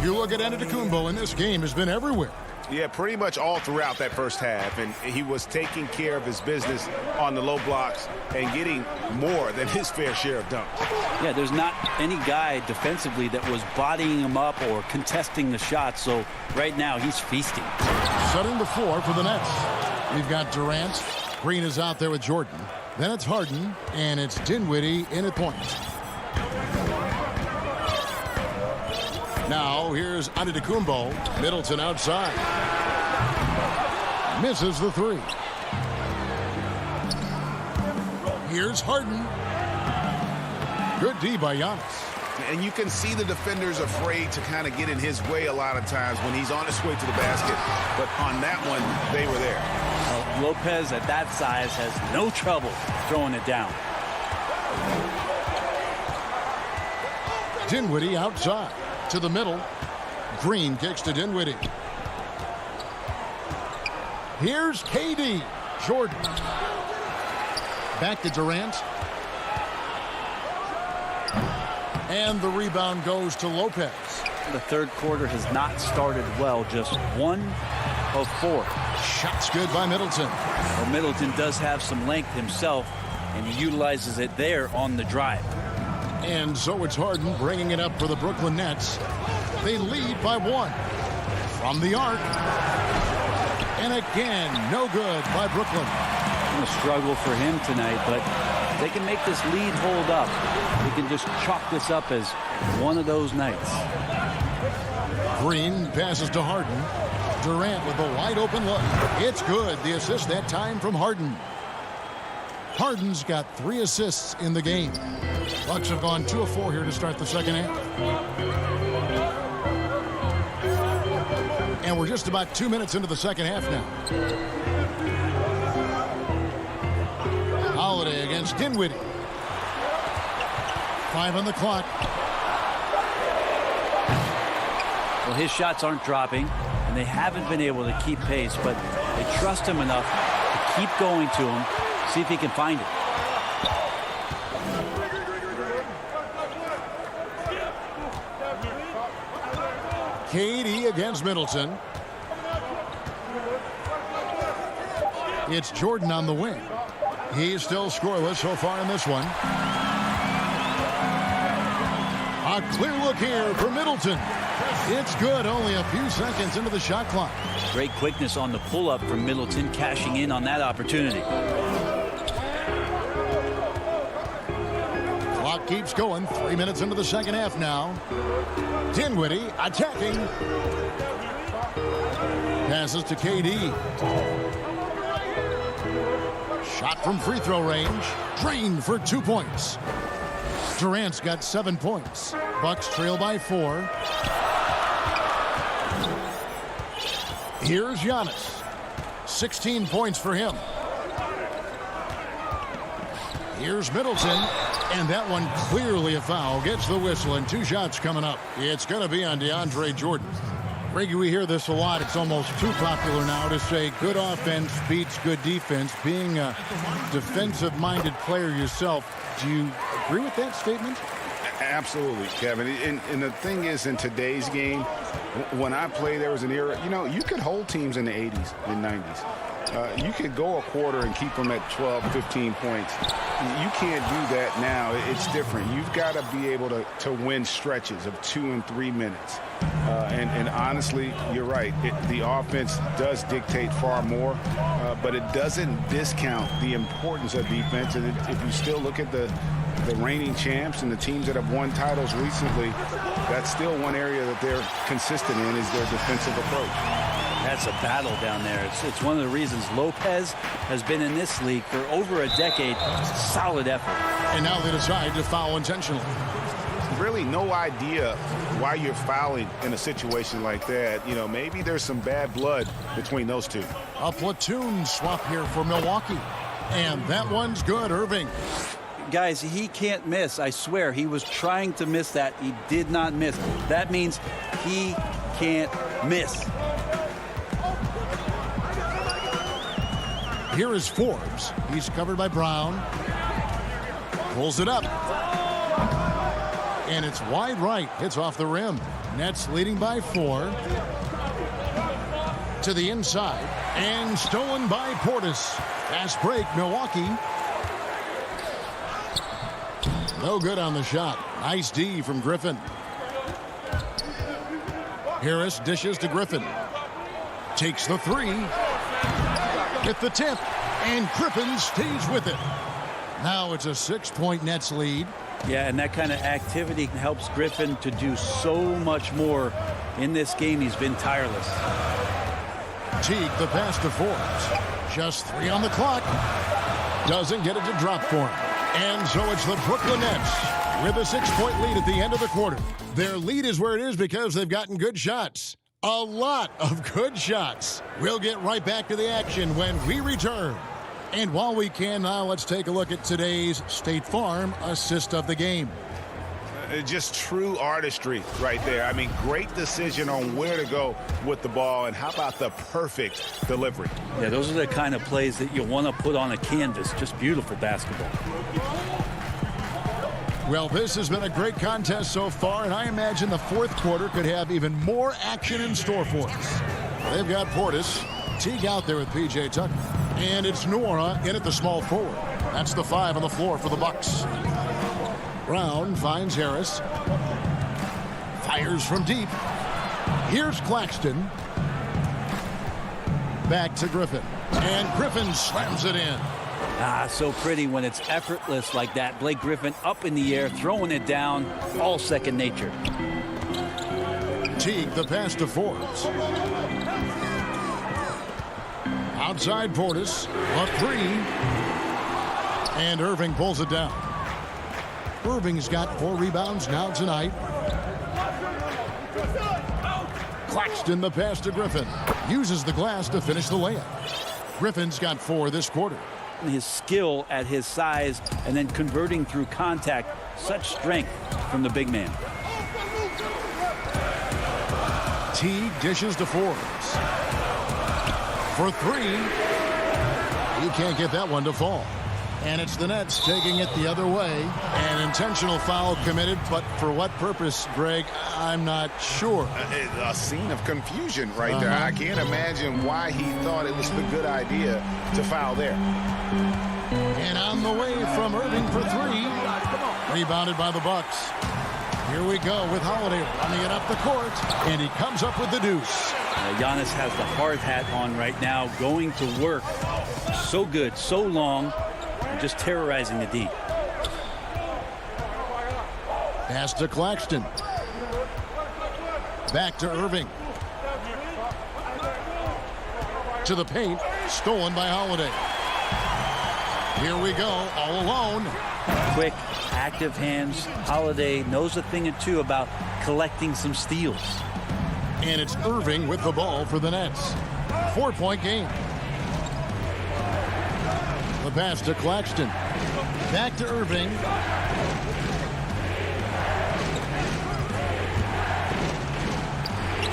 You look at Antetokounmpo, and this game has been everywhere. Yeah, pretty much all throughout that first half, and he was taking care of his business on the low blocks and getting more than his fair share of dunks. Yeah, there's not any guy defensively that was bodying him up or contesting the shot, so right now he's feasting. Setting the floor for the Nets. We've got Durant. Green is out there with Jordan. Then it's Harden, and it's Dinwiddie in at point. Now, here's Antetokounmpo. Middleton outside. Misses the three. Here's Harden. Good D by Giannis. And you can see the defenders afraid to kind of get in his way a lot of times when he's on his way to the basket. But on that one, they were there. Lopez at that size has no trouble throwing it down. Dinwiddie outside to the middle. Green kicks to Dinwiddie. Here's KD. Jordan. Back to Durant. And the rebound goes to Lopez. The third quarter has not started well. Just 1 of 4. Shots good by Middleton. Well, Middleton does have some length himself, and he utilizes it there on the drive. And so it's Harden bringing it up for the Brooklyn Nets. They lead by 1. From the arc. And again, no good by Brooklyn. A struggle for him tonight, but if they can make this lead hold up, we can just chalk this up as one of those nights. Green passes to Harden. Durant with a wide open look. It's good. The assist that time from Harden. Harden's got 3 assists in the game. Bucks have gone 2 of 4 here to start the second half. And we're just about 2 minutes into the second half now. Holiday against Dinwiddie. 5 on the clock. Well, his shots aren't dropping, and they haven't been able to keep pace, but they trust him enough to keep going to him, see if he can find it. KD against Middleton. It's Jordan on the wing. He's still scoreless so far in this one. A clear look here for Middleton. It's good, only a few seconds into the shot clock. Great quickness on the pull-up from Middleton, cashing in on that opportunity. Clock keeps going. 3 minutes into the second half now. Dinwiddie attacking. Passes to KD. Shot from free throw range. Drained for 2 points. Durant's got 7 points. Bucks trail by 4. Here's Giannis. 16 points for him. Here's Middleton. And that one clearly a foul. Gets the whistle, and 2 shots coming up. It's going to be on DeAndre Jordan. Reggie, we hear this a lot. It's almost too popular now to say good offense beats good defense. Being a defensive-minded player yourself, do you agree with that statement? Absolutely, Kevin. And the thing is, in today's game, when I played, there was an era, you could hold teams in the 80s and 90s. You could go a quarter and keep them at 12, 15 points. You can't do that now. It's different. You've got to be able to win stretches of 2 and 3 minutes. And honestly, you're right. The offense does dictate far more, but it doesn't discount the importance of defense. And if you still look at the reigning champs and the teams that have won titles recently, that's still one area that they're consistent in is their defensive approach. That's a battle down there. It's one of the reasons Lopez has been in this league for over a decade. Solid effort. And now they decide to foul intentionally. Really no idea why you're fouling in a situation like that. Maybe there's some bad blood between those two. A platoon swap here for Milwaukee. And that one's good, Irving. Guys, he can't miss. I swear, he was trying to miss that. He did not miss. That means he can't miss. Here is Forbes. He's covered by Brown. Pulls it up. And it's wide right. Hits off the rim. Nets leading by 4. To the inside. And stolen by Portis. Fast break, Milwaukee. No good on the shot. Nice D from Griffin. Harris dishes to Griffin. Takes the 3. Hit the tip. And Griffin stays with it. Now it's a 6-point Nets lead. Yeah, and that kind of activity helps Griffin to do so much more in this game. He's been tireless. Teague, the pass to Forbes. Just 3 on the clock. Doesn't get it to drop for him. And so it's the Brooklyn Nets with a 6-point lead at the end of the quarter. Their lead is where it is because they've gotten good shots. A lot of good shots. We'll get right back to the action when we return. And while we can now, let's take a look at today's State Farm assist of the game. Just true artistry right there. I mean, great decision on where to go with the ball, and how about the perfect delivery? Yeah, those are the kind of plays that you want to put on a canvas. Just beautiful basketball. Well, this has been a great contest so far, and I imagine the fourth quarter could have even more action in store for us. They've got Portis, Teague out there with P.J. Tucker, and it's Noora in at the small forward. That's the 5 on the floor for the Bucks. Brown finds Harris. Fires from deep. Here's Claxton. Back to Griffin. And Griffin slams it in. Ah, so pretty when it's effortless like that. Blake Griffin up in the air, throwing it down, all second nature. Teague, the pass to Forbes. Outside Portis, a 3. And Irving pulls it down. Irving's got 4 rebounds now tonight. Claxton, the pass to Griffin. Uses the glass to finish the layup. Griffin's got 4 this quarter. His skill at his size and then converting through contact. Such strength from the big man. Teague dishes to Forbes. For 3. He can't get that one to fall. And it's the Nets taking it the other way. An intentional foul committed, but for what purpose, Greg, I'm not sure. A scene of confusion right there. I can't imagine why he thought it was a good idea to foul there. And on the way from Irving for 3. Rebounded by the Bucks. Here we go with Holiday running it up the court. And he comes up with the deuce. Giannis has the hard hat on right now, going to work. So good, so long. Just terrorizing the D. Pass to Claxton. Back to Irving. To the paint. Stolen by Holiday. Here we go, all alone. Quick, active hands. Holiday knows a thing or two about collecting some steals. And it's Irving with the ball for the Nets. 4-point game. The pass to Claxton. Back to Irving.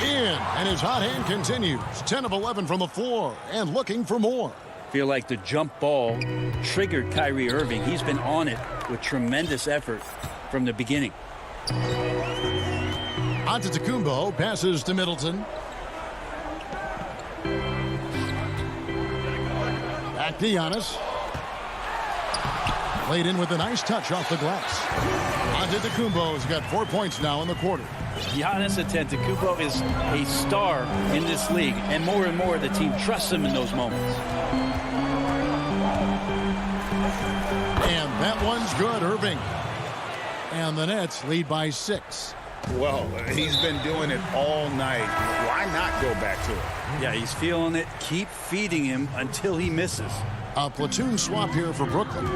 In, and his hot hand continues. 10 of 11 from the floor, and looking for more. Feel like the jump ball triggered Kyrie Irving. He's been on it with tremendous effort from the beginning. Antetokounmpo passes to Middleton. Back to Giannis. Played in with a nice touch off the glass. Antetokounmpo's got 4 points now in the quarter. Giannis Antetokounmpo is a star in this league, and more the team trusts him in those moments. And that one's good, Irving. And the Nets lead by 6. Well, he's been doing it all night. Why not go back to it? Yeah, he's feeling it. Keep feeding him until he misses. A platoon swap here for Brooklyn.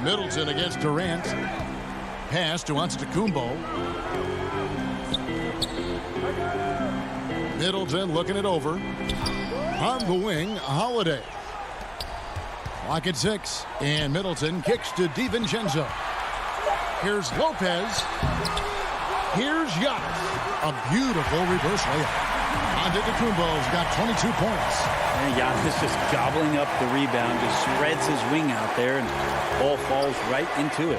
Middleton against Durant. Pass to Antetokounmpo. Middleton looking it over. On the wing, Holiday. Clock at 6, and Middleton kicks to DiVincenzo. Here's Lopez. Here's Giannis. A beautiful reverse layup. Antetokounmpo's got 22 points. And Giannis just gobbling up the rebound, just spreads his wing out there, and ball falls right into it.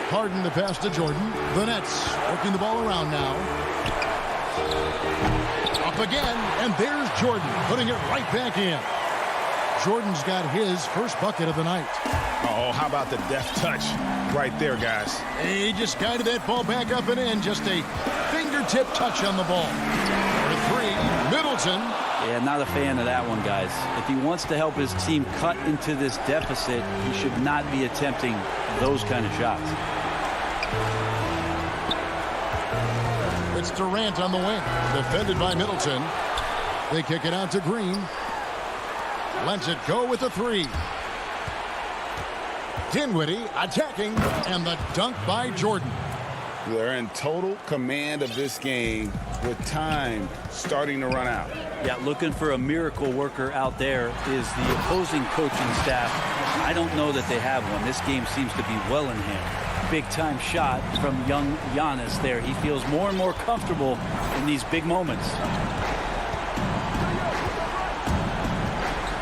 Harden the pass to Jordan. The Nets working the ball around now. Up again, and there's Jordan putting it right back in. Jordan's got his first bucket of the night. Oh, how about the deft touch right there, guys? He just guided that ball back up and in. Just a fingertip touch on the ball. For 3, Middleton. Yeah, not a fan of that one, guys. If he wants to help his team cut into this deficit, he should not be attempting those kind of shots. It's Durant on the wing, defended by Middleton. They kick it out to Green. Lets it go with the 3. Dinwiddie attacking, and the dunk by Jordan. They're in total command of this game with time starting to run out. Yeah, looking for a miracle worker out there is the opposing coaching staff. I don't know that they have one. This game seems to be well in hand. Big time shot from young Giannis there. He feels more and more comfortable in these big moments.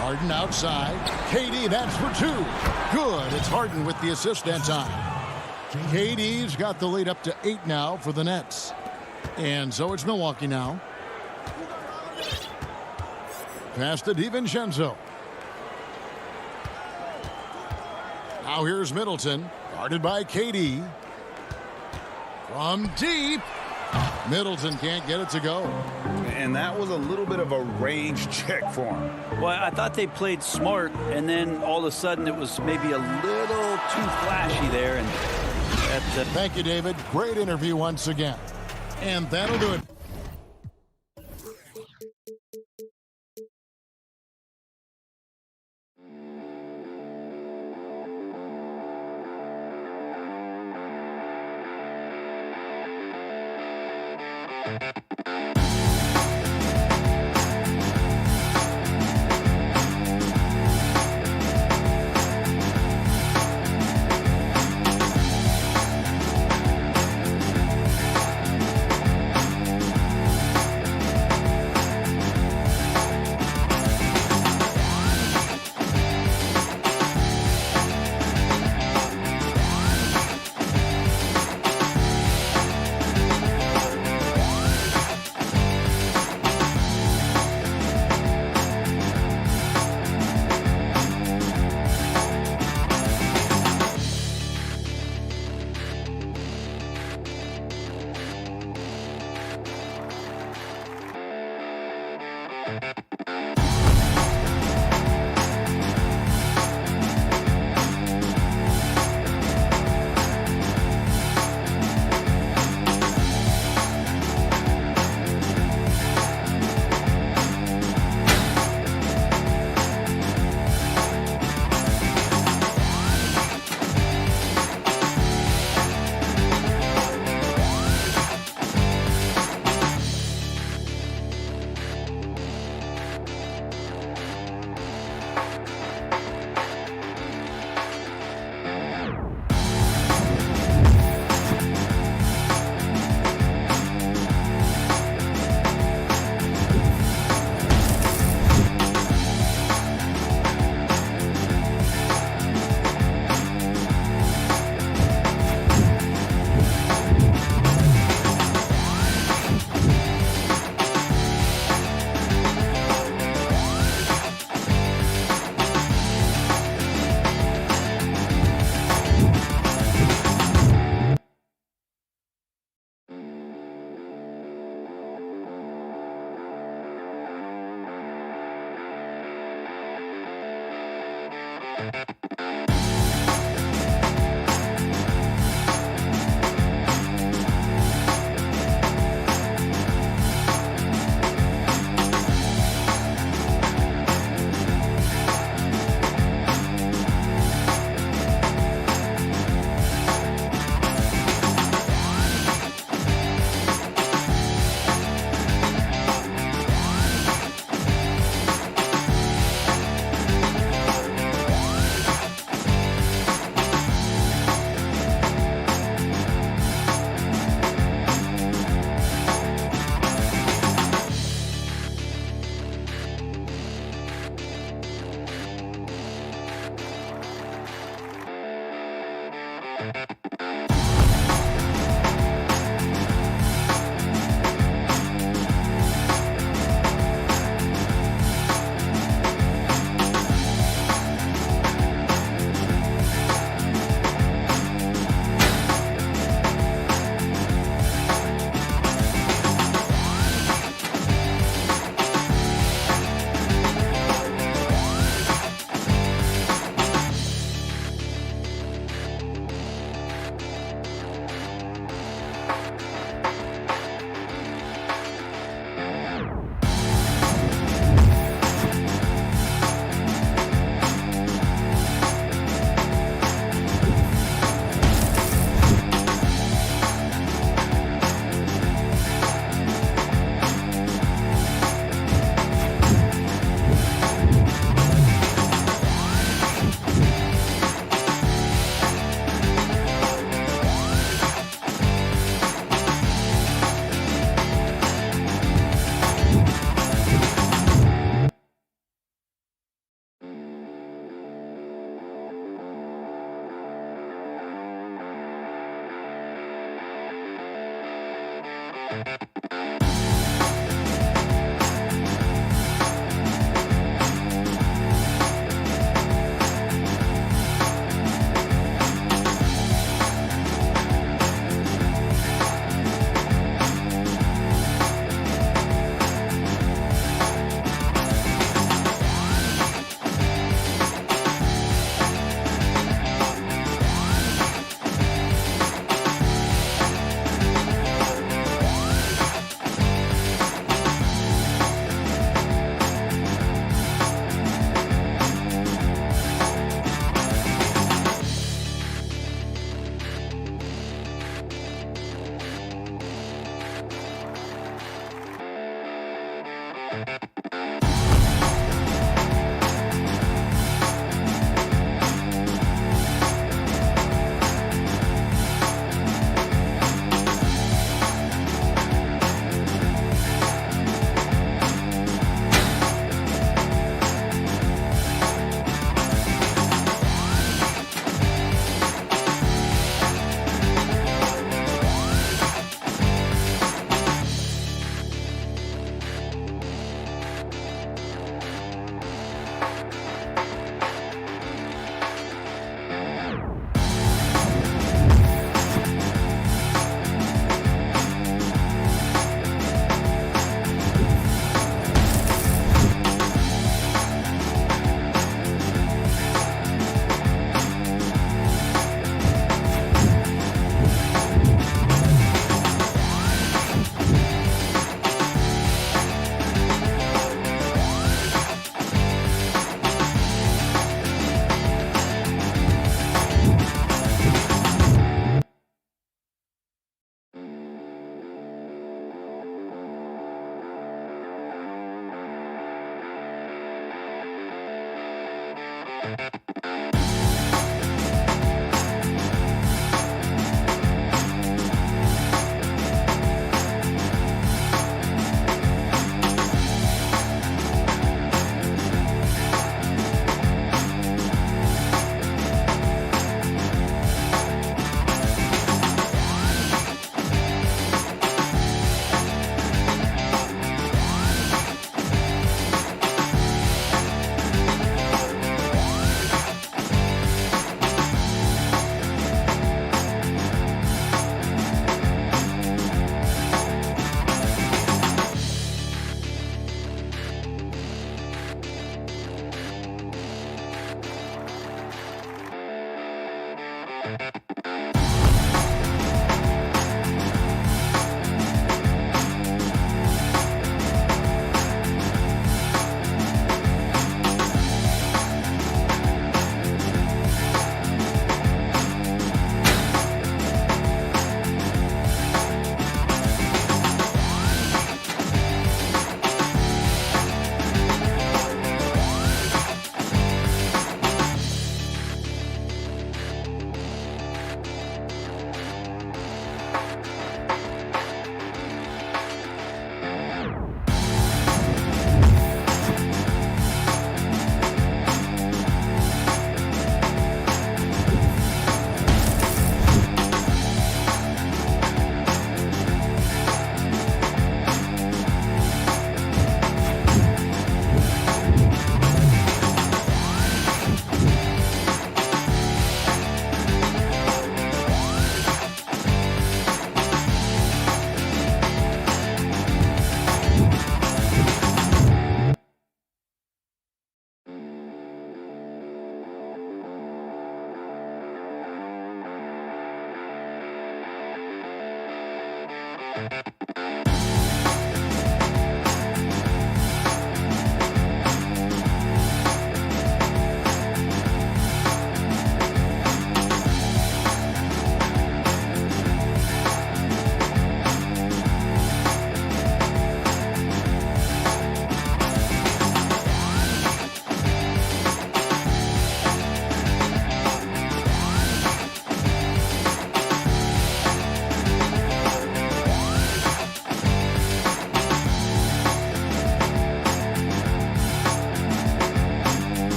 Harden outside. KD, that's for 2. Good. It's Harden with the assist that time. KD's got the lead up to 8 now for the Nets. And so it's Milwaukee now. Pass to DiVincenzo. Now here's Middleton. Guarded by KD. From deep. Middleton can't get it to go. And that was a little bit of a range check for him. Well, I thought they played smart, and then all of a sudden it was maybe a little too flashy there. And Thank you, David. Great interview once again. And that'll do it.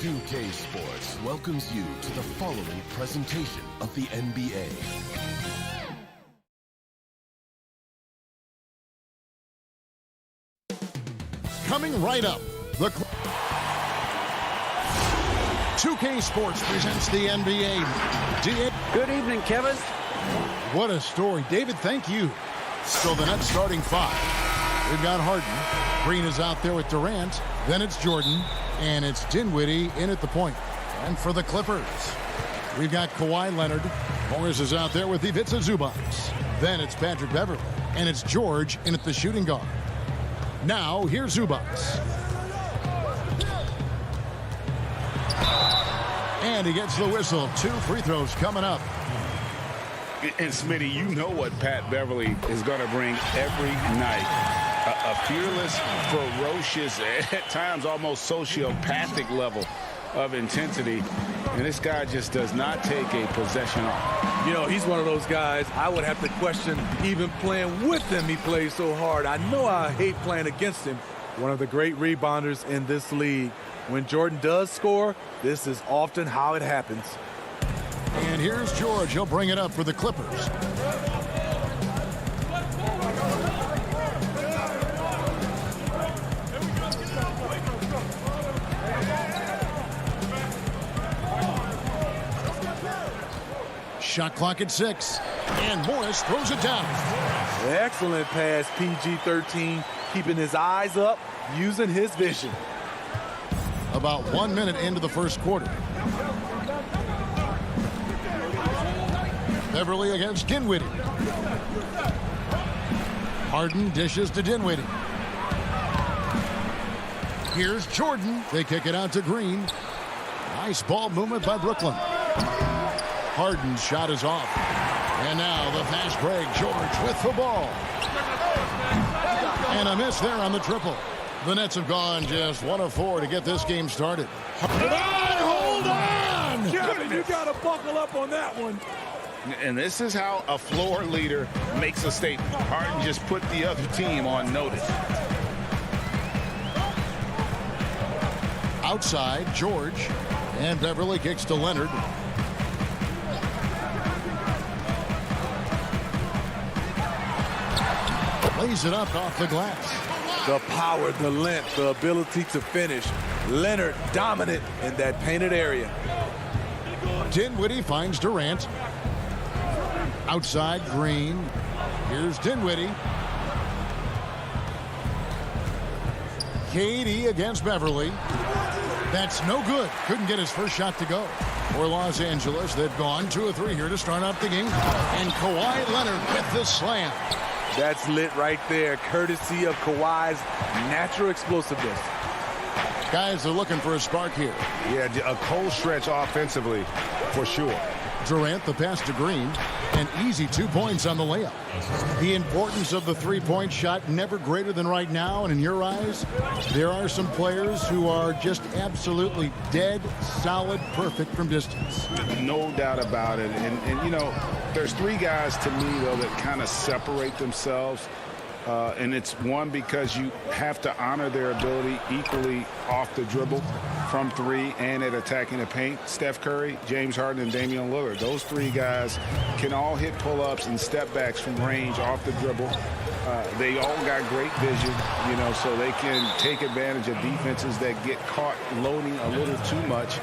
2K Sports welcomes you to the following presentation of the NBA. Coming right up, the 2K Sports presents the NBA. Good evening, Kevin. What a story. David, thank you. So the Nets starting five. We've got Harden. Green is out there with Durant. Then it's Jordan. And it's Dinwiddie in at the point. And for the Clippers, we've got Kawhi Leonard. Morris is out there with Ivica Zubac. Then it's Patrick Beverley. And it's George in at the shooting guard. Now, here's Zubac. And he gets the whistle. 2 free throws coming up. And Smitty, you know what Pat Beverley is going to bring every night. A fearless, ferocious, at times almost sociopathic level of intensity. And this guy just does not take a possession off. You know, he's one of those guys I would have to question even playing with him. He plays so hard. I know I hate playing against him. One of the great rebounders in this league. When Jordan does score, this is often how it happens. And here's George. He'll bring it up for the Clippers. Shot clock at 6. And Morris throws it down. Excellent pass, PG-13. Keeping his eyes up, using his vision. About 1 minute into the first quarter. Beverley against Dinwiddie. Harden dishes to Dinwiddie. Here's Jordan. They kick it out to Green. Nice ball movement by Brooklyn. Harden's shot is off. And now the fast break. George with the ball. And a miss there on the triple. The Nets have gone just 1 of 4 to get this game started. Hold on! Kevin, you got to buckle up on that one. And this is how a floor leader makes a statement. Harden just put the other team on notice. Outside, George. And Beverley kicks to Leonard. Lays it up off the glass. The power, the length, the ability to finish. Leonard dominant in that painted area. Dinwiddie finds Durant. Outside, Green. Here's Dinwiddie. KD against Beverley. That's no good. Couldn't get his first shot to go. For Los Angeles, they've gone 2 of 3 here to start off the game. And Kawhi Leonard with the slam. That's lit right there, courtesy of Kawhi's natural explosiveness. Guys are looking for a spark here. Yeah, a cold stretch offensively, for sure. Durant, the pass to Green. An easy 2 points on the layup. The importance of the three-point shot never greater than right now, and in your eyes, there are some players who are just absolutely dead, solid, perfect from distance. No doubt about it. And you know, there's three guys to me, though, that kind of separate themselves. And it's one, because you have to honor their ability equally off the dribble, from three, and at attacking the paint. Steph Curry, James Harden, and Damian Lillard. Those three guys can all hit pull-ups and step backs from range off the dribble. They all got great vision, you know, so they can take advantage of defenses that get caught loading a little too much.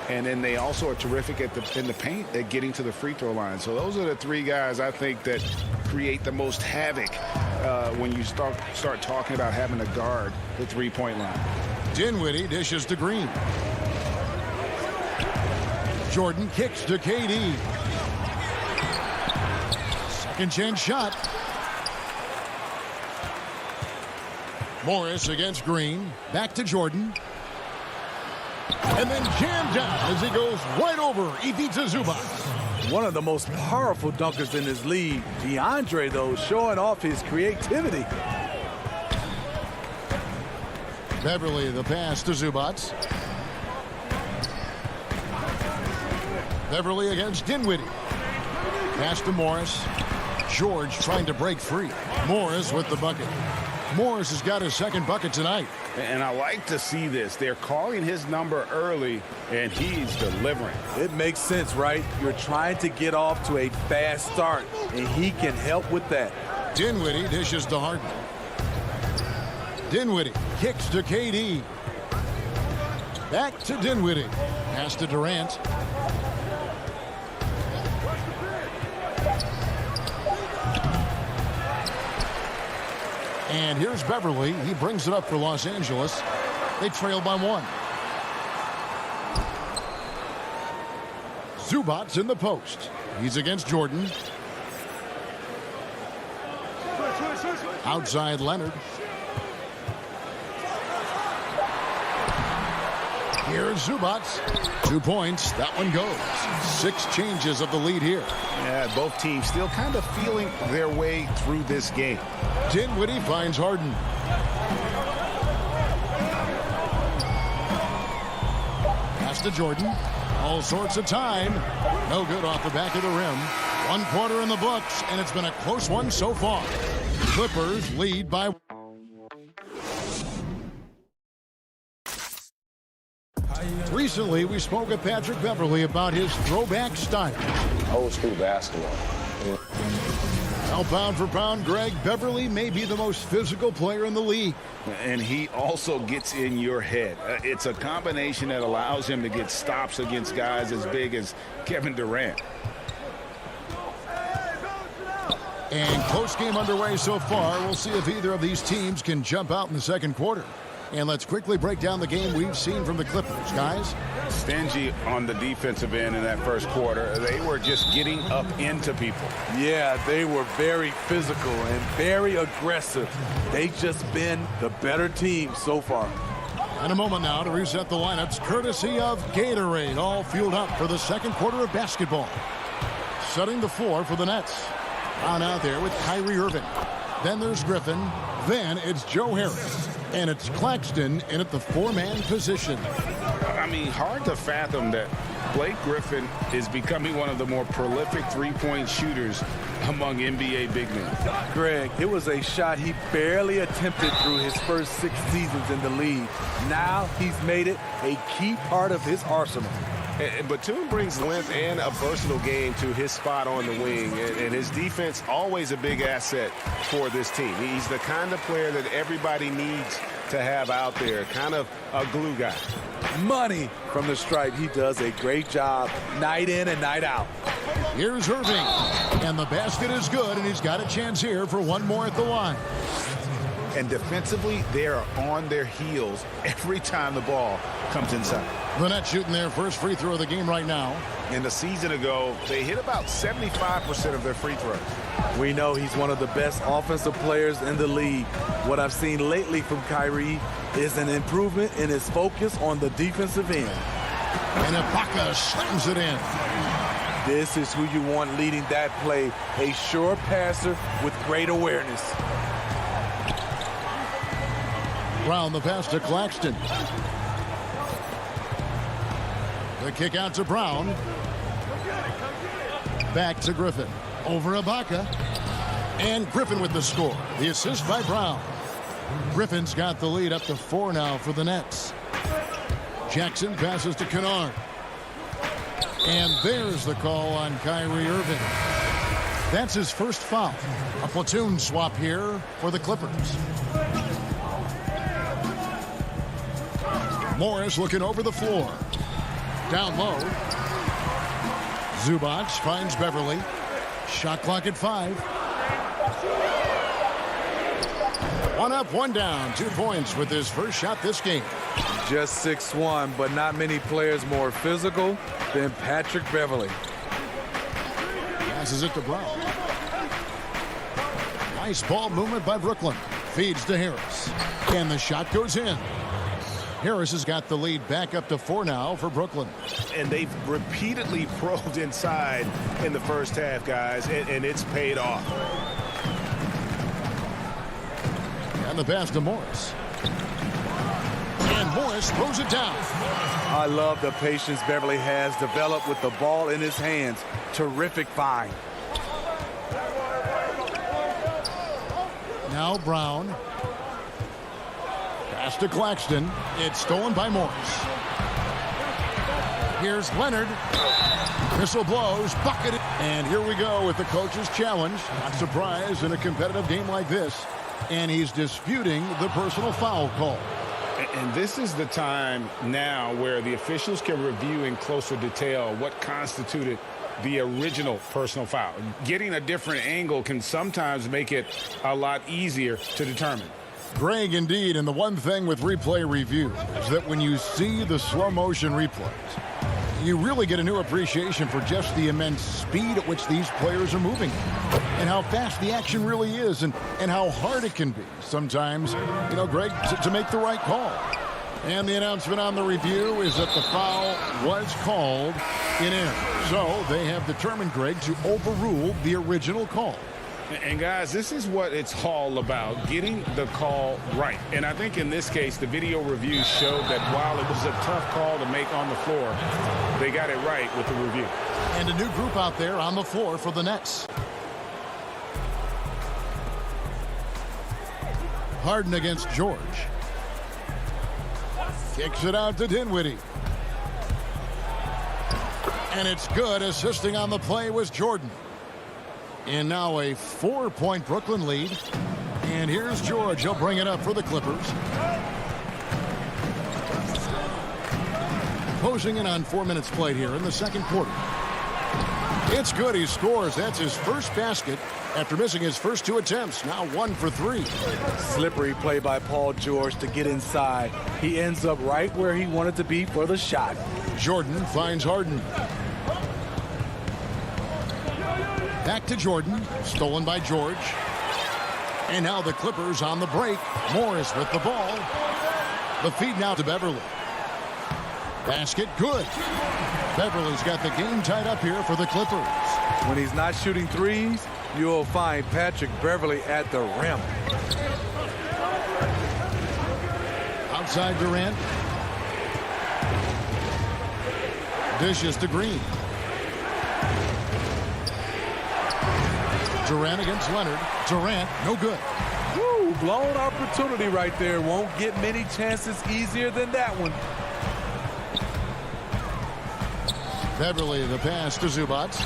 And then they also are terrific in the paint at getting to the free throw line. So those are the three guys I think that create the most havoc when you start talking about having to guard the three-point line. Dinwiddie dishes to Green. Jordan kicks to KD. Second chance shot. Morris against Green. Back to Jordan. And then jammed down as he goes right over Ivica Zubac. One of the most powerful dunkers in this league. DeAndre, though, showing off his creativity. Beverly the pass to Zubac. Beverly against Dinwiddie. Pass to Morris. George trying to break free. Morris with the bucket. Morris has got his second bucket tonight. And I like to see this. They're calling his number early, and he's delivering. It makes sense, right? You're trying to get off to a fast start, and he can help with that. Dinwiddie dishes to Harden. Dinwiddie kicks to KD. Back to Dinwiddie. Pass to Durant. And here's Beverly. He brings it up for Los Angeles. They trail by one. Zubac's in the post. He's against Jordan. Outside Leonard. Here's Zubac. 2 points. That one goes. 6 changes of the lead here. Yeah, both teams still kind of feeling their way through this game. Dinwiddie finds Harden. Pass to Jordan. All sorts of time. No good off the back of the rim. 1 quarter in the books, and it's been a close one so far. Clippers lead by... Recently, we spoke with Patrick Beverly about his throwback style. Old school basketball. Yeah. Now, pound for pound, Greg, Beverly may be the most physical player in the league. And he also gets in your head. It's a combination that allows him to get stops against guys as big as Kevin Durant. And close game underway so far. We'll see if either of these teams can jump out in the second quarter. And let's quickly break down the game we've seen from the Clippers, guys. Stingy on the defensive end in that first quarter. They were just getting up into people. Yeah, they were very physical and very aggressive. They've just been the better team so far. In a moment now to reset the lineups, courtesy of Gatorade, all fueled up for the second quarter of basketball. Setting the floor for the Nets. On out there with Kyrie Irving. Then there's Griffin. Then it's Joe Harris. And it's Claxton in at the 4-man position. I mean, hard to fathom that Blake Griffin is becoming one of the more prolific three-point shooters among NBA big men. Greg, it was a shot he barely attempted through his first 6 seasons in the league. Now he's made it a key part of his arsenal. Batum brings length and a versatile game to his spot on the wing, and his defense always a big asset for this team. He's the kind of player that everybody needs to have out there, kind of a glue guy. Money from the stripe. He does a great job night in and night out. Here's Irving, and the basket is good, and he's got a chance here for one more at the line. And defensively, they are on their heels every time the ball comes inside. The Nets shooting their first free throw of the game right now. And a season ago, they hit about 75% of their free throws. We know he's one of the best offensive players in the league. What I've seen lately from Kyrie is an improvement in his focus on the defensive end. And Ibaka slams it in. This is who you want leading that play. A sure passer with great awareness. Brown the pass to Claxton. The kick out to Brown. Back to Griffin. Over Ibaka. And Griffin with the score. The assist by Brown. Griffin's got the lead up to 4 now for the Nets. Jackson passes to Kennard. And there's the call on Kyrie Irving. That's his first foul. A platoon swap here for the Clippers. Morris looking over the floor. Down low. Zubac finds Beverly. Shot clock at 5. 1 up, 1 down. 2 points with his first shot this game. Just 6'1", but not many players more physical than Patrick Beverly. Passes it to Brown. Nice ball movement by Brooklyn. Feeds to Harris. And the shot goes in. Harris has got the lead back up to 4 now for Brooklyn. And they've repeatedly probed inside in the first half, guys, and it's paid off. And the pass to Morris. And Morris throws it down. I love the patience Beverly has developed with the ball in his hands. Terrific find. Now Brown. Pass to Claxton. It's stolen by Morris. Here's Leonard. Whistle blows. Bucket. And here we go with the coach's challenge. Not surprised in a competitive game like this. And he's disputing the personal foul call. And this is the time now where the officials can review in closer detail what constituted the original personal foul. Getting a different angle can sometimes make it a lot easier to determine. Greg, indeed, and the one thing with replay review is that when you see the slow motion replays, you really get a new appreciation for just the immense speed at which these players are moving and how fast the action really is and how hard it can be sometimes, Greg, to make the right call. And the announcement on the review is that the foul was called in error. So they have determined, Greg, to overrule the original call. And guys, this is what it's all about, getting the call right. And I think in this case, the video review showed that while it was a tough call to make on the floor, they got it right with the review. And a new group out there on the floor for the Nets. Harden against George. Kicks it out to Dinwiddie. And it's good. Assisting on the play was Jordan. And now a 4-point Brooklyn lead. And here's George. He'll bring it up for the Clippers. Closing in on 4 minutes played here in the second quarter. It's good. He scores. That's his first basket after missing his first 2 attempts. Now 1 for 3. Slippery play by Paul George to get inside. He ends up right where he wanted to be for the shot. Jordan finds Harden. Back to Jordan. Stolen by George. And now the Clippers on the break. Morris with the ball. The feed now to Beverly. Basket good. Beverly's got the game tied up here for the Clippers. When he's not shooting threes, you'll find Patrick Beverly at the rim. Outside Durant. Dishes to Green. Durant against Leonard. Durant, no good. Woo, blown opportunity right there. Won't get many chances easier than that one. Beverly, the pass to Zubac.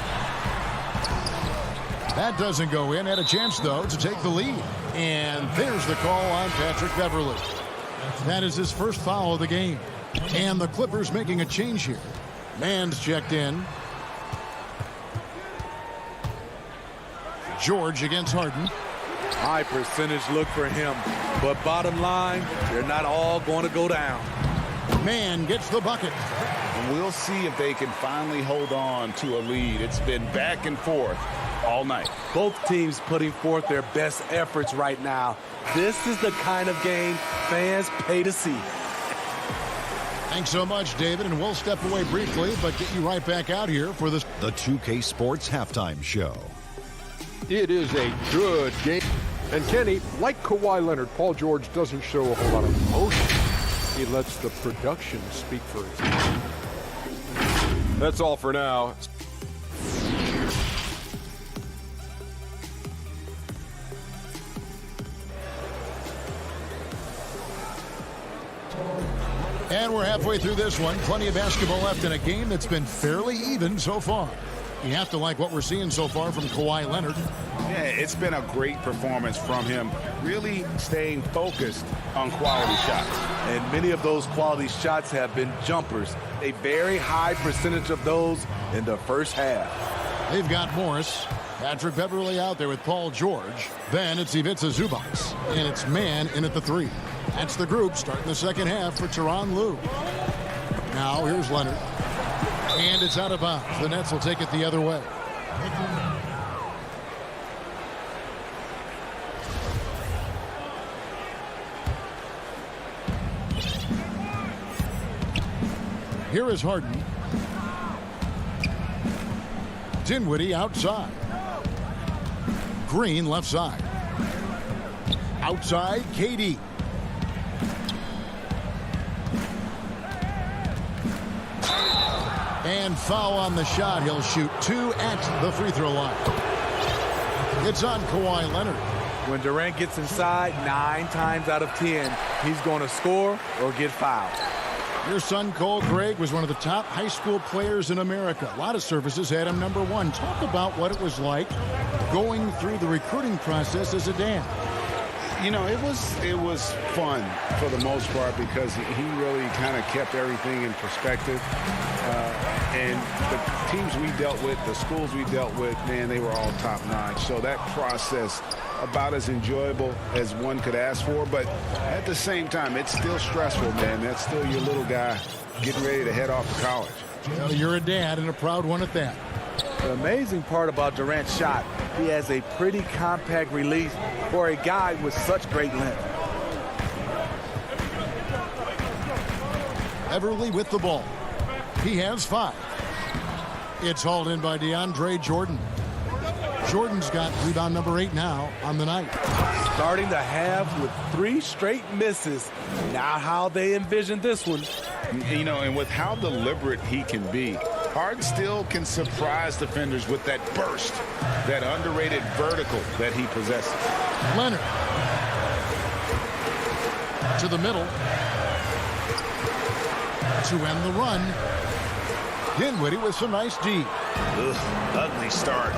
That doesn't go in. Had a chance, though, to take the lead. And there's the call on Patrick Beverly. That is his first foul of the game. And the Clippers making a change here. Mann's checked in. George against Harden. High percentage look for him. But bottom line, they're not all going to go down. Mann gets the bucket. And we'll see if they can finally hold on to a lead. It's been back and forth all night. Both teams putting forth their best efforts right now. This is the kind of game fans pay to see. Thanks so much, David, and we'll step away briefly, but get you right back out here for the 2K Sports Halftime Show. It is a good game. And Kenny, like Kawhi Leonard, Paul George doesn't show a whole lot of emotion. He lets the production speak for itself. That's all for now. And we're halfway through this one. Plenty of basketball left in a game that's been fairly even so far. You have to like what we're seeing so far from Kawhi Leonard. Yeah, it's been a great performance from him, really staying focused on quality shots. And many of those quality shots have been jumpers. A very high percentage of those in the first half. They've got Morris, Patrick Beverly out there with Paul George. Then it's Ivica Zubac, and it's Man in at the 3. That's the group starting the second half for Tyronn Lue. Now here's Leonard. And it's out of bounds. The Nets will take it the other way. Here is Harden. Dinwiddie outside. Green left side. Outside, KD. And foul on the shot. He'll shoot 2 at the free throw line. It's on Kawhi Leonard. When Durant gets inside, 9 times out of 10, he's going to score or get fouled. Your son, Cole Craig, was one of the top high school players in America. A lot of services had him number 1. Talk about what it was like going through the recruiting process as a dad. You know, it was fun for the most part because he really kind of kept everything in perspective. And the teams we dealt with, the schools we dealt with, man, they were all top-notch. So that process, about as enjoyable as one could ask for. But at the same time, it's still stressful, man. That's still your little guy getting ready to head off to college. Well, you're a dad and a proud one at that. The amazing part about Durant's shot, he has a pretty compact release for a guy with such great length. Everly with the ball. He has 5. It's hauled in by DeAndre Jordan. Jordan's got rebound number 8 now on the night. Starting the half with 3 straight misses. Not how they envisioned this one. You know, and with how deliberate he can be, Harden still can surprise defenders with that burst, that underrated vertical that he possesses. Leonard to the middle to end the run. Dinwiddie with some nice D. Ugly start.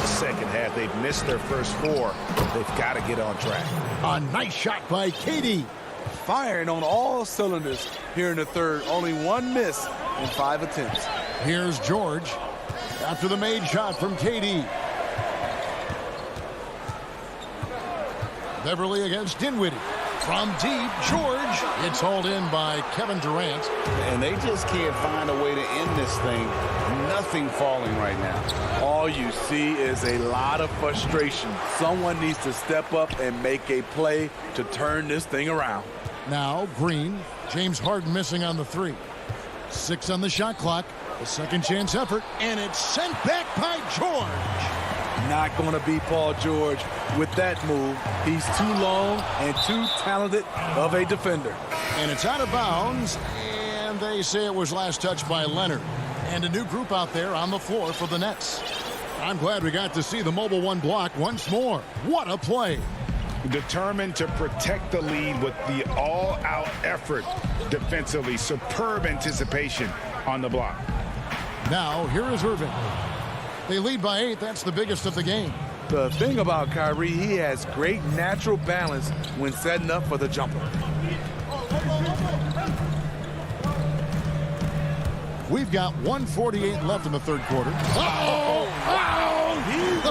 Second half, they've missed their first 4. They've got to get on track. A nice shot by KD. Firing on all cylinders here in the third. Only 1 miss in 5 attempts. Here's George after the made shot from KD. Beverly against Dinwiddie. From deep, George. It's hauled in by Kevin Durant. And they just can't find a way to end this thing. Nothing falling right now. All you see is a lot of frustration. Someone needs to step up and make a play to turn this thing around. Now, Green. James Harden missing on the 3. 6 on the shot clock. A second chance effort. And it's sent back by George. Not going to be Paul George with that move. He's too long and too talented of a defender. And it's out of bounds. And they say it was last touched by Leonard. And a new group out there on the floor for the Nets. I'm glad we got to see the mobile 1 block once more. What a play. Determined to protect the lead with the all-out effort defensively. Superb anticipation on the block. Now, here is Irving. They lead by 8. That's the biggest of the game. The thing about Kyrie, he has great natural balance when setting up for the jumper. We've got 1:48 left in the third quarter. Oh! Wow! He went.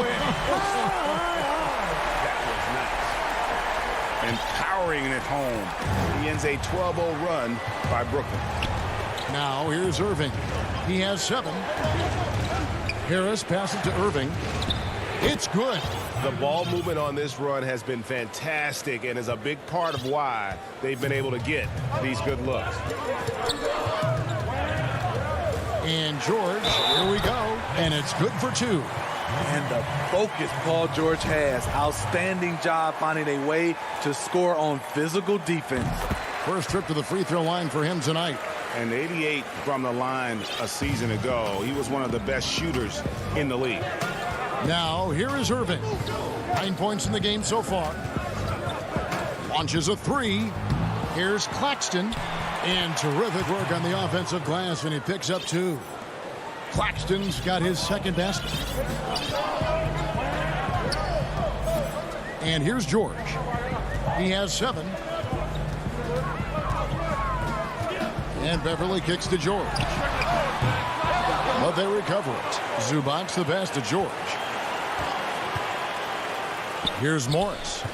That was nice. And powering it home. He ends a 12-0 run by Brooklyn. Now here's Irving. He has 7. Harris passes to Irving. It's good. The ball movement on this run has been fantastic and is a big part of why they've been able to get these good looks. And George, here we go, and it's good for 2. And the focus Paul George has. Outstanding job finding a way to score on physical defense. First trip to the free throw line for him tonight. And 88 from the line a season ago. He was one of the best shooters in the league. Now, here is Irving. 9 points in the game so far. Launches a 3. Here's Claxton. And terrific work on the offensive glass, and he picks up 2. Claxton's got his second basket. And here's George. He has 7. And Beverly kicks to George. But they recover it. Zubac's the pass to George. Here's Morris.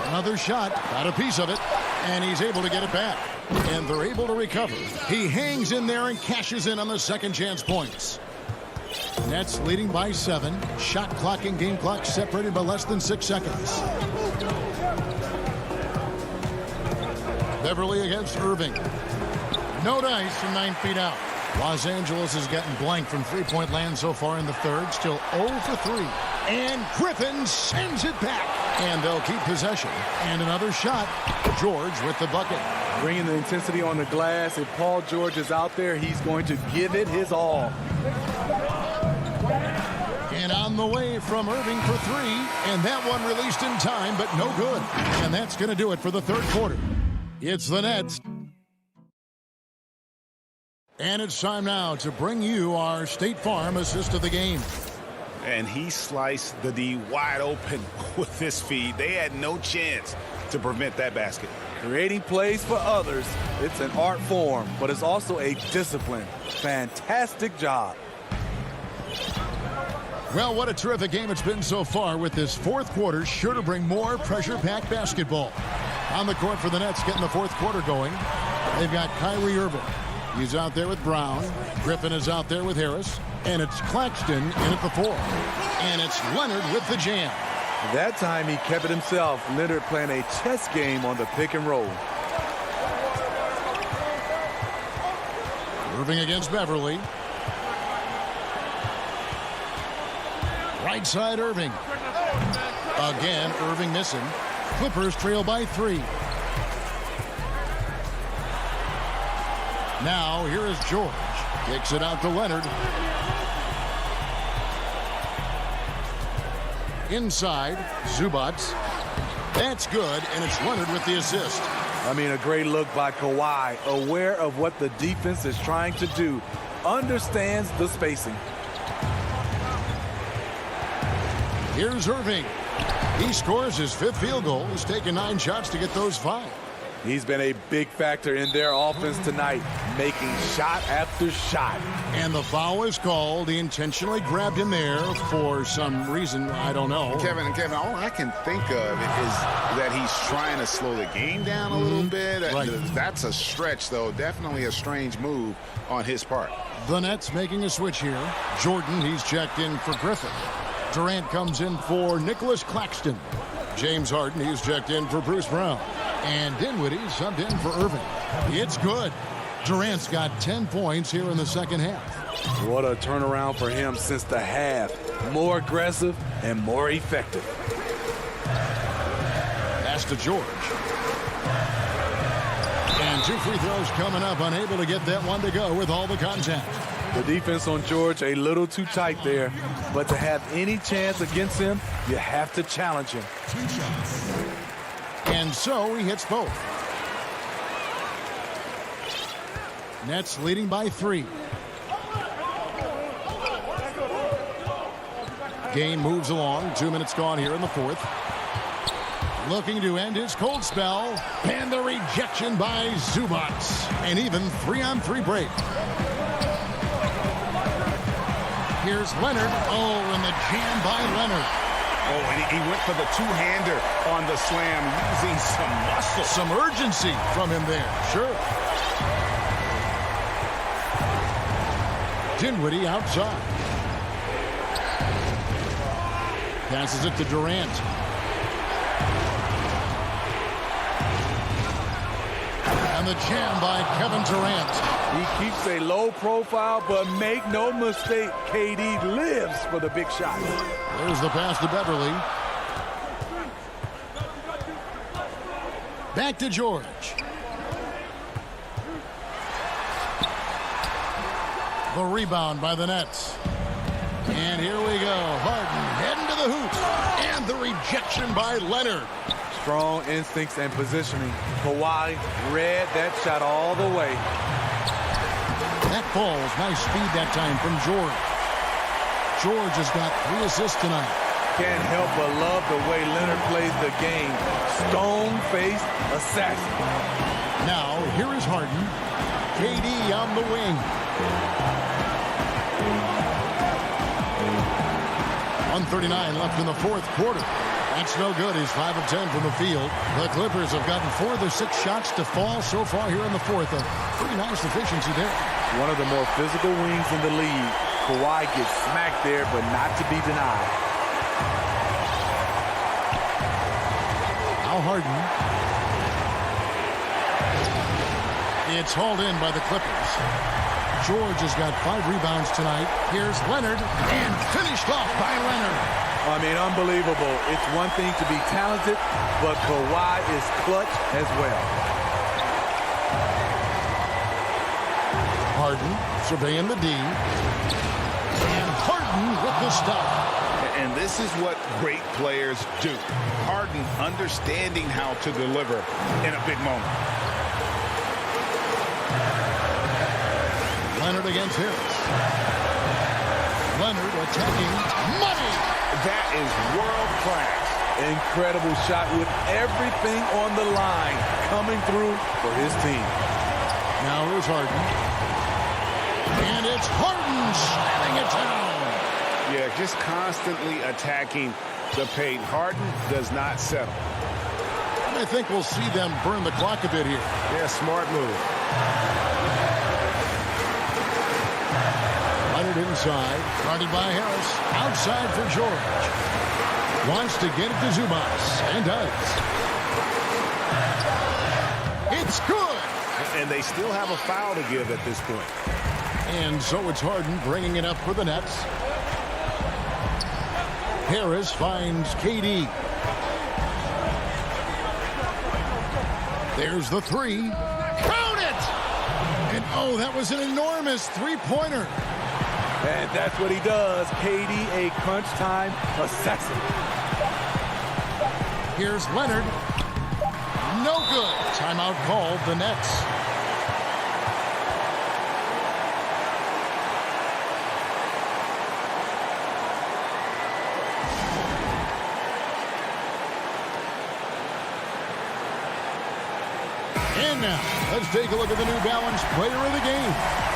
Another shot. Got a piece of it. And he's able to get it back. And they're able to recover. He hangs in there and cashes in on the second chance points. Nets leading by 7. Shot clock and game clock separated by less than 6 seconds. Beverly against Irving. No dice from 9 feet out. Los Angeles has gotten blank from three-point land so far in the third. Still 0 for 3. And Griffin sends it back. And they'll keep possession. And another shot. George with the bucket. Bringing the intensity on the glass. If Paul George is out there, he's going to give it his all. And on the way from Irving for 3. And that one released in time, but no good. And that's going to do it for the third quarter. It's the Nets. And it's time now to bring you our State Farm assist of the game. And he sliced the D wide open with this feed. They had no chance to prevent that basket. Creating plays for others, it's an art form, but it's also a discipline. Fantastic job. Well, what a terrific game it's been so far, with this fourth quarter sure to bring more pressure-packed basketball. On the court for the Nets, getting the fourth quarter going. They've got Kyrie Irving. He's out there with Brown. Griffin is out there with Harris. And it's Claxton in at the 4. And it's Leonard with the jam. That time he kept it himself. Leonard playing a chess game on the pick and roll. Irving against Beverly. Right side Irving. Again, Irving missing. Clippers trail by 3. Now, here is George. Kicks it out to Leonard. Inside, Zubac. That's good, and it's Leonard with the assist. I mean, a great look by Kawhi. Aware of what the defense is trying to do. Understands the spacing. Here's Irving. He scores his 5th field goal. He's taken 9 shots to get those 5. He's been a big factor in their offense tonight, making shot after shot. And the foul is called. He intentionally grabbed him there for some reason. I don't know. Kevin, all I can think of is that he's trying to slow the game down a little bit. Right. That's a stretch, though. Definitely a strange move on his part. The Nets making a switch here. Jordan, he's checked in for Griffin. Durant comes in for Nicholas Claxton. James Harden, he's checked in for Bruce Brown. And Dinwiddie subbed in for Irving. It's good. Durant's got 10 points here in the second half. What a turnaround for him since the half. More aggressive and more effective. Pass to George. And 2 free throws coming up. Unable to get that one to go with all the contact. The defense on George a little too tight there. But to have any chance against him, you have to challenge him. And so he hits both. Nets leading by 3. Game moves along. 2 minutes gone here in the fourth. Looking to end his cold spell. And the rejection by Zubac. And even 3-on-3 break. Here's Leonard. Oh, and the jam by Leonard. Oh, and he went for the two-hander on the slam, using some muscle. Some urgency from him there. Sure. Dinwiddie outside. Passes it to Durant. And the jam by Kevin Durant. He keeps a low profile, but make no mistake, KD lives for the big shot. There's the pass to Beverly. Back to George. The rebound by the Nets. And here we go. Harden heading to the hoop. And the rejection by Leonard. Strong instincts and positioning. Kawhi read that shot all the way. That falls. Nice speed that time from George. George has got 3 assists tonight. Can't help but love the way Leonard plays the game. Stone-faced assassin. Now, here is Harden. KD on the wing. 1:39 left in the fourth quarter. That's no good. He's 5 of 10 from the field. The Clippers have gotten 4 of their 6 shots to fall so far here in the fourth. A pretty nice efficiency there. One of the more physical wings in the league. Kawhi gets smacked there, but not to be denied. Now Harden. It's hauled in by the Clippers. George has got 5 rebounds tonight. Here's Leonard, and finished off by Leonard. I mean, unbelievable. It's one thing to be talented, but Kawhi is clutch as well. Harden surveying the D. And Harden with the stop. And this is what great players do. Harden understanding how to deliver in a big moment. Leonard against Harris. Leonard attacking money. That is world class. Incredible shot with everything on the line coming through for his team. Now here's Harden. And it's Harden slamming it down. Yeah, just constantly attacking the paint. Harden does not settle. And I think we'll see them burn the clock a bit here. Yeah, smart move. Leonard inside, guarded by Harris. Outside for George. Wants to get it to Zubas, and does. It's good! And they still have a foul to give at this point. And so it's Harden bringing it up for the Nets. Harris finds KD. There's the 3. Count it! And oh, that was an enormous 3-pointer. And that's what he does. KD, a crunch time assassin. Here's Leonard. No good. Timeout called the Nets. And now, let's take a look at the New Balance player of the game,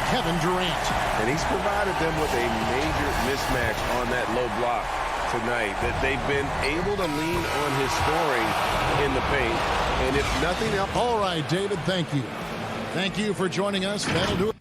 Kevin Durant. And he's provided them with a major mismatch on that low block tonight, that they've been able to lean on his scoring in the paint. And if nothing else... All right, David, thank you. Thank you for joining us. That'll do it.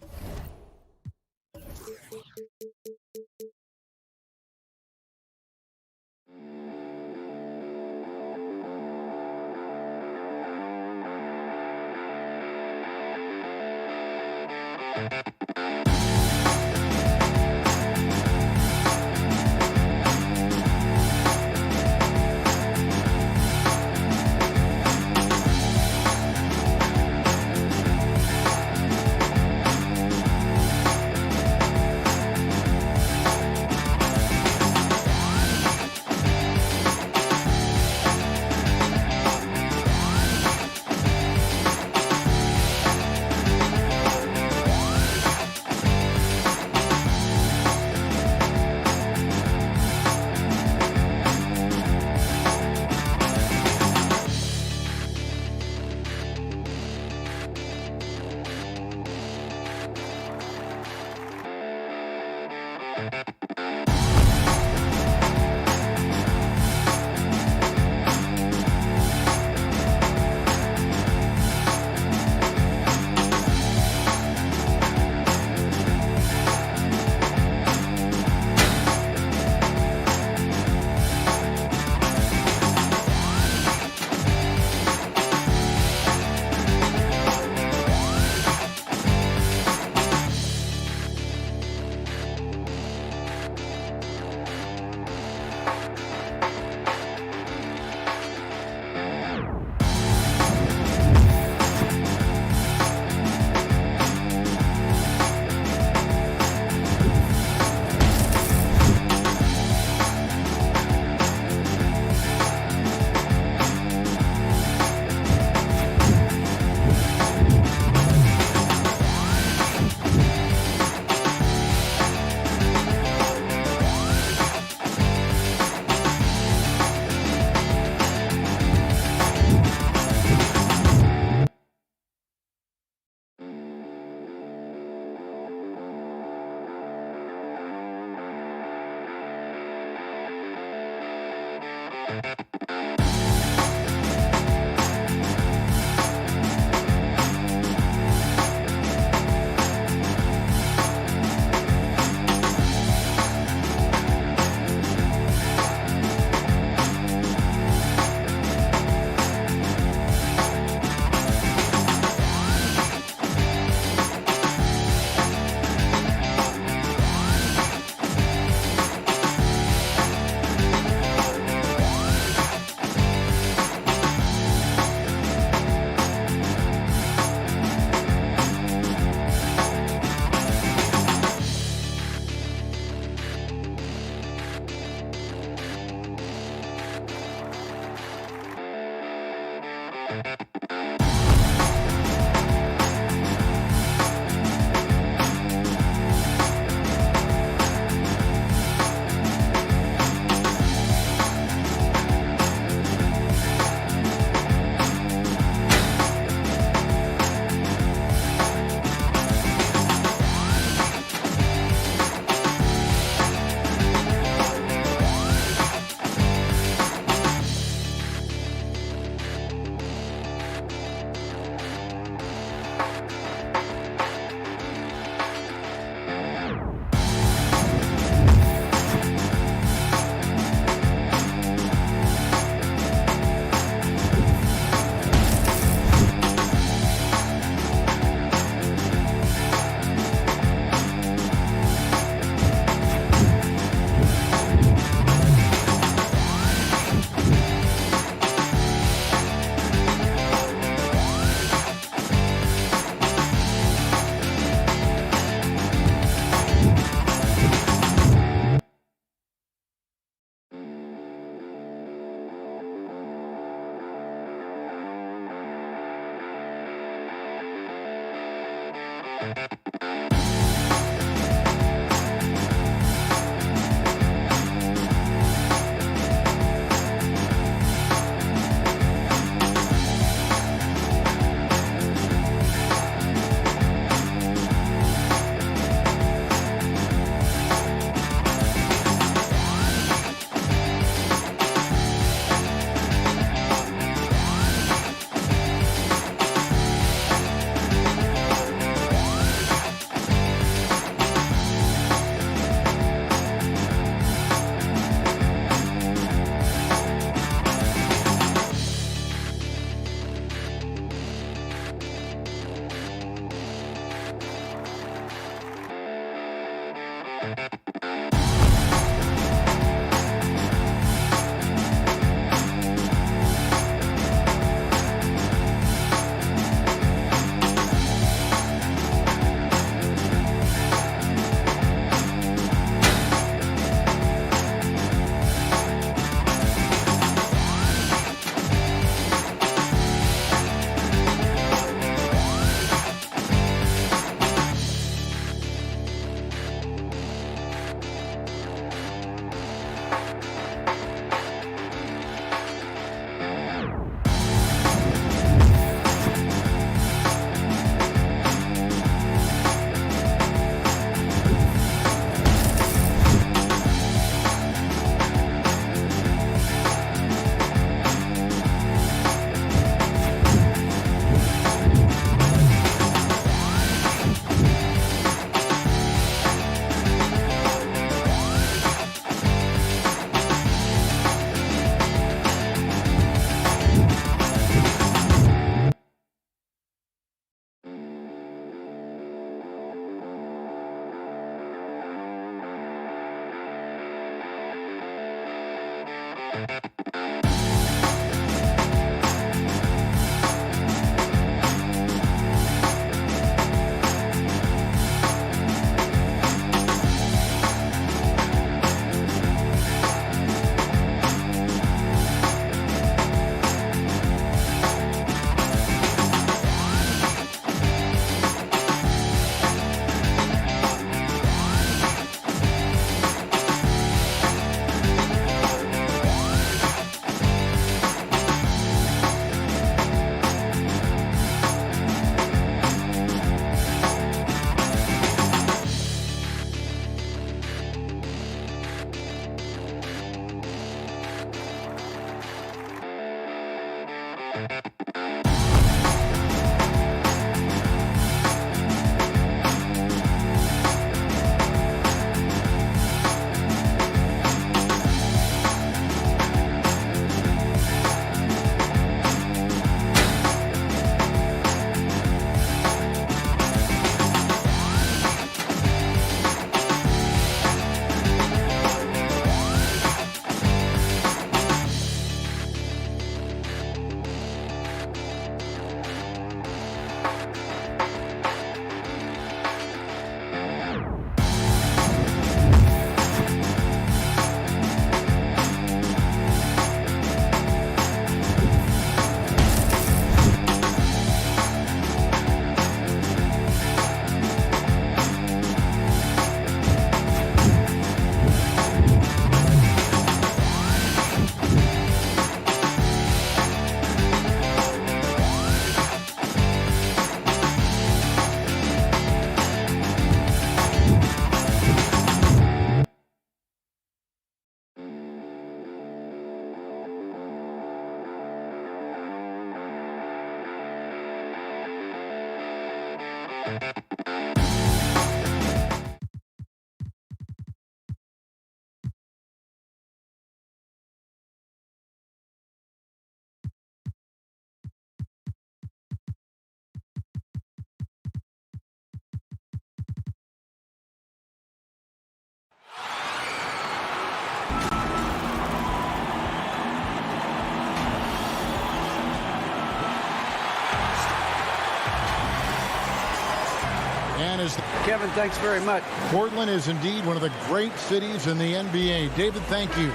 Kevin, thanks very much. Portland is indeed one of the great cities in the NBA. David, thank you.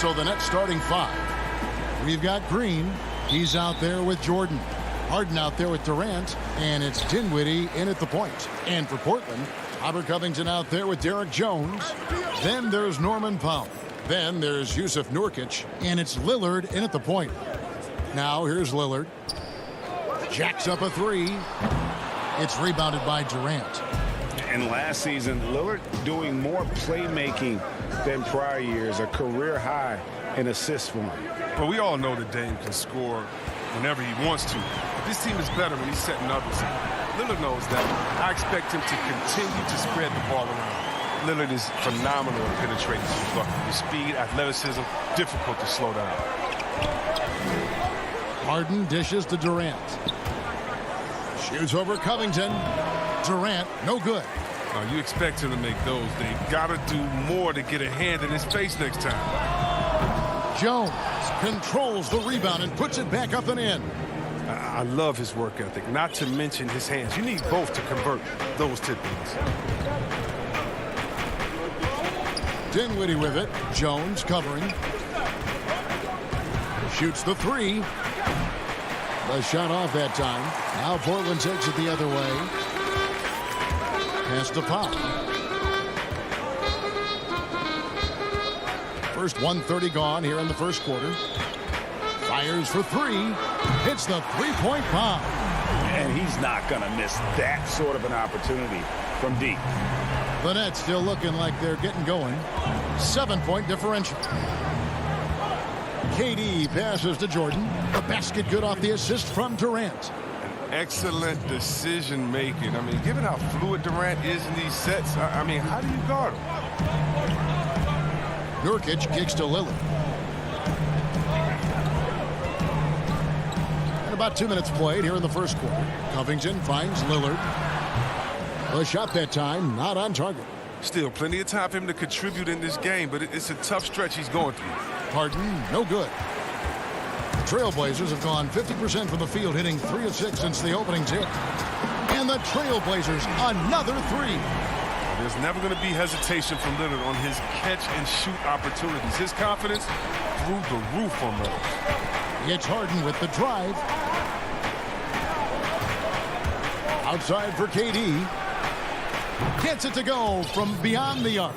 So the Nets starting five. We've got Green. He's out there with Jordan. Harden out there with Durant. And it's Dinwiddie in at the point. And for Portland, Robert Covington out there with Derek Jones. Then there's Norman Powell. Then there's Yusuf Nurkic. And it's Lillard in at the point. Now here's Lillard. Jacks up a three. It's rebounded by Durant. And last season, Lillard doing more playmaking than prior years, a career high in assists for him. But we all know that Dame can score whenever he wants to. But this team is better when he's setting others up. Lillard knows that. I expect him to continue to spread the ball around. Lillard is phenomenal at penetrating his bucket. His speed, athleticism, difficult to slow down. Harden dishes to Durant. Shoots over Covington. Durant, no good. You expect him to make those. They got to do more to get a hand in his face next time. Jones controls the rebound and puts it back up and in. I love his work ethic, not to mention his hands. You need both to convert those tip-ins. Dinwiddie with it. Jones covering. Shoots the three. The shot off that time. Now Portland takes it the other way. Pass to Powell. First 1:30 gone here in the first quarter. Fires for three. Hits the three-point bomb. And he's not going to miss that sort of an opportunity from deep. The Nets still looking like they're getting going. 7-point differential. KD passes to Jordan. The basket good off the assist from Durant. Excellent decision-making. I mean, given how fluid Durant is in these sets, I mean, how do you guard him? Nurkic kicks to Lillard. And about 2 minutes played here in the first quarter. Covington finds Lillard. The shot that time, not on target. Still plenty of time for him to contribute in this game, but it's a tough stretch he's going through. Harden, no good. Trailblazers have gone 50% from the field, hitting 3 of 6 since the opening tip. And the Trailblazers, another three. There's never going to be hesitation from Lillard on his catch-and-shoot opportunities. His confidence through the roof on those. It's Harden with the drive. Outside for KD. Gets it to go from beyond the arc.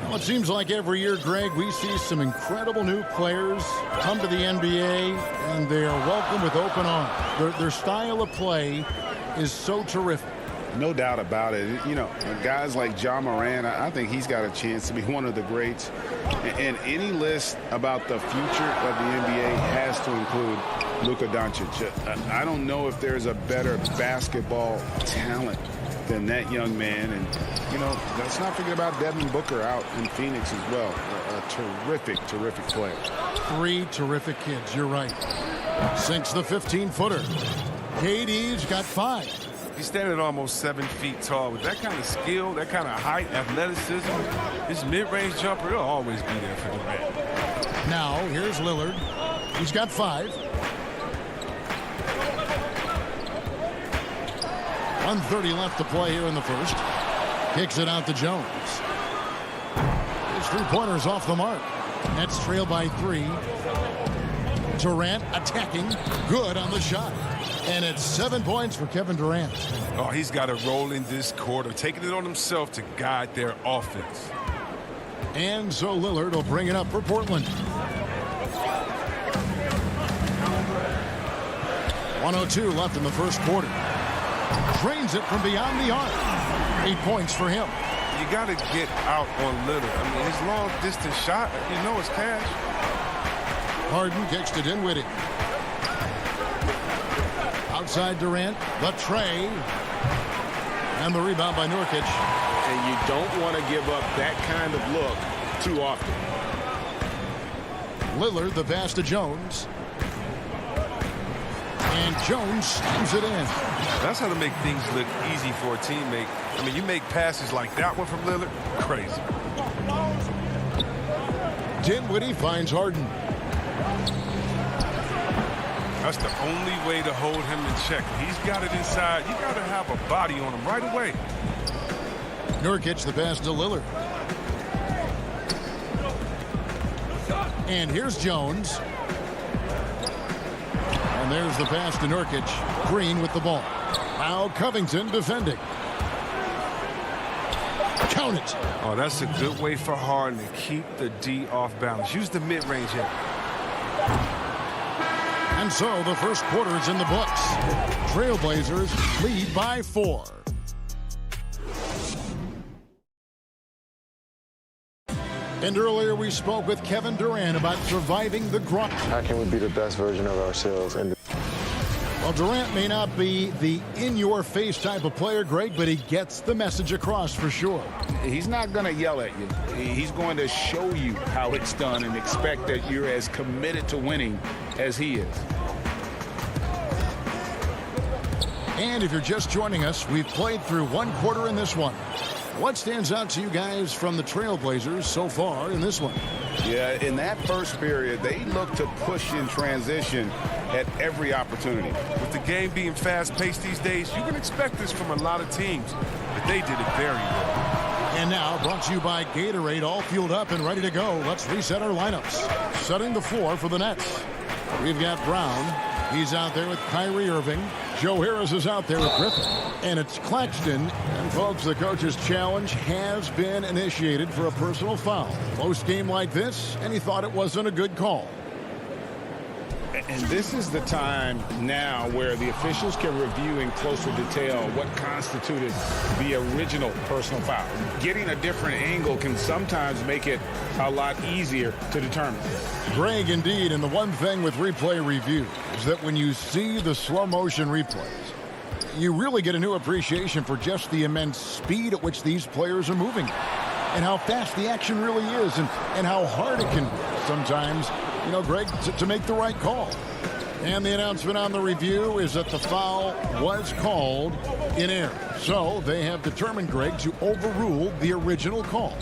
Well, it seems like every year, Greg, we see some incredible new players come to the NBA, and they are welcomed with open arms. Their style of play is so terrific. No doubt about it. You know, guys like Ja Morant, I think he's got a chance to be one of the greats. And any list about the future of the NBA has to include Luka Doncic. I don't know if there's a better basketball talent than that young man. And, you know, let's not forget about Devin Booker out in Phoenix as well. A terrific, terrific player. 3 terrific kids, you're right. Sinks the 15-footer. KD's got 5. He's standing at almost 7 feet tall. With that kind of skill, that kind of height, athleticism, his mid-range jumper, he'll always be there for Durant. Now, here's Lillard. He's got 5. 1:30 left to play here in the first. Kicks it out to Jones. His three-pointer's off the mark. Nets trail by 3. Durant attacking. Good on the shot. And it's 7 points for Kevin Durant. Oh, he's got a role in this quarter, taking it on himself to guide their offense. And so Lillard will bring it up for Portland. 1:02 left in the first quarter. Drains it from beyond the arc. 8 points for him. You got to get out on Lillard. I mean, his long-distance shot, you know it's cash. Harden kicks to Dinwiddie. Outside Durant, the tray. And the rebound by Nurkic. And you don't want to give up that kind of look too often. Lillard, the pass to Jones. And Jones slams it in. That's how to make things look easy for a teammate. I mean, you make passes like that one from Lillard, crazy. Dinwiddie finds Harden. That's the only way to hold him in check. He's got it inside. You got to have a body on him right away. Nurkic, the pass to Lillard. And here's Jones. And there's the pass to Nurkic. Green with the ball. Now Covington defending. Count it. Oh, that's a good way for Harden to keep the D off balance. Use the mid-range hit. And so the first quarter is in the books. Trailblazers lead by 4. And earlier we spoke with Kevin Durant about surviving the grind. How can we be the best version of ourselves? Well, Durant may not be the in-your-face type of player, Greg, but he gets the message across for sure. He's not going to yell at you. He's going to show you how it's done and expect that you're as committed to winning as he is. And if you're just joining us, we've played through one quarter in this one. What stands out to you guys from the Trailblazers so far in this one? Yeah, in that first period, they look to push in transition at every opportunity. With the game being fast-paced these days, you can expect this from a lot of teams, but they did it very well. And now, brought to you by Gatorade, all fueled up and ready to go. Let's reset our lineups. Setting the floor for the Nets. We've got Brown. He's out there with Kyrie Irving. Joe Harris is out there with Griffin. And it's Claxton. And, folks, the coach's challenge has been initiated for a personal foul. Close game like this, and he thought it wasn't a good call. And this is the time now where the officials can review in closer detail what constituted the original personal foul. Getting a different angle can sometimes make it a lot easier to determine. Greg, indeed, and the one thing with replay review is that when you see the slow motion replays, you really get a new appreciation for just the immense speed at which these players are moving and how fast the action really is and how hard it can be sometimes, you know, Greg, to make the right call. And the announcement on the review is that the foul was called in error. So they have determined, Greg, to overrule the original call.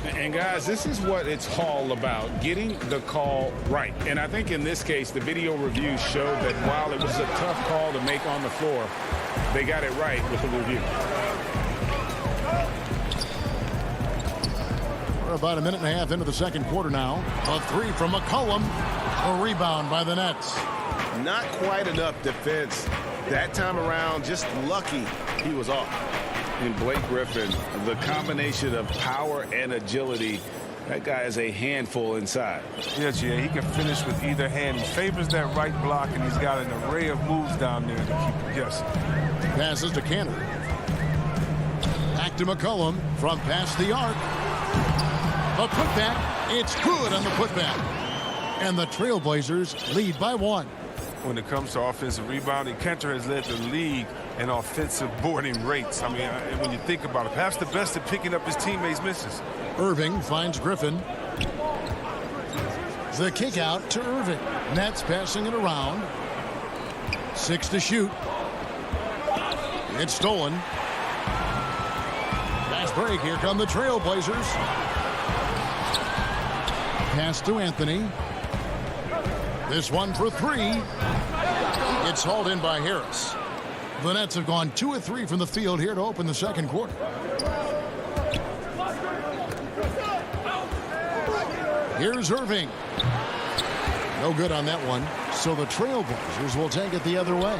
And, guys, this is what it's all about, getting the call right. And I think in this case, the video review showed that while it was a tough call to make on the floor, they got it right with the review. We're about a minute and a half into the second quarter now. A three from McCollum. A rebound by the Nets. Not quite enough defense that time around. Just lucky he was off. And Blake Griffin, the combination of power and agility, that guy is a handful inside. Yes, yeah, he can finish with either hand. He favors that right block, and he's got an array of moves down there to keep him guessing. Passes to Cantor. Back to McCollum from past the arc. A putback. It's good on the putback. And the Trailblazers lead by 1. When it comes to offensive rebounding, Cantor has led the league in offensive boarding rates. I mean, when you think about it, perhaps the best at picking up his teammates' misses. Irving finds Griffin. The kick out to Irving. Nets passing it around. 6 to shoot. It's stolen. Fast break. Here come the Trailblazers. Pass to Anthony. This one for 3. It's hauled in by Harris. The Nets have gone 2 of 3 from the field here to open the second quarter. Here's Irving. No good on that one. So the Trailblazers will take it the other way.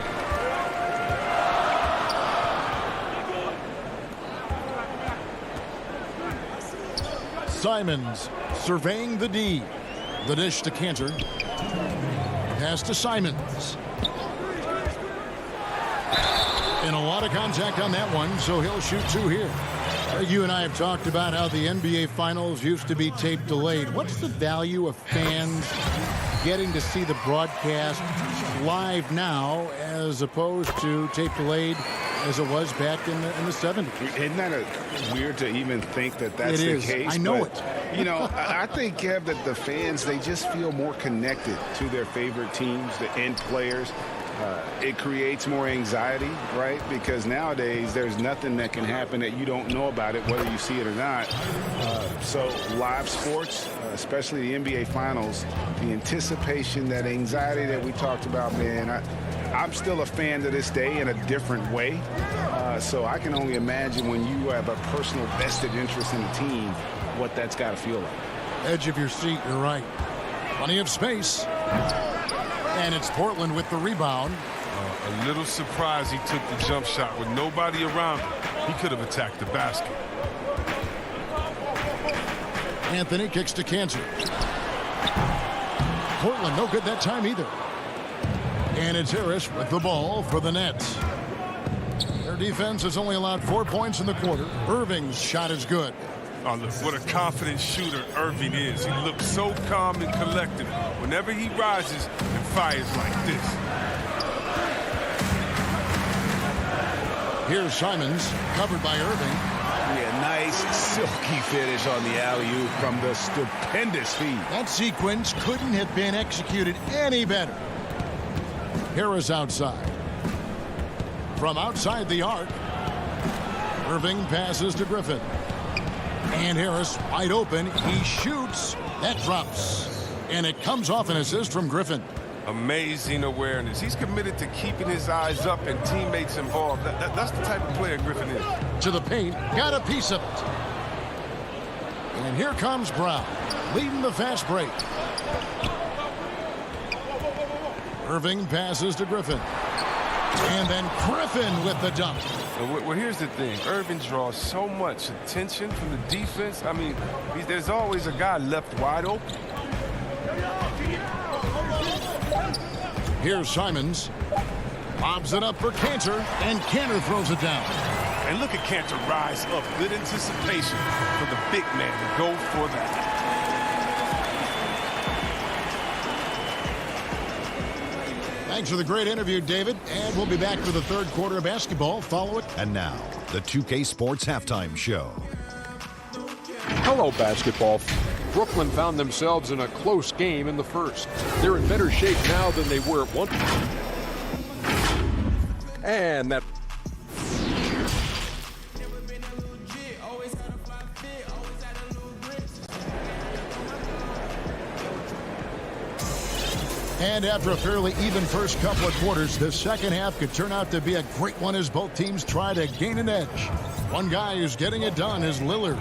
Simons surveying the D. The dish to Cantor. Pass to Simons. And a lot of contact on that one, so he'll shoot 2 here. You and I have talked about how the NBA Finals used to be tape delayed. What's the value of fans getting to see the broadcast live now as opposed to tape delayed as it was back in the 70s? Isn't that weird to even think that that's the case? I know it. You know, I think, Kev, that the fans, they just feel more connected to their favorite teams, the end players. It creates more anxiety, right? Because nowadays there's nothing that can happen that you don't know about it, whether you see it or not. So live sports, especially the NBA Finals, the anticipation, that anxiety that we talked about, man, I'm still a fan to this day in a different way. So I can only imagine when you have a personal vested interest in a team, what that's got to feel like. Edge of your seat, you're right. Plenty of space. And it's Portland with the rebound. A little surprised he took the jump shot with nobody around him. He could have attacked the basket. Anthony kicks to Cantor. Portland no good that time either. And it's Harris with the ball for the Nets. Their defense has only allowed 4 points in the quarter. Irving's shot is good. Oh, look, what a confident shooter Irving is. He looks so calm and collected whenever he rises and fires like this. Here's Simons, covered by Irving. Yeah, nice silky finish on the alley-oop from the stupendous feed. That sequence couldn't have been executed any better. Harris outside. From outside the arc, Irving passes to Griffin. And Harris wide open. He shoots. That drops. And it comes off an assist from Griffin. Amazing awareness. He's committed to keeping his eyes up and teammates involved. That's the type of player Griffin is. To the paint. Got a piece of it. And here comes Brown, leading the fast break. Irving passes to Griffin. And then Griffin with the dunk. Well, here's the thing. Irving draws so much attention from the defense. I mean, there's always a guy left wide open. Here's Simons. Lobs it up for Cantor, and Cantor throws it down. And look at Cantor rise up. Good anticipation for the big man to go for that. Thanks for the great interview, David. And we'll be back for the third quarter of basketball. Follow it. And now, the 2K Sports Halftime Show. Hello, basketball. Brooklyn found themselves in a close game in the first. They're in better shape now than they were at one point. And that... And after a fairly even first couple of quarters, the second half could turn out to be a great one as both teams try to gain an edge. One guy who's getting it done is Lillard.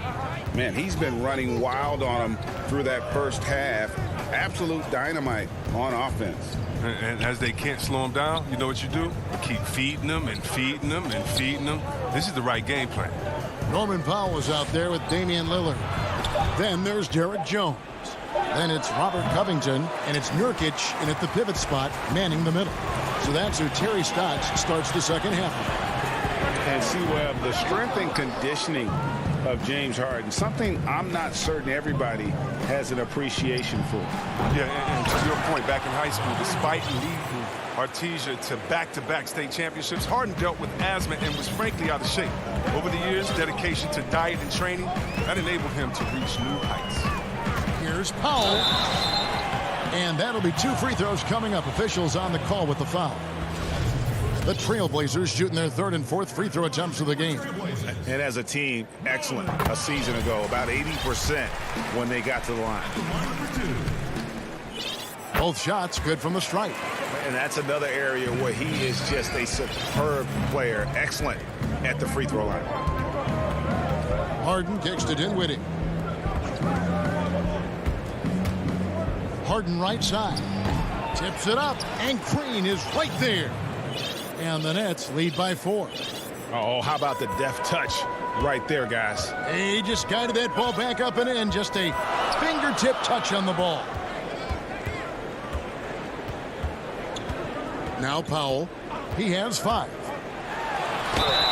Man, he's been running wild on him through that first half. Absolute dynamite on offense. And as they can't slow him down, you know what you do? You keep feeding them and feeding them and feeding them. This is the right game plan. Norman Powell is out there with Damian Lillard. Then there's Derek Jones. Then it's Robert Covington, and it's Nurkic in at the pivot spot, manning the middle. So that's who Terry Stotts starts the second half. And see, Webb, the strength and conditioning of James Harden, something I'm not certain everybody has an appreciation for. Yeah, and to your point, back in high school, despite leading Artesia to back-to-back state championships, Harden dealt with asthma and was frankly out of shape. Over the years, dedication to diet and training, that enabled him to reach new heights. Here's Powell. And that'll be 2 free throws coming up. Officials on the call with the foul. The Trailblazers shooting their third and fourth free throw attempts of the game. And as a team, excellent. A season ago, about 80% when they got to the line. Both shots good from the stripe. And that's another area where he is just a superb player. Excellent at the free throw line. Harden kicks to Dinwiddie. Harden right side. Tips it up, and Green is right there. And the Nets lead by 4. Oh, how about the deft touch right there, guys? He just guided that ball back up and in. Just a fingertip touch on the ball. Now Powell. He has 5.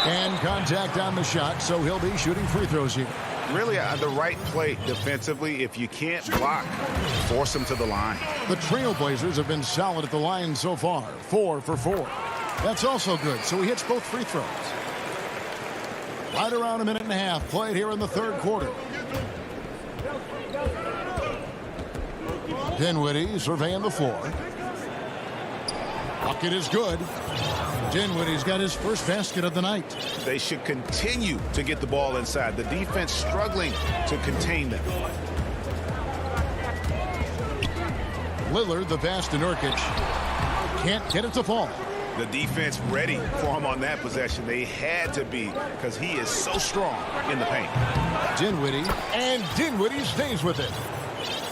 And contact on the shot, so he'll be shooting free throws here. Really the right play defensively. If you can't block, force them to the line. The Trailblazers have been solid at the line so far, 4 for 4. That's also good, so he hits both free throws. Right around a minute and a half played here in the third quarter. Dinwiddie surveying the floor. Bucket is good. Dinwiddie's got his first basket of the night. They should continue to get the ball inside. The defense struggling to contain them. Lillard, the pass to Nurkic. Can't get it to fall. The defense ready for him on that possession. They had to be, because he is so strong in the paint. Dinwiddie, and Dinwiddie stays with it.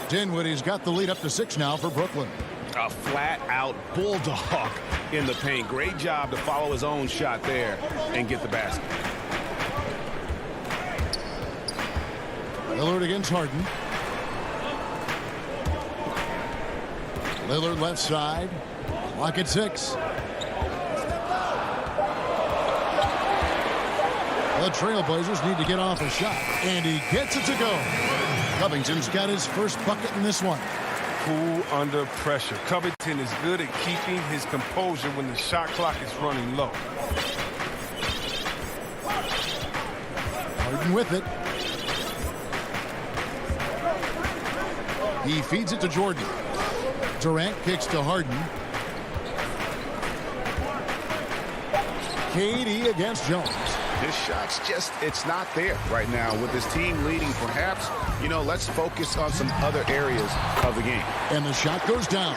Dinwiddie's got the lead up to 6 now for Brooklyn. A flat-out bulldog in the paint. Great job to follow his own shot there and get the basket. Lillard against Harden. Lillard left side. Clock at 6. The Trailblazers need to get off a shot, and he gets it to go. Covington's got his first bucket in this one. Cool under pressure. Covington is good at keeping his composure when the shot clock is running low. Harden with it. He feeds it to Jordan. Durant kicks to Harden. KD against Jones. His shot's just, it's not there right now. With his team leading, perhaps, let's focus on some other areas of the game. And the shot goes down.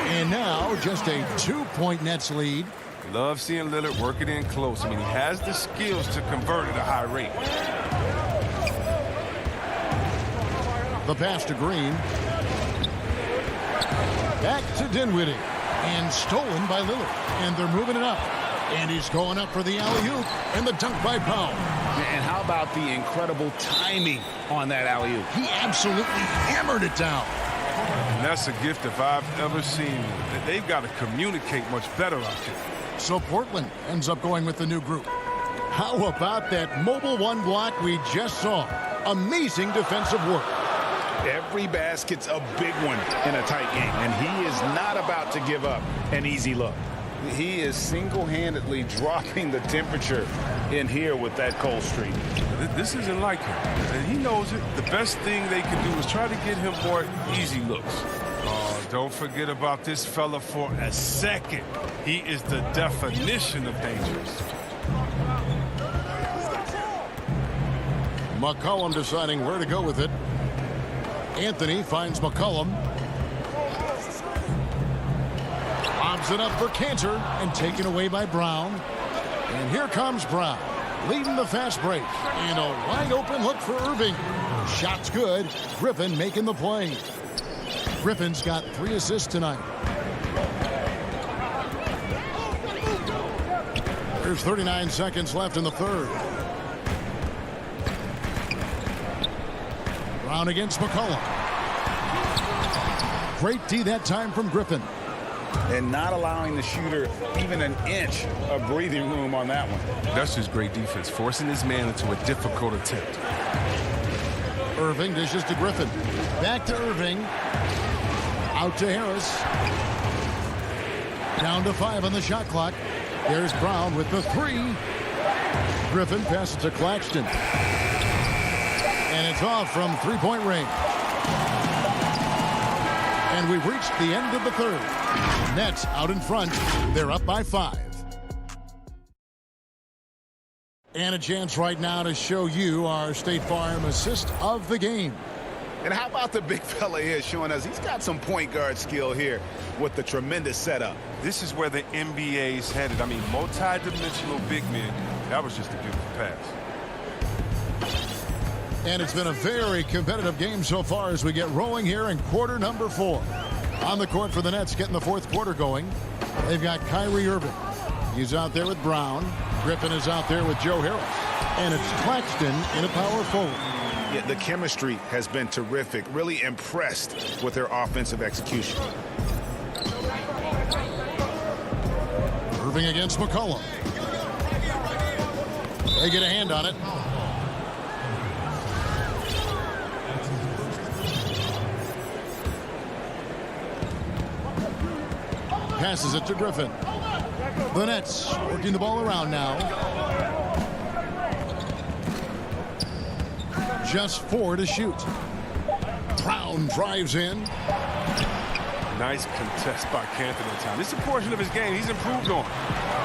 And now just a 2-point Nets lead. Love seeing Lillard work it in close. I mean, he has the skills to convert at a high rate. The pass to Green. Back to Dinwiddie. And stolen by Lillard. And they're moving it up. And he's going up for the alley-oop and the dunk by Powell. And how about the incredible timing on that alley-oop? He absolutely hammered it down. And that's a gift if I've ever seen. They've got to communicate much better out there. So Portland ends up going with the new group. How about that mobile one block we just saw? Amazing defensive work. Every basket's a big one in a tight game, and he is not about to give up an easy look. He is single-handedly dropping the temperature in here with that cold streak. This isn't like him, and he knows it. The best thing they can do is try to get him more easy looks. Oh, don't forget about this fella for a second. He is the definition of dangerous. McCollum deciding where to go with it. Anthony finds McCollum. Lobs it up for Cantor and taken away by Brown. And here comes Brown, leading the fast break. And a wide open look for Irving. Shot's good. Griffin making the play. Griffin's got 3 assists tonight. There's 39 seconds left in the third. Brown against McCollum. Great D that time from Griffin. And not allowing the shooter even an inch of breathing room on that one. That's just great defense, forcing his man into a difficult attempt. Irving dishes to Griffin. Back to Irving. Out to Harris. Down to 5 on the shot clock. There's Brown with the 3. Griffin passes to Claxton. And it's off from 3-point range. And we've reached the end of the third. Nets out in front. They're up by 5. And a chance right now to show you our State Farm assist of the game. And how about the big fella here showing us he's got some point guard skill here with the tremendous setup. This is where the NBA's headed. I mean, multi-dimensional big men. That was just a beautiful pass. And it's been a very competitive game so far as we get rolling here in quarter number 4. On the court for the Nets, getting the fourth quarter going. They've got Kyrie Irving. He's out there with Brown. Griffin is out there with Joe Harris. And it's Claxton in a power forward. Yeah, the chemistry has been terrific. Really impressed with their offensive execution. Irving against McCollum. They get a hand on it. Passes it to Griffin. The Nets working the ball around now. Just 4 to shoot. Brown drives in. Nice contest by Canton that time. This is a portion of his game he's improved on.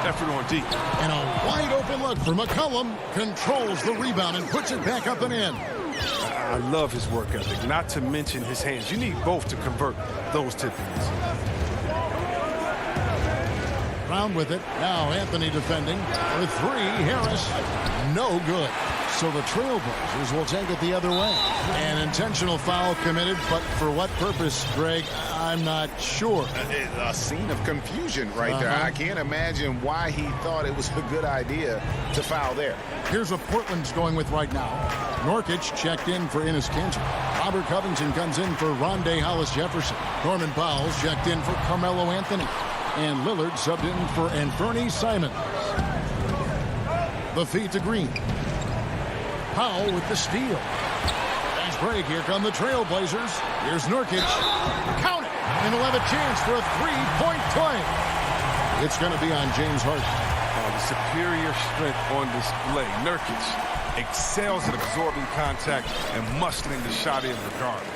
Effort on deep. And a wide open look for McCollum. Controls the rebound and puts it back up and in. I love his work ethic, not to mention his hands. You need both to convert those tip-ins. Brown with it. Now Anthony defending. For 3, Harris. No good. So the Trailblazers will take it the other way. An intentional foul committed, but for what purpose, Greg? I'm not sure. A scene of confusion right there. I can't imagine why he thought it was a good idea to foul there. Here's what Portland's going with right now. Norkic checked in for Enes Kanter. Robert Covington comes in for Rondé Hollis-Jefferson. Norman Powell's checked in for Carmelo Anthony. And Lillard subbed in for Anthony Simons. The feed to Green. Powell with the steal. Nice break. Here come the Trailblazers. Here's Nurkic. Count it. And he'll have a chance for a 3-point play. It's going to be on James Harden. The superior strength on display. Nurkic excels at absorbing contact and muscling the shot in regardless.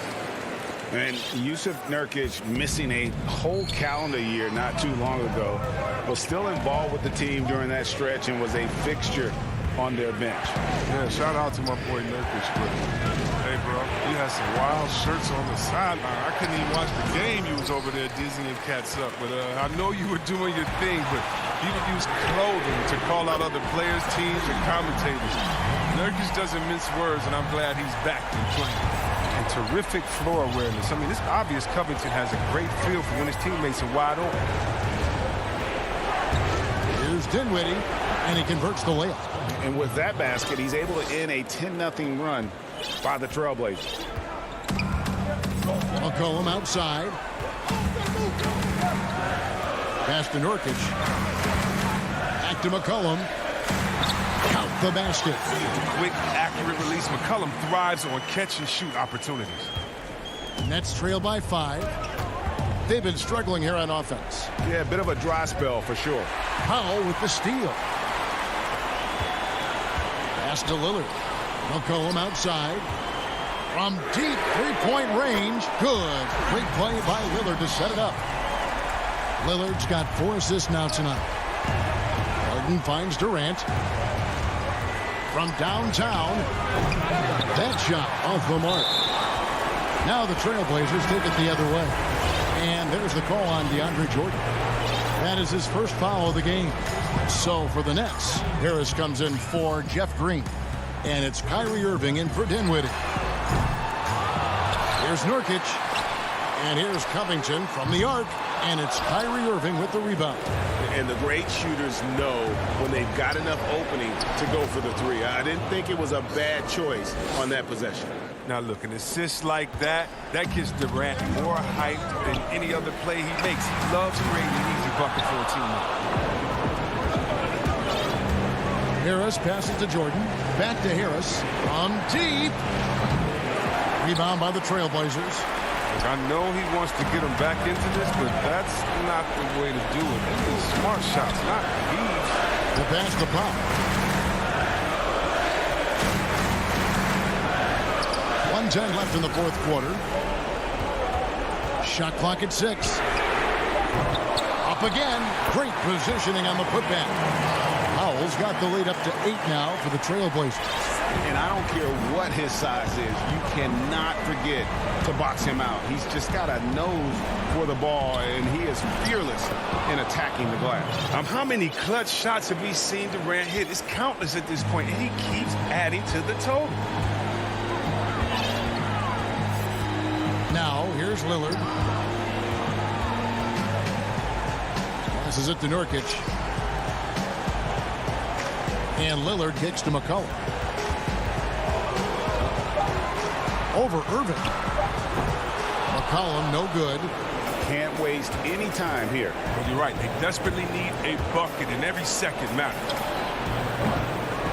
And Yusuf Nurkic, missing a whole calendar year not too long ago, was still involved with the team during that stretch and was a fixture on their bench. Yeah, shout out to my boy Nurkic. Hey, bro, you had some wild shirts on the sideline. I couldn't even watch the game. You was over there dizzying cats up. But I know you were doing your thing, but you would use clothing to call out other players, teams, and commentators. Nurkic doesn't mince words, and I'm glad he's back and playing. And terrific floor awareness. I mean, it's obvious Covington has a great feel for when his teammates are wide open. Here's Dinwiddie, and he converts the layup. And with that basket, he's able to end a 10-0 run by the Trailblazers. McCollum outside. Pass to Nurkic. Back to McCollum. Count the basket. Quick, accurate release. McCollum thrives on catch-and-shoot opportunities. Nets trail by 5. They've been struggling here on offense. Yeah, a bit of a dry spell for sure. Powell with the steal. Pass to Lillard. McCollum outside. From deep three-point range. Good. Great play by Lillard to set it up. Lillard's got 4 assists now tonight. Harden finds Durant. From downtown. That shot off the mark. Now the Trailblazers take it the other way. And there's the call on DeAndre Jordan. That is his first foul of the game. So for the Nets, Harris comes in for Jeff Green. And it's Kyrie Irving in for Dinwiddie. Here's Nurkic. And here's Covington from the arc. And it's Kyrie Irving with the rebound. And the great shooters know when they've got enough opening to go for the 3. I didn't think it was a bad choice on that possession. Now look, an assist like that gives Durant more hype than any other play he makes. He loves creating an easy bucket for a teammate. Harris passes to Jordan. Back to Harris. From deep. Rebound by the Trailblazers. Look, I know he wants to get him back into this, but that's not the way to do it. These smart shots, not these. The pass to Pop. 1:10 left in the fourth quarter. Shot clock at 6. Up again. Great positioning on the putback. Powell's got the lead up to 8 now for the Trailblazers. And I don't care what his size is, you cannot forget to box him out. He's just got a nose for the ball, and he is fearless in attacking the glass. How many clutch shots have we seen Durant hit? It's countless at this point, and he keeps adding to the total. Now, here's Lillard. Passes it to Nurkic. And Lillard kicks to McCollum. Over Irving. McCollum, no good. Can't waste any time here. Well, you're right. They desperately need a bucket, and every second matters.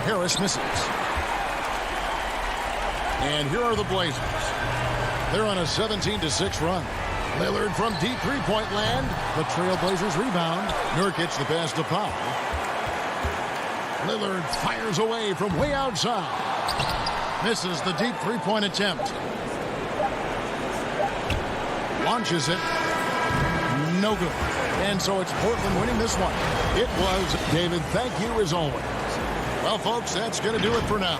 Harris misses. And here are the Blazers. They're on a 17-6 run. Lillard from deep three-point land. The Trailblazers rebound. Nurkic the pass to Powell. Lillard fires away from way outside. Misses the deep three-point attempt. Launches it. No good. And so it's Portland winning this one. It was David. Thank you as always. Well, folks, that's going to do it for now.